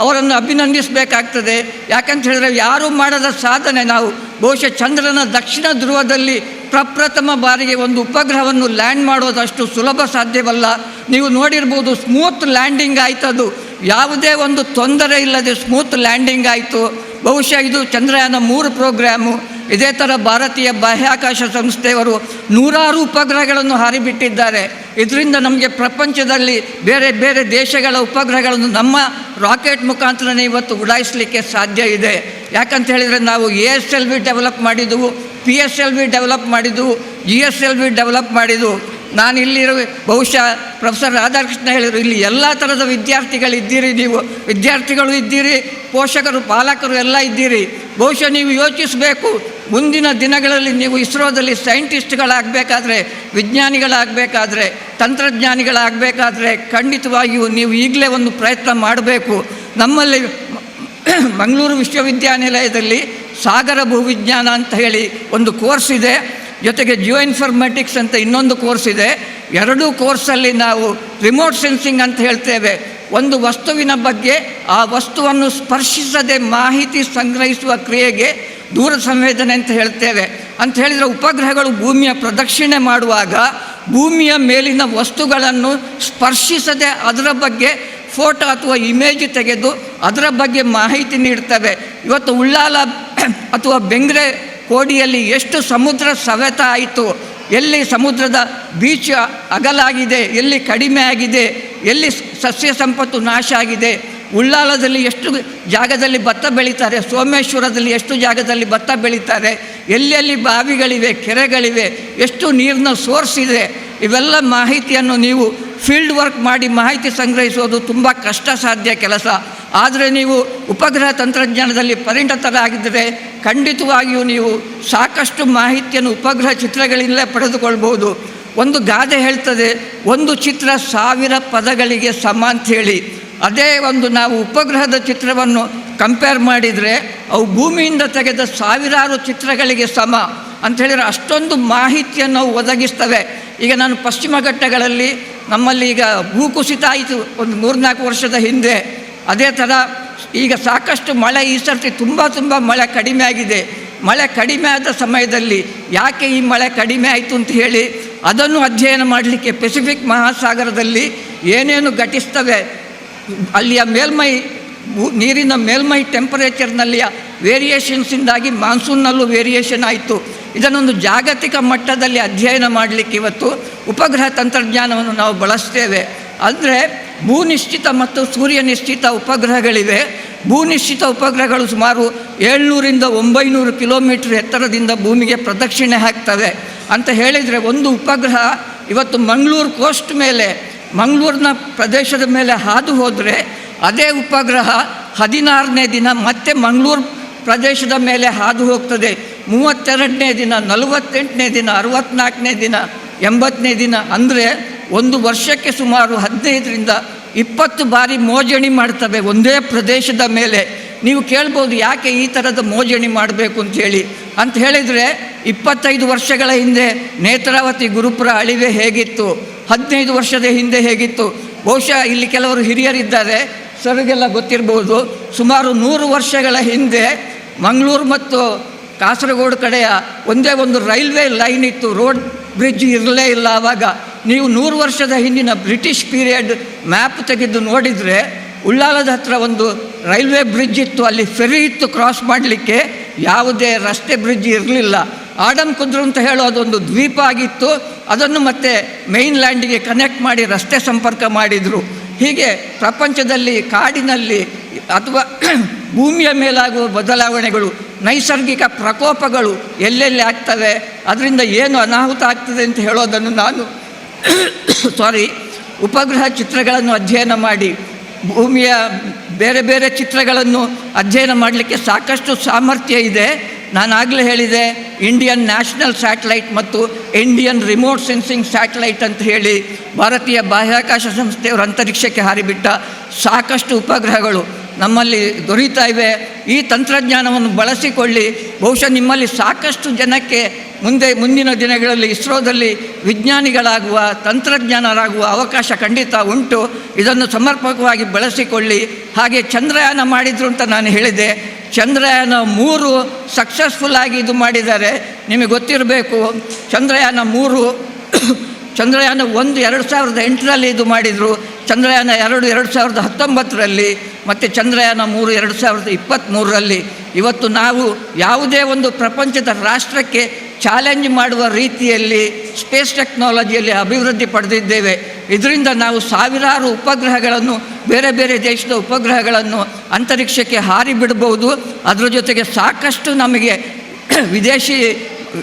ಅವರನ್ನು ಅಭಿನಂದಿಸಬೇಕಾಗ್ತದೆ. ಯಾಕಂತ ಹೇಳಿದ್ರೆ ಯಾರೂ ಮಾಡದ ಸಾಧನೆ. ನಾವು ಬಹುಶಃ ಚಂದ್ರನ ದಕ್ಷಿಣ ಧ್ರುವದಲ್ಲಿ ಪ್ರಪ್ರಥಮ ಬಾರಿಗೆ ಒಂದು ಉಪಗ್ರಹವನ್ನು ಲ್ಯಾಂಡ್ ಮಾಡೋದಷ್ಟು ಸುಲಭ ಸಾಧ್ಯವಲ್ಲ. ನೀವು ನೋಡಿರ್ಬೋದು, ಸ್ಮೂತ್ ಲ್ಯಾಂಡಿಂಗ್ ಆಯ್ತದು. ಯಾವುದೇ ಒಂದು ತೊಂದರೆ ಇಲ್ಲದೆ ಸ್ಮೂತ್ ಲ್ಯಾಂಡಿಂಗ್ ಆಯಿತು. ಬಹುಶಃ ಇದು ಚಂದ್ರಯಾನ 3 ಪ್ರೋಗ್ರಾಮು. ಇದೇ ಥರ ಭಾರತೀಯ ಬಾಹ್ಯಾಕಾಶ ಸಂಸ್ಥೆಯವರು 100 ಉಪಗ್ರಹಗಳನ್ನು ಹಾರಿಬಿಟ್ಟಿದ್ದಾರೆ. ಇದರಿಂದ ನಮಗೆ ಪ್ರಪಂಚದಲ್ಲಿ ಬೇರೆ ಬೇರೆ ದೇಶಗಳ ಉಪಗ್ರಹಗಳನ್ನು ನಮ್ಮ ರಾಕೆಟ್ ಮುಖಾಂತರನೇ ಇವತ್ತು ಉಡಾಯಿಸಲಿಕ್ಕೆ ಸಾಧ್ಯ ಇದೆ. ಯಾಕಂತ ಹೇಳಿದರೆ ನಾವು ASLV ಡೆವಲಪ್ ಮಾಡಿದ್ದೆವು, PSLV ಡೆವಲಪ್ ಮಾಡಿದ್ದೆವು, GSLV ಡೆವಲಪ್ ಮಾಡಿದ್ದೆವು. ನಾನು ಇಲ್ಲಿರೋ ಬಹುಶಃ ಪ್ರೊಫೆಸರ್ ರಾಧಾಕೃಷ್ಣ ಹೇಳಿದರು, ಇಲ್ಲಿ ಎಲ್ಲ ಥರದ ವಿದ್ಯಾರ್ಥಿಗಳಿದ್ದೀರಿ. ನೀವು ವಿದ್ಯಾರ್ಥಿಗಳು ಇದ್ದೀರಿ, ಪೋಷಕರು, ಪಾಲಕರು ಎಲ್ಲ ಇದ್ದೀರಿ. ಬಹುಶಃ ನೀವು ಯೋಚಿಸಬೇಕು, ಮುಂದಿನ ದಿನಗಳಲ್ಲಿ ನೀವು ಇಸ್ರೋದಲ್ಲಿ ಸೈಂಟಿಸ್ಟ್ಗಳಾಗಬೇಕಾದ್ರೆ, ವಿಜ್ಞಾನಿಗಳಾಗಬೇಕಾದ್ರೆ, ತಂತ್ರಜ್ಞಾನಿಗಳಾಗಬೇಕಾದ್ರೆ ಖಂಡಿತವಾಗಿಯೂ ನೀವು ಈಗಲೇ ಒಂದು ಪ್ರಯತ್ನ ಮಾಡಬೇಕು. ನಮ್ಮಲ್ಲಿ ಮಂಗಳೂರು ವಿಶ್ವವಿದ್ಯಾನಿಲಯದಲ್ಲಿ ಸಾಗರ ಭೂವಿಜ್ಞಾನ ಅಂತ ಹೇಳಿ ಒಂದು ಕೋರ್ಸ್ ಇದೆ, ಜೊತೆಗೆ ಜಿಯೋ ಇನ್ಫಾರ್ಮ್ಯಾಟಿಕ್ಸ್ ಅಂತ ಇನ್ನೊಂದು ಕೋರ್ಸ್ ಇದೆ. ಎರಡೂ ಕೋರ್ಸಲ್ಲಿ ನಾವು ರಿಮೋಟ್ ಸೆನ್ಸಿಂಗ್ ಅಂತ ಹೇಳ್ತೇವೆ. ಒಂದು ವಸ್ತುವಿನ ಬಗ್ಗೆ ಆ ವಸ್ತುವನ್ನು ಸ್ಪರ್ಶಿಸದೆ ಮಾಹಿತಿ ಸಂಗ್ರಹಿಸುವ ಕ್ರಿಯೆಗೆ ದೂರ ಸಂವೇದನೆ ಅಂತ ಹೇಳ್ತೇವೆ. ಅಂತ ಹೇಳಿದರೆ ಉಪಗ್ರಹಗಳು ಭೂಮಿಯ ಪ್ರದಕ್ಷಿಣೆ ಮಾಡುವಾಗ ಭೂಮಿಯ ಮೇಲಿನ ವಸ್ತುಗಳನ್ನು ಸ್ಪರ್ಶಿಸದೆ ಅದರ ಬಗ್ಗೆ ಫೋಟೋ ಅಥವಾ ಇಮೇಜ್ ತೆಗೆದು ಅದರ ಬಗ್ಗೆ ಮಾಹಿತಿ ನೀಡ್ತವೆ. ಇವತ್ತು ಉಳ್ಳಾಲ ಅಥವಾ ಬೆಂಗ್ರೆ ಕೋಡಿಯಲ್ಲಿ ಎಷ್ಟು ಸಮುದ್ರ ಸವೆತ ಆಯಿತು, ಎಲ್ಲಿ ಸಮುದ್ರದ ಬೀಚ್ ಅಗಲಾಗಿದೆ, ಎಲ್ಲಿ ಕಡಿಮೆ ಆಗಿದೆ, ಎಲ್ಲಿ ಸಸ್ಯ ಸಂಪತ್ತು ನಾಶ ಆಗಿದೆ. ಉಳ್ಳಾಲದಲ್ಲಿ ಎಷ್ಟು ಜಾಗದಲ್ಲಿ ಭತ್ತ ಬೆಳೀತಾರೆ, ಸೋಮೇಶ್ವರದಲ್ಲಿ ಎಷ್ಟು ಜಾಗದಲ್ಲಿ ಭತ್ತ ಬೆಳೀತಾರೆ, ಎಲ್ಲೆಲ್ಲಿ ಬಾವಿಗಳಿವೆ, ಕೆರೆಗಳಿವೆ, ಎಷ್ಟು ನೀರಿನ ಸೋರ್ಸ್ ಇದೆ, ಇವೆಲ್ಲ ಮಾಹಿತಿಯನ್ನು ನೀವು ಫೀಲ್ಡ್ ವರ್ಕ್ ಮಾಡಿ ಮಾಹಿತಿ ಸಂಗ್ರಹಿಸೋದು ತುಂಬ ಕಷ್ಟ ಸಾಧ್ಯ ಕೆಲಸ. ಆದರೆ ನೀವು ಉಪಗ್ರಹ ತಂತ್ರಜ್ಞಾನದಲ್ಲಿ ಪರಿಣತರಾಗಿದ್ದರೆ ಖಂಡಿತವಾಗಿಯೂ ನೀವು ಸಾಕಷ್ಟು ಮಾಹಿತಿಯನ್ನು ಉಪಗ್ರಹ ಚಿತ್ರಗಳಿಂದಲೇ ಪಡೆದುಕೊಳ್ಬೋದು. ಒಂದು ಗಾದೆ ಹೇಳ್ತದೆ, ಒಂದು ಚಿತ್ರ 1000 ಪದಗಳಿಗೆ ಸಮ ಅಂಥೇಳಿ. ಅದೇ ಒಂದು ನಾವು ಉಪಗ್ರಹದ ಚಿತ್ರವನ್ನು ಕಂಪೇರ್ ಮಾಡಿದರೆ ಅವು ಭೂಮಿಯಿಂದ ತೆಗೆದ ಸಾವಿರಾರು ಚಿತ್ರಗಳಿಗೆ ಸಮ ಅಂಥೇಳಿದರೆ ಅಷ್ಟೊಂದು ಮಾಹಿತಿಯನ್ನು ಅವು ಒದಗಿಸ್ತವೆ. ಈಗ ನಾನು ಪಶ್ಚಿಮ ಘಟ್ಟಗಳಲ್ಲಿ ನಮ್ಮಲ್ಲಿ ಈಗ ಭೂಕುಸಿತ ಆಯಿತು ಒಂದು 3-4 ವರ್ಷದ ಹಿಂದೆ. ಅದೇ ಥರ ಈಗ ಸಾಕಷ್ಟು ಮಳೆ, ಈ ಸರ್ತಿ ತುಂಬ ಮಳೆ ಕಡಿಮೆ ಆಗಿದೆ. ಮಳೆ ಕಡಿಮೆ ಆದ ಸಮಯದಲ್ಲಿ ಯಾಕೆ ಈ ಮಳೆ ಕಡಿಮೆ ಆಯಿತು ಅಂತ ಹೇಳಿ ಅದನ್ನು ಅಧ್ಯಯನ ಮಾಡಲಿಕ್ಕೆ ಪೆಸಿಫಿಕ್ ಮಹಾಸಾಗರದಲ್ಲಿ ಏನೇನು ಘಟಿಸ್ತವೆ, ಅಲ್ಲಿಯ ಮೇಲ್ಮೈ ನೀರಿನ ಮೇಲ್ಮೈ ಟೆಂಪರೇಚರ್ನಲ್ಲಿಯ ವೇರಿಯೇಷನ್ಸಿಂದಾಗಿ ಮಾನ್ಸೂನ್ನಲ್ಲೂ ವೇರಿಯೇಷನ್ ಆಯಿತು. ಇದನ್ನೊಂದು ಜಾಗತಿಕ ಮಟ್ಟದಲ್ಲಿ ಅಧ್ಯಯನ ಮಾಡಲಿಕ್ಕೆ ಇವತ್ತು ಉಪಗ್ರಹ ತಂತ್ರಜ್ಞಾನವನ್ನು ನಾವು ಬಳಸ್ತೇವೆ. ಅಂದರೆ ಭೂನಿಶ್ಚಿತ ಮತ್ತು ಸೂರ್ಯನಿಶ್ಚಿತ ಉಪಗ್ರಹಗಳಿವೆ. ಭೂನಿಶ್ಚಿತ ಉಪಗ್ರಹಗಳು ಸುಮಾರು 700-900 ಕಿಲೋಮೀಟರ್ ಎತ್ತರದಿಂದ ಭೂಮಿಗೆ ಪ್ರದಕ್ಷಿಣೆ ಹಾಕ್ತವೆ. ಅಂತ ಹೇಳಿದರೆ ಒಂದು ಉಪಗ್ರಹ ಇವತ್ತು ಮಂಗಳೂರು ಕೋಸ್ಟ್ ಮೇಲೆ, ಮಂಗಳೂರಿನ ಪ್ರದೇಶದ ಮೇಲೆ ಹಾದು ಹೋದರೆ ಅದೇ ಉಪಗ್ರಹ 16ನೇ ದಿನ ಮತ್ತೆ ಮಂಗಳೂರು ಪ್ರದೇಶದ ಮೇಲೆ ಹಾದು ಹೋಗ್ತದೆ. 32ನೇ ದಿನ, 48ನೇ ದಿನ, 64ನೇ ದಿನ, 80ನೇ ದಿನ. ಅಂದರೆ ಒಂದು ವರ್ಷಕ್ಕೆ ಸುಮಾರು 15-20 ಬಾರಿ ಮೋಜಣಿ ಮಾಡ್ತವೆ ಒಂದೇ ಪ್ರದೇಶದ ಮೇಲೆ. ನೀವು ಕೇಳ್ಬೋದು ಯಾಕೆ ಈ ಥರದ ಮೋಜಣಿ ಮಾಡಬೇಕು ಅಂಥೇಳಿ. ಅಂತ ಹೇಳಿದರೆ 25 ವರ್ಷಗಳ ಹಿಂದೆ ನೇತ್ರಾವತಿ ಗುರುಪುರ ಅಳಿವೆ ಹೇಗಿತ್ತು, 15 ವರ್ಷದ ಹಿಂದೆ ಹೇಗಿತ್ತು. ಬಹುಶಃ ಇಲ್ಲಿ ಕೆಲವರು ಹಿರಿಯರಿದ್ದಾರೆ, ಸರ್ಗೆಲ್ಲ ಗೊತ್ತಿರ್ಬೋದು. ಸುಮಾರು 100 ವರ್ಷಗಳ ಹಿಂದೆ ಮಂಗಳೂರು ಮತ್ತು ಕಾಸರಗೋಡು ಕಡೆಯ ಒಂದೇ ಒಂದು ರೈಲ್ವೆ ಲೈನ್ ಇತ್ತು, ರೋಡ್ ಬ್ರಿಡ್ಜ್ ಇರಲೇ ಇಲ್ಲ. ಆವಾಗ ನೀವು 100 ವರ್ಷದ ಹಿಂದಿನ ಬ್ರಿಟಿಷ್ ಪೀರಿಯಡ್ ಮ್ಯಾಪ್ ತೆಗೆದು ನೋಡಿದರೆ ಉಳ್ಳಾಲದ ಹತ್ರ ಒಂದು ರೈಲ್ವೆ ಬ್ರಿಡ್ಜ್ ಇತ್ತು, ಅಲ್ಲಿ ಫೆರಿ ಇತ್ತು ಕ್ರಾಸ್ ಮಾಡಲಿಕ್ಕೆ, ಯಾವುದೇ ರಸ್ತೆ ಬ್ರಿಡ್ಜ್ ಇರಲಿಲ್ಲ. ಆಡಮ್ ಕುದ್ರು ಅಂತ ಹೇಳೋ ಅದೊಂದು ದ್ವೀಪ ಆಗಿತ್ತು, ಅದನ್ನು ಮತ್ತೆ ಮೇಯ್ನ್ ಲ್ಯಾಂಡಿಗೆ ಕನೆಕ್ಟ್ ಮಾಡಿ ರಸ್ತೆ ಸಂಪರ್ಕ ಮಾಡಿದರು. ಹೀಗೆ ಪ್ರಪಂಚದಲ್ಲಿ ಕಾಡಿನಲ್ಲಿ ಅಥವಾ ಭೂಮಿಯ ಮೇಲಾಗುವ ಬದಲಾವಣೆಗಳು, ನೈಸರ್ಗಿಕ ಪ್ರಕೋಪಗಳು ಎಲ್ಲೆಲ್ಲಿ ಆಗ್ತವೆ, ಅದರಿಂದ ಏನು ಅನಾಹುತ ಆಗ್ತದೆ ಅಂತ ಹೇಳೋದನ್ನು ನಾನು ಉಪಗ್ರಹ ಚಿತ್ರಗಳನ್ನು ಅಧ್ಯಯನ ಮಾಡಿ ಭೂಮಿಯ ಬೇರೆ ಬೇರೆ ಚಿತ್ರಗಳನ್ನು ಅಧ್ಯಯನ ಮಾಡಲಿಕ್ಕೆ ಸಾಕಷ್ಟು ಸಾಮರ್ಥ್ಯ ಇದೆ. ನಾನಾಗಲೇ ಹೇಳಿದೆ, ಇಂಡಿಯನ್ ನ್ಯಾಷನಲ್ ಸ್ಯಾಟಲೈಟ್ ಮತ್ತು ಇಂಡಿಯನ್ ರಿಮೋಟ್ ಸೆನ್ಸಿಂಗ್ ಸ್ಯಾಟಲೈಟ್ ಅಂತ ಹೇಳಿ ಭಾರತೀಯ ಬಾಹ್ಯಾಕಾಶ ಸಂಸ್ಥೆಯವರು ಅಂತರಿಕ್ಷಕ್ಕೆ ಹಾರಿಬಿಟ್ಟ ಸಾಕಷ್ಟು ಉಪಗ್ರಹಗಳು ನಮ್ಮಲ್ಲಿ ದೊರೀತಾ ಇವೆ. ಈ ತಂತ್ರಜ್ಞಾನವನ್ನು ಬಳಸಿಕೊಳ್ಳಿ. ಬಹುಶಃ ನಿಮ್ಮಲ್ಲಿ ಸಾಕಷ್ಟು ಜನಕ್ಕೆ ಮುಂದಿನ ದಿನಗಳಲ್ಲಿ ಇಸ್ರೋದಲ್ಲಿ ವಿಜ್ಞಾನಿಗಳಾಗುವ, ತಂತ್ರಜ್ಞಾನರಾಗುವ ಅವಕಾಶ ಖಂಡಿತ ಉಂಟು. ಇದನ್ನು ಸಮರ್ಪಕವಾಗಿ ಬಳಸಿಕೊಳ್ಳಿ. ಹಾಗೆ ಚಂದ್ರಯಾನ ಮಾಡಿದರು ಅಂತ ನಾನು ಹೇಳಿದೆ. ಚಂದ್ರಯಾನ 3 ಸಕ್ಸಸ್ಫುಲ್ ಆಗಿ ಇದು ಮಾಡಿದ್ದಾರೆ. ನಿಮಗೆ ಗೊತ್ತಿರಬೇಕು, ಚಂದ್ರಯಾನ 3 ಚಂದ್ರಯಾನ 1 2008ರಲ್ಲಿ ಇದು ಮಾಡಿದರು, ಚಂದ್ರಯಾನ 2 2019ರಲ್ಲಿ, ಮತ್ತು ಚಂದ್ರಯಾನ 3 2023ರಲ್ಲಿ. ಇವತ್ತು ನಾವು ಯಾವುದೇ ಒಂದು ಪ್ರಪಂಚದ ರಾಷ್ಟ್ರಕ್ಕೆ ಚಾಲೆಂಜ್ ಮಾಡುವ ರೀತಿಯಲ್ಲಿ ಸ್ಪೇಸ್ ಟೆಕ್ನಾಲಜಿಯಲ್ಲಿ ಅಭಿವೃದ್ಧಿ ಪಡೆದಿದ್ದೇವೆ. ಇದರಿಂದ ನಾವು ಸಾವಿರಾರು ಉಪಗ್ರಹಗಳನ್ನು, ಬೇರೆ ಬೇರೆ ದೇಶದ ಉಪಗ್ರಹಗಳನ್ನು ಅಂತರಿಕ್ಷಕ್ಕೆ ಹಾರಿ ಬಿಡಬಹುದು. ಅದರ ಜೊತೆಗೆ ಸಾಕಷ್ಟು ನಮಗೆ ವಿದೇಶಿ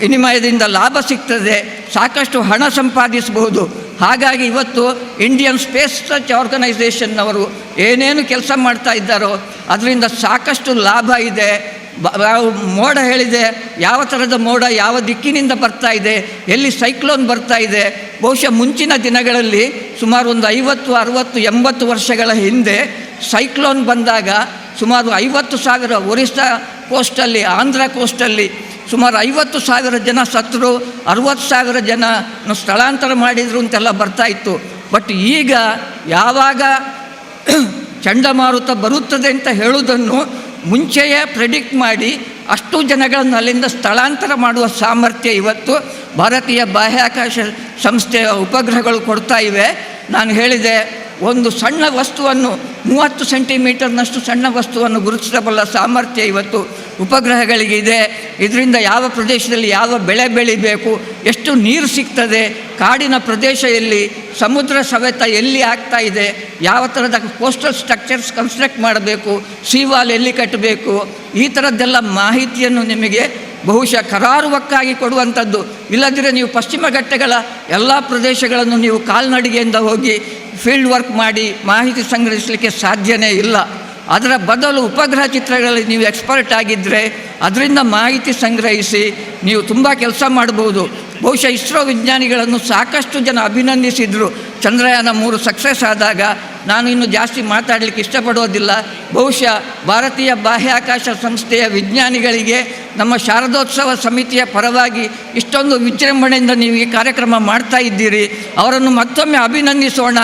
ವಿನಿಮಯದಿಂದ ಲಾಭ ಸಿಗ್ತದೆ, ಸಾಕಷ್ಟು ಹಣ ಸಂಪಾದಿಸಬಹುದು. ಹಾಗಾಗಿ ಇವತ್ತು ಇಂಡಿಯನ್ ಸ್ಪೇಸ್ ರಿಸರ್ಚ್ ಆರ್ಗನೈಸೇಷನ್ನವರು ಏನೇನು ಕೆಲಸ ಮಾಡ್ತಾ ಇದ್ದಾರೋ ಅದರಿಂದ ಸಾಕಷ್ಟು ಲಾಭ ಇದೆ. ಮೋಡ ಹೇಳಿದೆ, ಯಾವ ಥರದ ಮೋಡ ಯಾವ ದಿಕ್ಕಿನಿಂದ ಬರ್ತಾ ಇದೆ, ಎಲ್ಲಿ ಸೈಕ್ಲೋನ್ ಬರ್ತಾ ಇದೆ. ಬಹುಶಃ ಮುಂಚಿನ ದಿನಗಳಲ್ಲಿ ಸುಮಾರು ಒಂದು 50, 60, 80 ವರ್ಷಗಳ ಹಿಂದೆ ಸೈಕ್ಲೋನ್ ಬಂದಾಗ ಸುಮಾರು 50,000 ಒರಿಸ್ಸಾ ಕೋಸ್ಟಲ್ಲಿ, ಆಂಧ್ರ ಕೋಸ್ಟಲ್ಲಿ ಸುಮಾರು 50,000 ಜನ ಸತ್ತರು, 60,000 ಜನ ಸ್ಥಳಾಂತರ ಮಾಡಿದರು ಅಂತೆಲ್ಲ ಬರ್ತಾಯಿತ್ತು. ಬಟ್ ಈಗ ಯಾವಾಗ ಚಂಡಮಾರುತ ಬರುತ್ತದೆ ಅಂತ ಹೇಳುವುದನ್ನು ಮುಂಚೆಯೇ ಪ್ರೆಡಿಕ್ಟ್ ಮಾಡಿ ಅಷ್ಟು ಜನಗಳನ್ನು ಅಲ್ಲಿಂದ ಸ್ಥಳಾಂತರ ಮಾಡುವ ಸಾಮರ್ಥ್ಯ ಇವತ್ತು ಭಾರತೀಯ ಬಾಹ್ಯಾಕಾಶ ಸಂಸ್ಥೆಯ ಉಪಗ್ರಹಗಳು ಕೊಡ್ತಾ ಇವೆ. ನಾನು ಹೇಳಿದೆ, ಒಂದು ಸಣ್ಣ ವಸ್ತುವನ್ನು 30 ಸೆಂಟಿಮೀಟರ್ನಷ್ಟು ಸಣ್ಣ ವಸ್ತುವನ್ನು ಗುರುತಿಸಬಲ್ಲ ಸಾಮರ್ಥ್ಯ ಇವತ್ತು ಉಪಗ್ರಹಗಳಿಗಿದೆ. ಇದರಿಂದ ಯಾವ ಪ್ರದೇಶದಲ್ಲಿ ಯಾವ ಬೆಳೆ ಬೆಳಿಬೇಕು, ಎಷ್ಟು ನೀರು ಸಿಗ್ತದೆ, ಕಾಡಿನ ಪ್ರದೇಶ ಎಲ್ಲಿ, ಸಮುದ್ರ ಸವೆತ ಎಲ್ಲಿ ಆಗ್ತಾ ಇದೆ, ಯಾವ ಥರದ ಕೋಸ್ಟಲ್ ಸ್ಟ್ರಕ್ಚರ್ಸ್ ಕನ್ಸ್ಟ್ರಕ್ಟ್ ಮಾಡಬೇಕು, ಸೀವಾಲ್ ಎಲ್ಲಿ ಕಟ್ಟಬೇಕು, ಈ ಥರದ್ದೆಲ್ಲ ಮಾಹಿತಿಯನ್ನು ನಿಮಗೆ ಬಹುಶಃ ಕರಾರುವಕ್ಕಾಗಿ ಕೊಡುವಂಥದ್ದು. ಇಲ್ಲದಿದ್ದರೆ ನೀವು ಪಶ್ಚಿಮ ಘಟ್ಟಗಳ ಎಲ್ಲ ಪ್ರದೇಶಗಳನ್ನು ನೀವು ಕಾಲ್ನಡಿಗೆಯಿಂದ ಹೋಗಿ ಫೀಲ್ಡ್ ವರ್ಕ್ ಮಾಡಿ ಮಾಹಿತಿ ಸಂಗ್ರಹಿಸಲಿಕ್ಕೆ ಸಾಧ್ಯವೇ ಇಲ್ಲ. ಅದರ ಬದಲು ಉಪಗ್ರಹ ಚಿತ್ರಗಳಲ್ಲಿ ನೀವು ಎಕ್ಸ್ಪರ್ಟ್ ಆಗಿದ್ದರೆ ಅದರಿಂದ ಮಾಹಿತಿ ಸಂಗ್ರಹಿಸಿ ನೀವು ತುಂಬ ಕೆಲಸ ಮಾಡ್ಬೋದು. ಬಹುಶಃ ಇಸ್ರೋ ವಿಜ್ಞಾನಿಗಳನ್ನು ಸಾಕಷ್ಟು ಜನ ಅಭಿನಂದಿಸಿದರು ಚಂದ್ರಯಾನ 3 ಸಕ್ಸಸ್ ಆದಾಗ. ನಾನು ಇನ್ನು ಜಾಸ್ತಿ ಮಾತಾಡಲಿಕ್ಕೆ ಇಷ್ಟಪಡೋದಿಲ್ಲ. ಬಹುಶಃ ಭಾರತೀಯ ಬಾಹ್ಯಾಕಾಶ ಸಂಸ್ಥೆಯ ವಿಜ್ಞಾನಿಗಳಿಗೆ ನಮ್ಮ ಶಾರದೋತ್ಸವ ಸಮಿತಿಯ ಪರವಾಗಿ ಇಷ್ಟೊಂದು ವಿಜೃಂಭಣೆಯಿಂದ ನೀವು ಈ ಕಾರ್ಯಕ್ರಮ ಮಾಡ್ತಾ ಇದ್ದೀರಿ. ಅವರನ್ನು ಮತ್ತೊಮ್ಮೆ ಅಭಿನಂದಿಸೋಣ.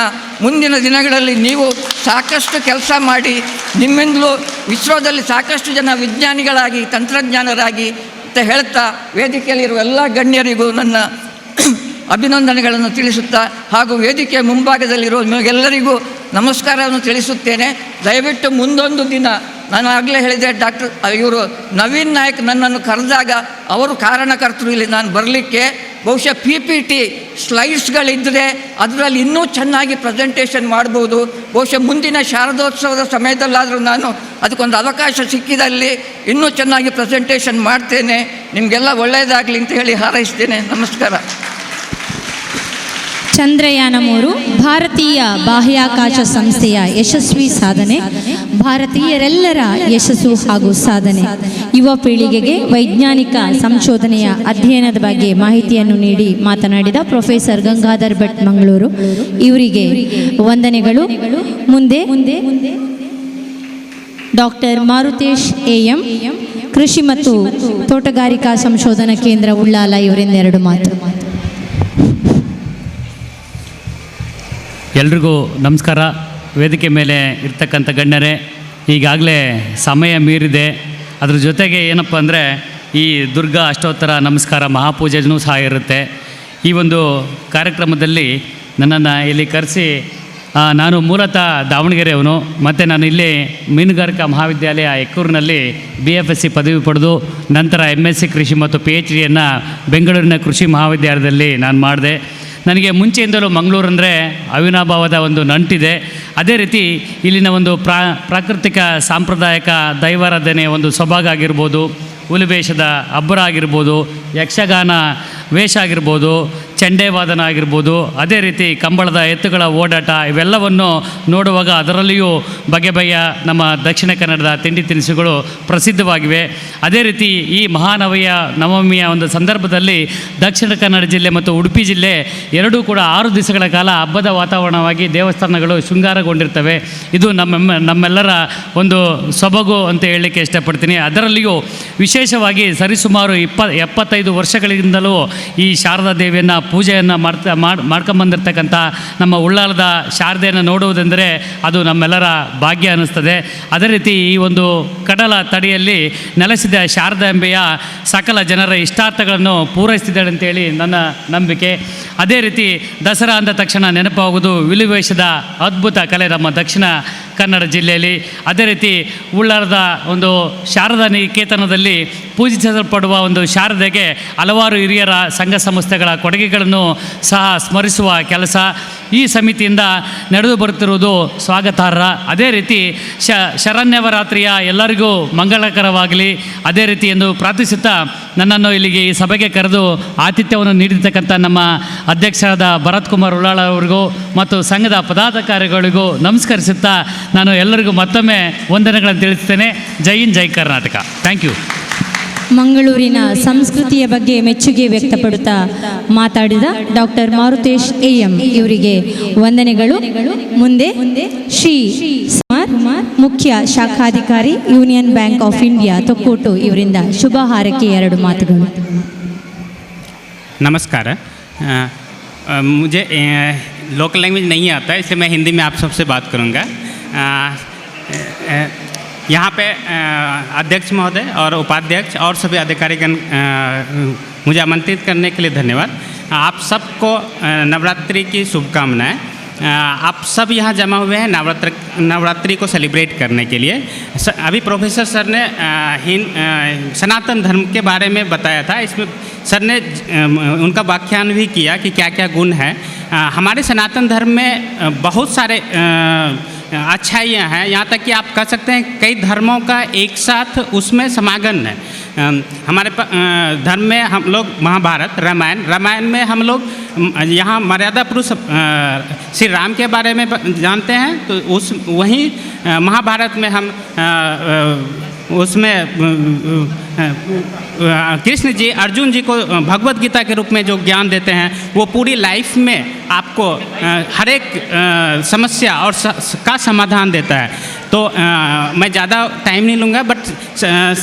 ಮುಂದಿನ ದಿನಗಳಲ್ಲಿ ನೀವು ಸಾಕಷ್ಟು ಕೆಲಸ ಮಾಡಿ ನಿಮ್ಮಿಂದಲೂ ಇಸ್ರೋದಲ್ಲಿ ಸಾಕಷ್ಟು ಜನ ವಿಜ್ಞಾನಿಗಳಾಗಿ ತಂತ್ರಜ್ಞಾನರಾಗಿ ಅಂತ ಹೇಳ್ತಾ ವೇದಿಕೆಯಲ್ಲಿರುವ ಎಲ್ಲ ಗಣ್ಯರಿಗೂ ನನ್ನ ಅಭಿನಂದನೆಗಳನ್ನು ತಿಳಿಸುತ್ತಾ ಹಾಗೂ ವೇದಿಕೆಯ ಮುಂಭಾಗದಲ್ಲಿರುವ ನಿಮಗೆಲ್ಲರಿಗೂ ನಮಸ್ಕಾರವನ್ನು ತಿಳಿಸುತ್ತೇನೆ. ದಯವಿಟ್ಟು ಮುಂದೊಂದು ದಿನ, ನಾನು ಆಗಲೇ ಹೇಳಿದೆ, ಇವರು ನವೀನ್ ನಾಯಕ್ ನನ್ನನ್ನು ಕರೆದಾಗ ಅವರು ಕಾರಣಕರ್ತರು ಇಲ್ಲಿ ನಾನು ಬರಲಿಕ್ಕೆ. ಬಹುಶಃ PPT ಸ್ಲೈಡ್ಸ್ಗಳಿದ್ದರೆ ಅದರಲ್ಲಿ ಇನ್ನೂ ಚೆನ್ನಾಗಿ ಪ್ರೆಸೆಂಟೇಷನ್ ಮಾಡ್ಬೋದು. ಬಹುಶಃ ಮುಂದಿನ ಶಾರದೋತ್ಸವದ ಸಮಯದಲ್ಲಾದರೂ ನಾನು ಅದಕ್ಕೊಂದು ಅವಕಾಶ ಸಿಕ್ಕಿದಲ್ಲಿ ಇನ್ನೂ ಚೆನ್ನಾಗಿ ಪ್ರೆಸೆಂಟೇಷನ್ ಮಾಡ್ತೇನೆ. ನಿಮಗೆಲ್ಲ ಒಳ್ಳೆಯದಾಗಲಿ ಅಂತ ಹೇಳಿ ಹಾರೈಸ್ತೇನೆ. ನಮಸ್ಕಾರ. ಚಂದ್ರಯಾನ 3 ಭಾರತೀಯ ಬಾಹ್ಯಾಕಾಶ ಸಂಸ್ಥೆಯ ಯಶಸ್ವಿ ಸಾಧನೆ, ಭಾರತೀಯರೆಲ್ಲರ ಯಶಸ್ಸು ಹಾಗೂ ಸಾಧನೆ, ಯುವ ಪೀಳಿಗೆಗೆ ವೈಜ್ಞಾನಿಕ ಸಂಶೋಧನೆಯ ಅಧ್ಯಯನದ ಬಗ್ಗೆ ಮಾಹಿತಿಯನ್ನು ನೀಡಿ ಮಾತನಾಡಿದ ಪ್ರೊಫೆಸರ್ ಗಂಗಾಧರ್ ಭಟ್ ಮಂಗಳೂರು ಇವರಿಗೆ ವಂದನೆಗಳು. ಮುಂದೆ ಡಾಕ್ಟರ್ ಮಾರುತೇಶ್ AM, ಕೃಷಿ ಮತ್ತು ತೋಟಗಾರಿಕಾ ಸಂಶೋಧನಾ ಕೇಂದ್ರ ಉಳ್ಳಾಲ ಇವರಿಂದ 2 ಮಾತು. ಎಲ್ರಿಗೂ ನಮಸ್ಕಾರ. ವೇದಿಕೆ ಮೇಲೆ ಇರ್ತಕ್ಕಂಥ ಗಣ್ಯರೇ, ಈಗಾಗಲೇ ಸಮಯ ಮೀರಿದೆ. ಅದ್ರ ಜೊತೆಗೆ ಏನಪ್ಪ ಅಂದರೆ ಈ ದುರ್ಗಾ ಅಷ್ಟೋತ್ತರ ನಮಸ್ಕಾರ ಮಹಾಪೂಜೆನೂ ಸಹ ಇರುತ್ತೆ. ಈ ಒಂದು ಕಾರ್ಯಕ್ರಮದಲ್ಲಿ ನನ್ನನ್ನು ಇಲ್ಲಿ ಕರೆಸಿ, ನಾನು ಮೂಲತಃ ದಾವಣಗೆರೆಯವನು, ಮತ್ತು ನಾನು ಇಲ್ಲಿ ಮೀನುಗಾರಿಕಾ ಮಹಾವಿದ್ಯಾಲಯ ಎಕ್ಕೂರಿನಲ್ಲಿ BFSC ಪದವಿ ಪಡೆದು ನಂತರ MSc ಕೃಷಿ ಮತ್ತು PhDಯನ್ನು ಬೆಂಗಳೂರಿನ ಕೃಷಿ ಮಹಾವಿದ್ಯಾಲಯದಲ್ಲಿ ನಾನು ಮಾಡಿದೆ. ನನಗೆ ಮುಂಚೆಯಿಂದಲೂ ಮಂಗಳೂರು ಅಂದರೆ ಅವಿನಾಭಾವದ ಒಂದು ನಂಟಿದೆ. ಅದೇ ರೀತಿ ಇಲ್ಲಿನ ಒಂದು ಪ್ರಾಕೃತಿಕ ಸಾಂಪ್ರದಾಯಿಕ ದೈವಾರಾಧನೆ ಒಂದು ಸೊಬಾಗ ಆಗಿರ್ಬೋದು, ಹುಲಿವೇಷದ ಅಬ್ಬರ ಆಗಿರ್ಬೋದು, ಯಕ್ಷಗಾನ ವೇಷ ಆಗಿರ್ಬೋದು, ಚಂಡೆ ವಾದನ ಆಗಿರ್ಬೋದು, ಅದೇ ರೀತಿ ಕಂಬಳದ ಎತ್ತುಗಳ ಓಡಾಟ, ಇವೆಲ್ಲವನ್ನು ನೋಡುವಾಗ ಅದರಲ್ಲಿಯೂ ಬಗೆ ಬಗೆಯ ನಮ್ಮ ದಕ್ಷಿಣ ಕನ್ನಡದ ತಿಂಡಿ ತಿನಿಸುಗಳು ಪ್ರಸಿದ್ಧವಾಗಿವೆ. ಅದೇ ರೀತಿ ಈ ನವಮಿಯ ಒಂದು ಸಂದರ್ಭದಲ್ಲಿ ದಕ್ಷಿಣ ಕನ್ನಡ ಜಿಲ್ಲೆ ಮತ್ತು ಉಡುಪಿ ಜಿಲ್ಲೆ ಎರಡೂ ಕೂಡ 6 ದಿವಸಗಳ ಕಾಲ ಹಬ್ಬದ ವಾತಾವರಣವಾಗಿ ದೇವಸ್ಥಾನಗಳು ಶೃಂಗಾರಗೊಂಡಿರ್ತವೆ. ಇದು ನಮ್ಮೆಲ್ಲರ ಒಂದು ಸೊಬಗು ಅಂತ ಹೇಳಲಿಕ್ಕೆ ಇಷ್ಟಪಡ್ತೀನಿ. ಅದರಲ್ಲಿಯೂ ವಿಶೇಷವಾಗಿ ಸರಿಸುಮಾರು 75 ವರ್ಷಗಳಿಂದಲೂ ಈ ಶಾರದಾ ದೇವಿಯನ್ನು ಪೂಜೆಯನ್ನು ಮಾಡ್ಕೊಂಬಂದಿರ್ತಕ್ಕಂಥ ನಮ್ಮ ಉಳ್ಳಾಲದ ಶಾರದೆಯನ್ನು ನೋಡುವುದೆಂದರೆ ಅದು ನಮ್ಮೆಲ್ಲರ ಭಾಗ್ಯ ಅನ್ನಿಸ್ತದೆ. ಅದೇ ರೀತಿ ಈ ಒಂದು ಕಡಲ ತಡಿಯಲ್ಲಿ ನೆಲೆಸಿದ ಶಾರದಾಂಬೆಯ ಸಕಲ ಜನರ ಇಷ್ಟಾರ್ಥಗಳನ್ನು ಪೂರೈಸ್ತಿದ್ದಾಳೆ ಅಂತೇಳಿ ನನ್ನ ನಂಬಿಕೆ. ಅದೇ ರೀತಿ ದಸರಾ ಅಂದ ತಕ್ಷಣ ನೆನಪಾಗುವುದು ಹುಲಿವೇಷದ ಅದ್ಭುತ ಕಲೆ ನಮ್ಮ ದಕ್ಷಿಣ ಕನ್ನಡ ಜಿಲ್ಲೆಯಲ್ಲಿ. ಅದೇ ರೀತಿ ಉಳ್ಳಾಲದ ಒಂದು ಶಾರದಾ ನಿಕೇತನದಲ್ಲಿ ಪೂಜಿಸಲ್ಪಡುವ ಒಂದು ಶಾರದೆಗೆ ಹಲವಾರು ಹಿರಿಯರ ಸಂಘ ಸಂಸ್ಥೆಗಳ ಕೊಡುಗೆಗಳನ್ನು ಸಹ ಸ್ಮರಿಸುವ ಕೆಲಸ ಈ ಸಮಿತಿಯಿಂದ ನಡೆದು ಬರುತ್ತಿರುವುದು ಸ್ವಾಗತಾರ್ಹ. ಅದೇ ರೀತಿ ಶರನ್ನವರಾತ್ರಿಯ ಎಲ್ಲರಿಗೂ ಮಂಗಳಕರವಾಗಲಿ ಅದೇ ರೀತಿ ಎಂದು ಪ್ರಾರ್ಥಿಸುತ್ತಾ ನನ್ನನ್ನು ಇಲ್ಲಿಗೆ ಈ ಸಭೆಗೆ ಕರೆದು ಆತಿಥ್ಯವನ್ನು ನೀಡಿರ್ತಕ್ಕಂಥ ನಮ್ಮ ಅಧ್ಯಕ್ಷರಾದ ಭರತ್ ಕುಮಾರ್ ಉಳ್ಳಾಳ ಅವರಿಗೂ ಮತ್ತು ಸಂಘದ ಪದಾಧಿಕಾರಿಗಳಿಗೂ ನಮಸ್ಕರಿಸುತ್ತಾ ನಾನು ಎಲ್ಲರಿಗೂ ಮತ್ತೊಮ್ಮೆ ವಂದನೆಗಳನ್ನು ತಿಳಿಸ್ತೇನೆ. ಜೈ ಹಿಂದ್, ಜೈ ಕರ್ನಾಟಕ. Thank you. ಮಂಗಳೂರಿನ ಸಂಸ್ಕೃತಿಯ ಬಗ್ಗೆ ಮೆಚ್ಚುಗೆ ವ್ಯಕ್ತಪಡುತ್ತಾ ಮಾತಾಡಿದ ಡಾಕ್ಟರ್ ಮಾರುತೇಶ್ AM ಇವರಿಗೆ ವಂದನೆಗಳು. ಮುಂದೆ ಶ್ರೀ ಸುಮಾರ್ ಕುಮಾರ್, ಮುಖ್ಯ ಶಾಖಾಧಿಕಾರಿ Union Bank of India Thokkottu, ಇವರಿಂದ ಶುಭ ಹಾರೈಕೆ 2 ಮಾತುಗಳು. नमस्कार. मुझे लोकल लैंग्वेज नहीं आता है, इसलिए मैं हिंदी में आप सबसे बात करूँगा. यहाँ पे अध्यक्ष महोदय और उपाध्यक्ष और सभी अधिकारीगण मुझे आमंत्रित करने के लिए धन्यवाद. आप सबको नवरात्रि की शुभकामनाएं. आप सब यहाँ जमा हुए हैं नवरात्रि को सेलिब्रेट करने के लिए. अभी प्रोफेसर सर ने सनातन धर्म के बारे में बताया था. इसमें सर ने उनका व्याख्यान भी किया कि क्या क्या गुण है. हमारे सनातन धर्म में बहुत सारे अच्छाइयाँ हैं, यहाँ तक कि आप कह सकते हैं कई धर्मों का एक साथ उसमें समागम है. हमारे धर्म में हम लोग महाभारत रामायण में हम लोग यहाँ मर्यादा पुरुष श्री राम के बारे में जानते हैं, तो वहीं महाभारत में हम उसमें कृष्ण जी अर्जुन जी को भगवत गीता के रूप में जो ज्ञान देते हैं वो पूरी लाइफ में आपको हर एक समस्या और का समाधान देता है. तो मैं ज़्यादा टाइम नहीं लूँगा, बट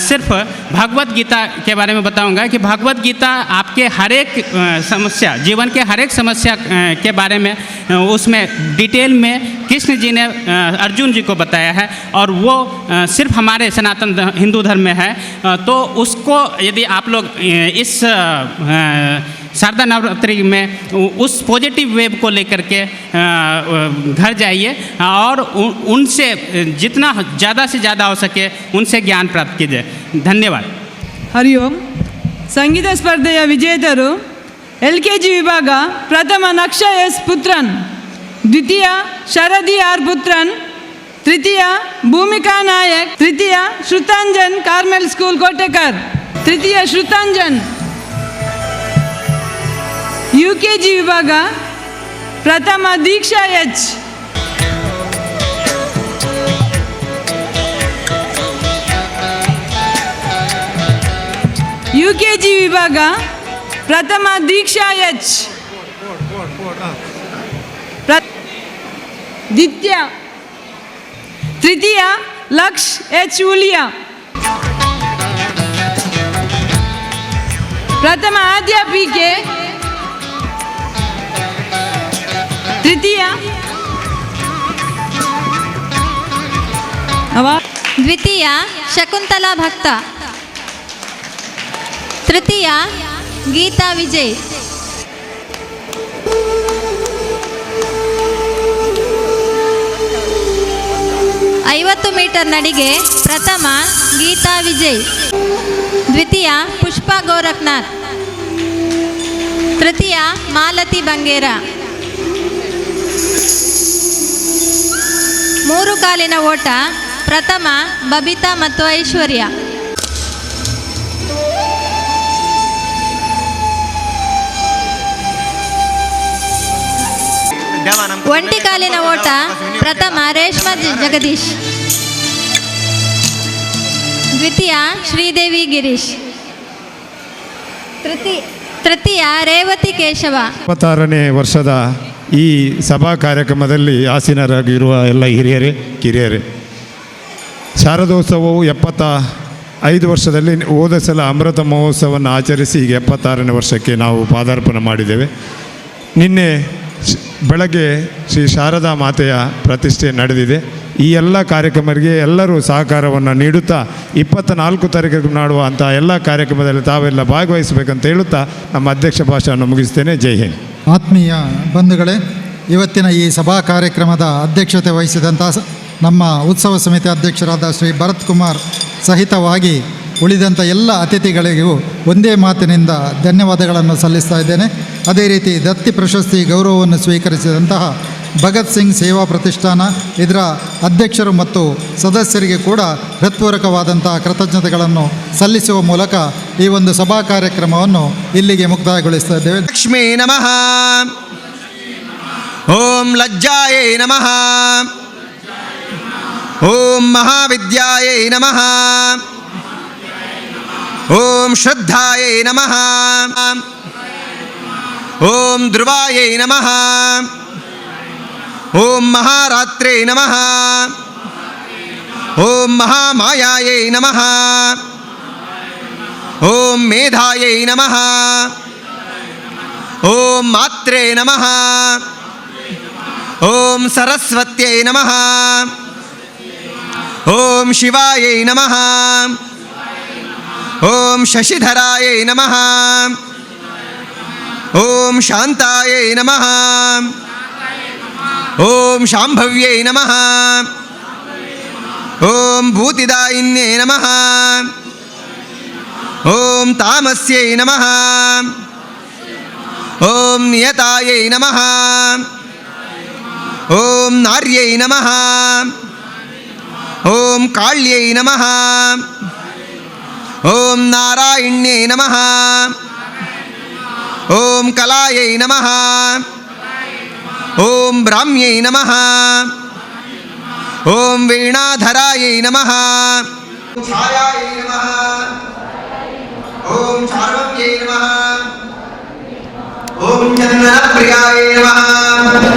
सिर्फ भगवत गीता के बारे में बताऊँगा कि भगवत गीता आपके हर एक समस्या, जीवन के हर एक समस्या के बारे में उसमें डिटेल में कृष्ण जी ने अर्जुन जी को बताया है. और वो सिर्फ हमारे सनातन हिंदू धर्म में है. तो उसको यदि आप लोग इस शारदा नवरात्रि में उस पॉजिटिव वेव को लेकर के घर जाइए और उनसे जितना ज़्यादा से ज़्यादा हो सके उनसे ज्ञान प्राप्त कीजिए. धन्यवाद. ಹರಿ ಓಂ. ಸಂಗೀತ ಸ್ಪರ್ಧೆಯ ವಿಜೇತರು LKG ವಿಭಾಗ ಪ್ರಥಮ ನಕ್ಷ ಎಸ್ ಪುತ್ರನ್, ದ್ವಿತೀಯ ಶರದಿ ಆರ್ ಪುತ್ರನ್, ತೃತೀಯ ಭೂಮಿಕಾ ನಾಯಕ್, ತೃತೀಯ ಶ್ರುತಾಂಜನ್ ಕಾರ್ಮೆಲ್ ಸ್ಕೂಲ್ ಕೋಟೆಕರ್, ತೃತೀಯ ಶ್ರುತಾಂಜನ್. UKG ವಿಭಾಗ ಪ್ರಥಮ ದೀಕ್ಷಾ ಎಚ್, UKG ವಿಭಾಗ ಪ್ರಥಮ ದೀಕ್ಷಾ ಎಚ್, द्वितीय तृतीय लक्ष्य एच उलिया, प्रथम आद्या PK, तृतीय द्वितीय शकुंतला भक्त, तृतीय गीता विजय, 50 ಮೀಟರ್ ನಡಿಗೆ ಪ್ರಥಮ ಗೀತಾ ವಿಜಯ್, ದ್ವಿತೀಯ ಪುಷ್ಪಾ ಗೋರಖ್ನಾಥ್, ತೃತೀಯ ಮಾಲತಿ ಬಂಗೇರ. 3 ಕಾಲಿನ ಓಟ ಪ್ರಥಮ ಬಬಿತಾ ಮತ್ತು ಐಶ್ವರ್ಯ. ಒಂಟಿ ಕಾಲಿನ ಓಟ ಪ್ರಥಮ ರೇಷ್ಮಾ ಜಗದೀಶ್, ದ್ವಿತೀಯ ಶ್ರೀದೇವಿ ಗಿರೀಶ್, ತೃತೀಯ ರೇವತಿ ಕೇಶವ. 26ನೇ ವರ್ಷದ ಈ ಸಭಾ ಕಾರ್ಯಕ್ರಮದಲ್ಲಿ ಆಸೀನರಾಗಿರುವ ಎಲ್ಲ ಹಿರಿಯರೇ ಕಿರಿಯರೇ, ಶಾರದೋತ್ಸವವು 75 ವರ್ಷದಲ್ಲಿ ಹೋದ ಸಲ ಅಮೃತ ಮಹೋತ್ಸವವನ್ನು ಆಚರಿಸಿ ಈಗ 76ನೇ ವರ್ಷಕ್ಕೆ ನಾವು ಪಾದಾರ್ಪಣೆ ಮಾಡಿದ್ದೇವೆ. ನಿನ್ನೆ ಬೆಳಗ್ಗೆ ಶ್ರೀ ಶಾರದಾ ಮಾತೆಯ ಪ್ರತಿಷ್ಠೆ ನಡೆದಿದೆ. ಈ ಎಲ್ಲ ಕಾರ್ಯಕ್ರಮರಿಗೆ ಎಲ್ಲರೂ ಸಹಕಾರವನ್ನು ನೀಡುತ್ತಾ 24 ತಾರೀಕಿಗೆ ಮಾಡುವಂಥ ಎಲ್ಲ ಕಾರ್ಯಕ್ರಮದಲ್ಲಿ ತಾವೆಲ್ಲ ಭಾಗವಹಿಸಬೇಕಂತ ಹೇಳುತ್ತಾ ನಮ್ಮ ಅಧ್ಯಕ್ಷ ಭಾಷಣವನ್ನು ಮುಗಿಸ್ತೇನೆ. ಜೈ ಹಿಂದ್. ಆತ್ಮೀಯ ಬಂಧುಗಳೇ, ಇವತ್ತಿನ ಈ ಸಭಾ ಕಾರ್ಯಕ್ರಮದ ಅಧ್ಯಕ್ಷತೆ ವಹಿಸಿದಂಥ ನಮ್ಮ ಉತ್ಸವ ಸಮಿತಿ ಅಧ್ಯಕ್ಷರಾದ ಶ್ರೀ ಭರತ್ ಕುಮಾರ್ ಸಹಿತವಾಗಿ ಉಳಿದಂಥ ಎಲ್ಲ ಅತಿಥಿಗಳಿಗೂ ಒಂದೇ ಮಾತಿನಿಂದ ಧನ್ಯವಾದಗಳನ್ನು ಸಲ್ಲಿಸ್ತಾ ಇದ್ದೇನೆ. ಅದೇ ರೀತಿ ದತ್ತಿ ಪ್ರಶಸ್ತಿ ಗೌರವವನ್ನು ಸ್ವೀಕರಿಸಿದಂತಹ ಭಗತ್ ಸಿಂಗ್ ಸೇವಾ ಪ್ರತಿಷ್ಠಾನ ಇದರ ಅಧ್ಯಕ್ಷರು ಮತ್ತು ಸದಸ್ಯರಿಗೆ ಕೂಡ ಹೃತ್ಪೂರ್ವಕವಾದಂತಹ ಕೃತಜ್ಞತೆಗಳನ್ನು ಸಲ್ಲಿಸುವ ಮೂಲಕ ಈ ಒಂದು ಸಭಾ ಕಾರ್ಯಕ್ರಮವನ್ನು ಇಲ್ಲಿಗೆ ಮುಕ್ತಾಯಗೊಳಿಸ್ತಾ ಇದ್ದೇವೆ. ಲಕ್ಷ್ಮೀ ನಮಃ. ಓಂ ಲಜ್ಜಾಯೇ ನಮಃ. ಓಂ ಮಹಾವಿದ್ಯಾಯೇ ನಮಃ. ಓಂ ಶ್ರದ್ಧಾಯೇ ನಮಃ. ಓಂ ಧ್ರುವಾಯೇ ನಮಃ. ಓಂ ಮಹಾರಾತ್ರೇ ನಮಃ. ॐ महामायायै नमः ॐ मेधायै नमः ॐ मात्रे नमः ॐ सरस्वत्यै नमः ॐ शिवायै नमः ॐ शशिधरायै नमः ॐ शान्तायै नमः ॐ शाम्भव्यै नमः ॐ भूतिदायिन्ये नमः ॐ तामस्यै नमः ॐ नियतायै नमः ॐ नार्यै नमः ॐ काళ్यै नमः ॐ नारायण्यै नमः ॐ कलायै नमः ॐ ब्राह्म्यै नमः ॐ वीणाधरायै नमः छायायै नमः ॐ चार्वक्यै नमः ॐ चन्दनप्रियायै नमः